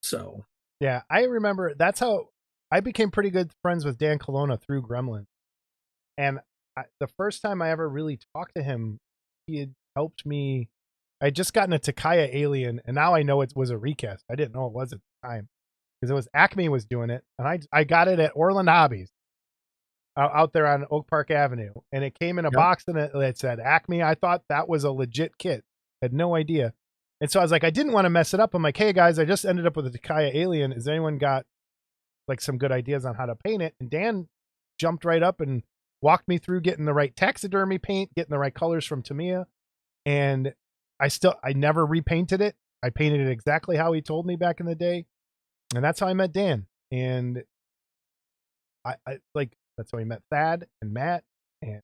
So Yeah, I remember that's how I became pretty good friends with Dan Colonna through Gremlins. And the first time I ever really talked to him, he had helped me. I had just gotten a Takaya Alien, and now I know it was a recast. I didn't know it was at the time because it was Acme was doing it, and I got it at Orland Hobbies out there on Oak Park Avenue, and it came in a box and it said Acme. I thought that was a legit kit. Had no idea. And so I was like, I didn't want to mess it up. I'm like, hey guys, I just ended up with a Takaya Alien. Has anyone got like some good ideas on how to paint it? And Dan jumped right up and walked me through getting the right taxidermy paint, getting the right colors from Tamiya. And I never repainted it. I painted it exactly how he told me back in the day. And that's how I met Dan. And I like, that's how I met Thad and Matt and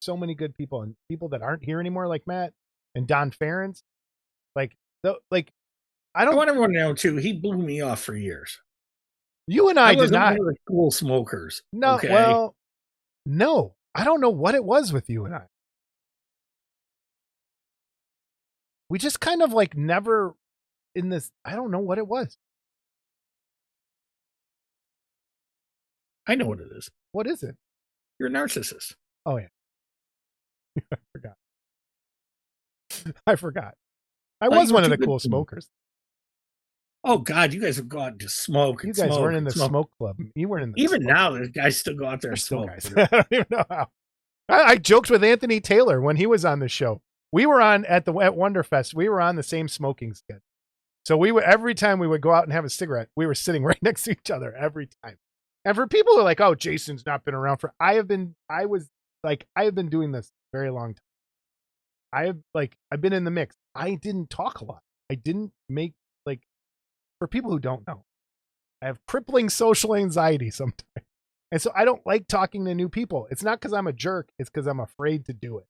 so many good people and people that aren't here anymore, like Matt and Don Ferrens. I want everyone to know too, he blew me off for years. You and I did not. One of the cool smokers. No, okay? well, no. I don't know what it was with you and I. We just kind of like never in this. I don't know what it was. I know what it is. What is it? You're a narcissist. Oh, yeah. I forgot. I forgot. I was one of the cool smokers. Oh, God, you guys have gone to smoke. You guys weren't in the smoke club. You weren't in the Even now, the guys still go out there and smoke. I don't even know how. I joked with Anthony Taylor when he was on the show. We were on at Wonderfest. We were on the same smoking schedule. So we would, every time we would go out and have a cigarette, we were sitting right next to each other every time. And for people who are like, oh, Jason's not been around for, I have been doing this a very long time. I've been in the mix. I didn't talk a lot. I didn't make, like, for people who don't know, I have crippling social anxiety sometimes. And so I don't like talking to new people. It's not because I'm a jerk. It's because I'm afraid to do it.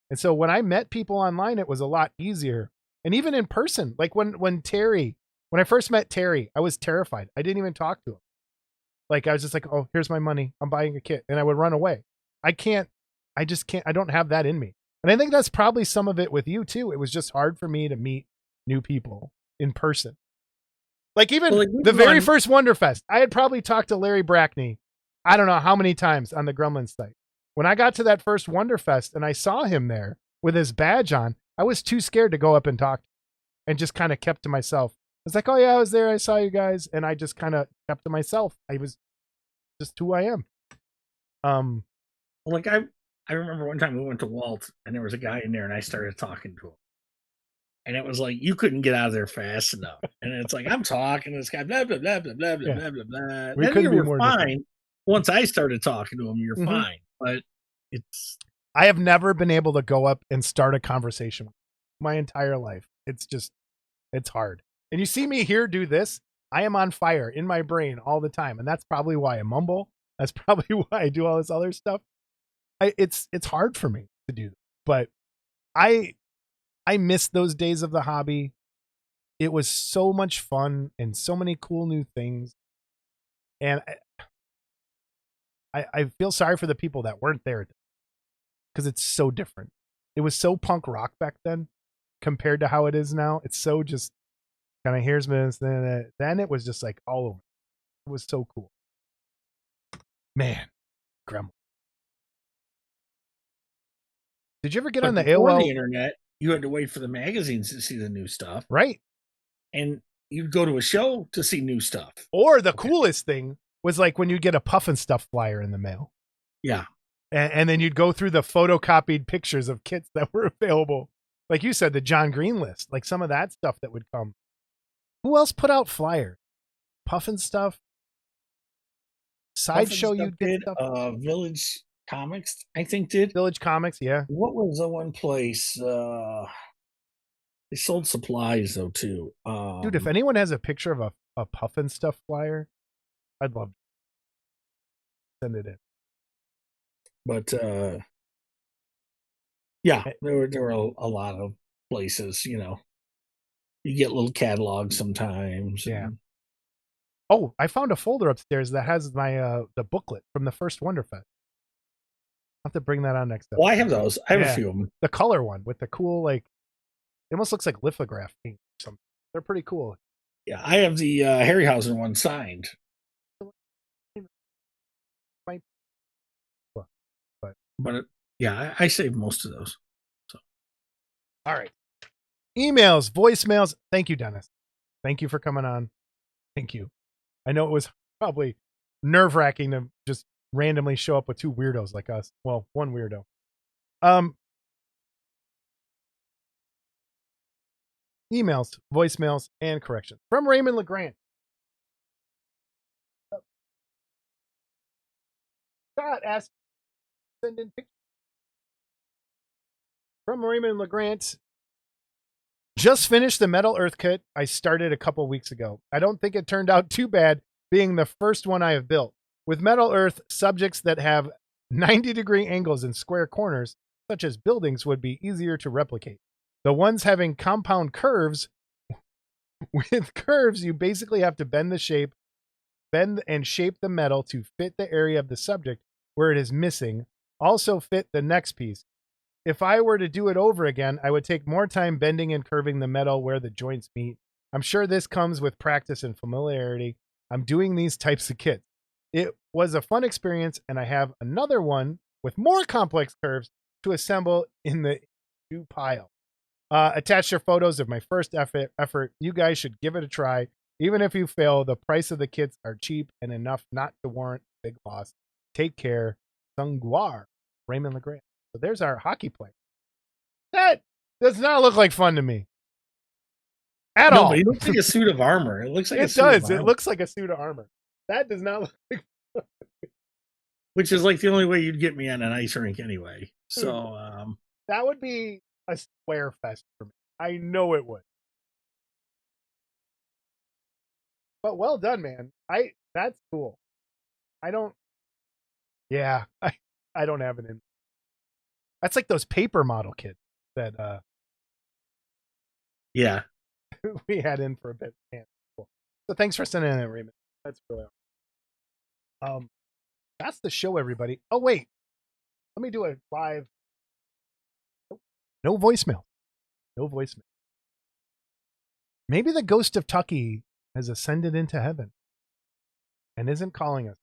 And so when I met people online, it was a lot easier. And even in person, like when I first met Terry, I was terrified. I didn't even talk to him. Like I was just like, oh, here's my money. I'm buying a kit. And I would run away. I just can't, I don't have that in me. And I think that's probably some of it with you too. It was just hard for me to meet new people in person. Like even the very first Wonderfest, I had probably talked to Larry Brackney, I don't know how many times on the Gremlins site. When I got to that first Wonderfest and I saw him there with his badge on, I was too scared to go up and talk and just kind of kept to myself. I was like, oh yeah, I was there. I saw you guys. And I just kind of kept to myself. I was just who I am. Like I remember one time we went to Walt and there was a guy in there and I started talking to him. And it was like, you couldn't get out of there fast enough. And it's like, I'm talking to this guy, blah, blah, blah, blah, blah, blah, blah, blah, blah. We couldn't be more fine. different. Once I started talking to him, you're fine. But I have never been able to go up and start a conversation my entire life. It's hard. And you see me here do this. I am on fire in my brain all the time. And that's probably why I mumble. That's probably why I do all this other stuff. It's hard for me to do. But I miss those days of the hobby. It was so much fun and so many cool new things. And I feel sorry for the people that weren't there because it's so different. It was so punk rock back then compared to how it is now. It's so just kind of here's this, then it was just like all over. It was so cool. Man, Gremlins. Did you ever get on the AOL? The internet, you had to wait for the magazines to see the new stuff. Right. And you'd go to a show to see new stuff. Or the coolest thing was like when you get a Puff and Stuff flyer in the mail. Yeah. And then you'd go through the photocopied pictures of kits that were available. Like you said, the John Green list, like some of that stuff that would come. Who else put out flyers? Puff and Stuff? Sideshow you did stuff? Village Comics, I think did. Village Comics, yeah. What was the one place? They sold supplies though too. Dude, if anyone has a picture of a Puff and Stuff flyer, I'd love to send it in. But yeah, there were a lot of places, you get little catalogs sometimes. Yeah. Oh, I found a folder upstairs that has my the booklet from the first Wonderfest. have to bring that on next episode. Well, I have those. I have Yeah. a few of them. The color one with the cool, like, it almost looks like lithograph paint or something. They're pretty cool. Yeah, I have the Harryhausen one signed. But yeah, I saved most of those. So All right. Emails, voicemails. Thank you, Dennis. Thank you for coming on. Thank you. I know it was probably nerve-wracking to just randomly show up with two weirdos like us. Well, one weirdo. Emails, voicemails, and corrections from Raymond LeGrand. Scott asked, send in pictures. From Raymond LeGrand. Just finished the Metal Earth kit I started a couple weeks ago. I don't think it turned out too bad, being the first one I have built. With Metal Earth, subjects that have 90-degree angles and square corners, such as buildings, would be easier to replicate. The ones having compound curves, with curves, you basically have to bend and shape the metal to fit the area of the subject where it is missing, also fit the next piece. If I were to do it over again, I would take more time bending and curving the metal where the joints meet. I'm sure this comes with practice and familiarity. I'm doing these types of kits. It was a fun experience, and I have another one with more complex curves to assemble in the new pile. Attach your photos of my first effort. You guys should give it a try. Even if you fail, the price of the kits are cheap and enough not to warrant a big loss. Take care. Sungwar, Raymond LeGrand. So there's our hockey player. That does not look like fun to me. At all. But it looks like a suit of armor. It looks like it does. It looks like a suit of armor. That does not look like fun. Which is like the only way you'd get me on an ice rink anyway. So that would be a square fest for me. I know it would. But well done, man. That's cool. I don't have an in. That's like those paper model kits that yeah. we had in for a bit. Man, cool. So thanks for sending in, Raymond. That's really awesome. That's the show, everybody. Oh wait, let me do a live. No voicemail. No voicemail. Maybe the ghost of Tucky has ascended into heaven and isn't calling us.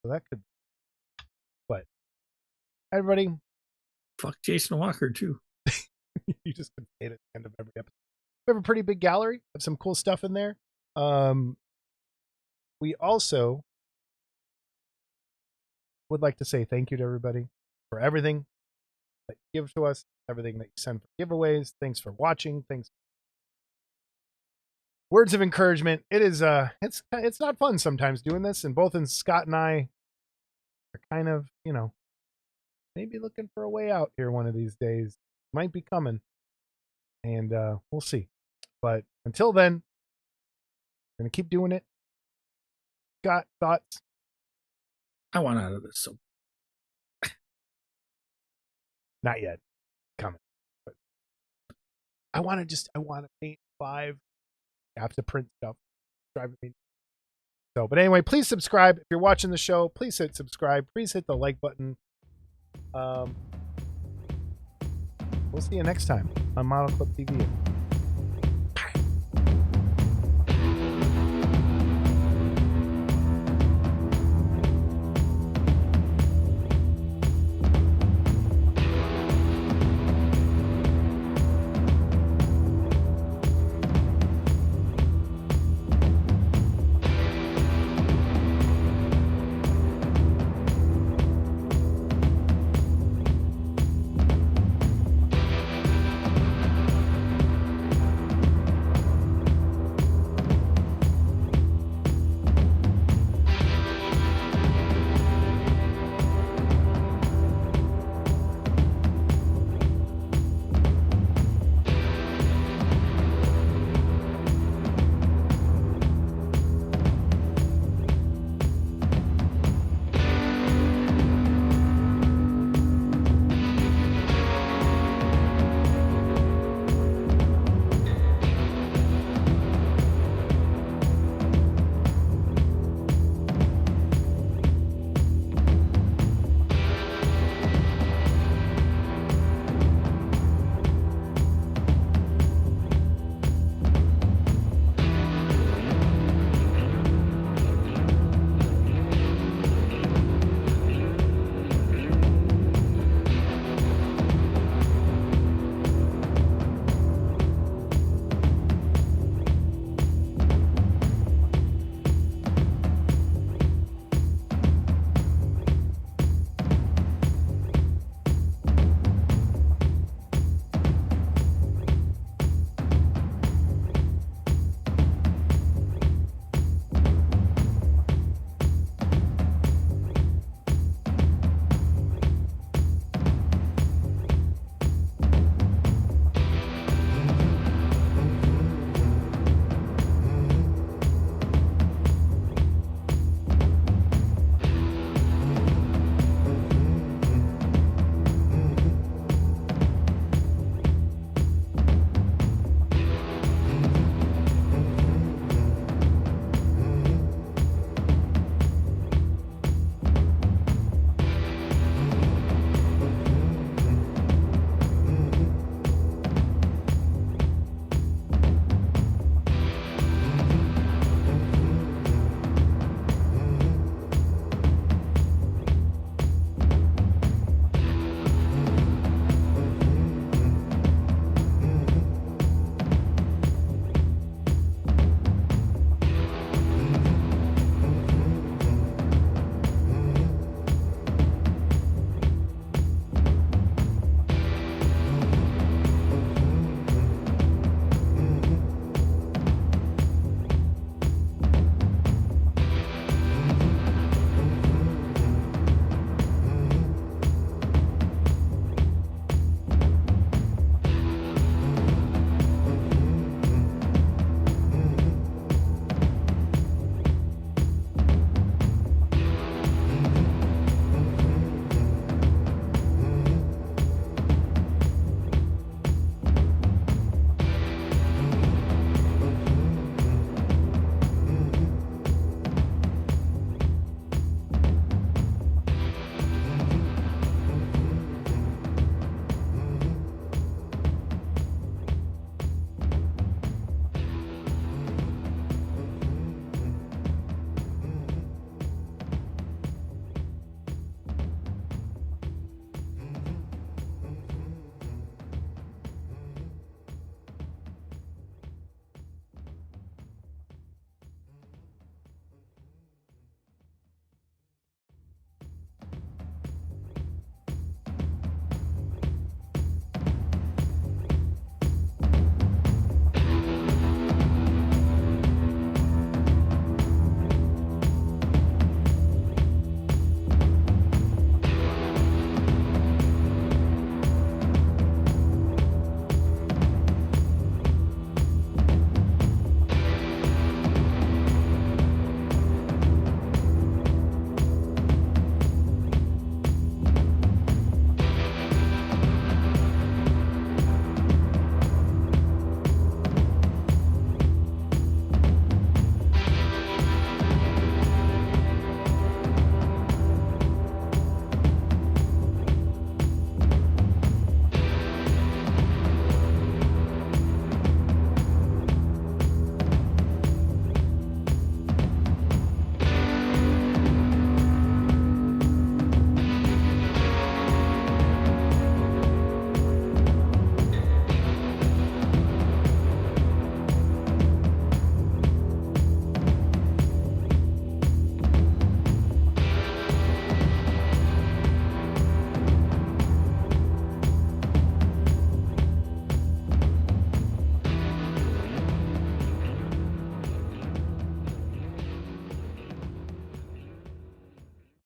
So that could. But everybody, fuck Jason Walker too. You just can say it at the end of every episode. We have a pretty big gallery. Have some cool stuff in there. We also would like to say thank you to everybody for everything that you give to us, everything that you send for giveaways. Thanks for watching. Thanks. Words of encouragement. It is it's not fun sometimes doing this, and both Scott and I are kind of, maybe looking for a way out here one of these days. Might be coming. And we'll see. But until then, we're going to keep doing it. Scott, thoughts? I want out of this. So not yet. Coming. But I want to paint 5. I have to print stuff. Driving me. So, but anyway, please subscribe. If you're watching the show, please hit subscribe. Please hit the like button. We'll see you next time on Model Club TV.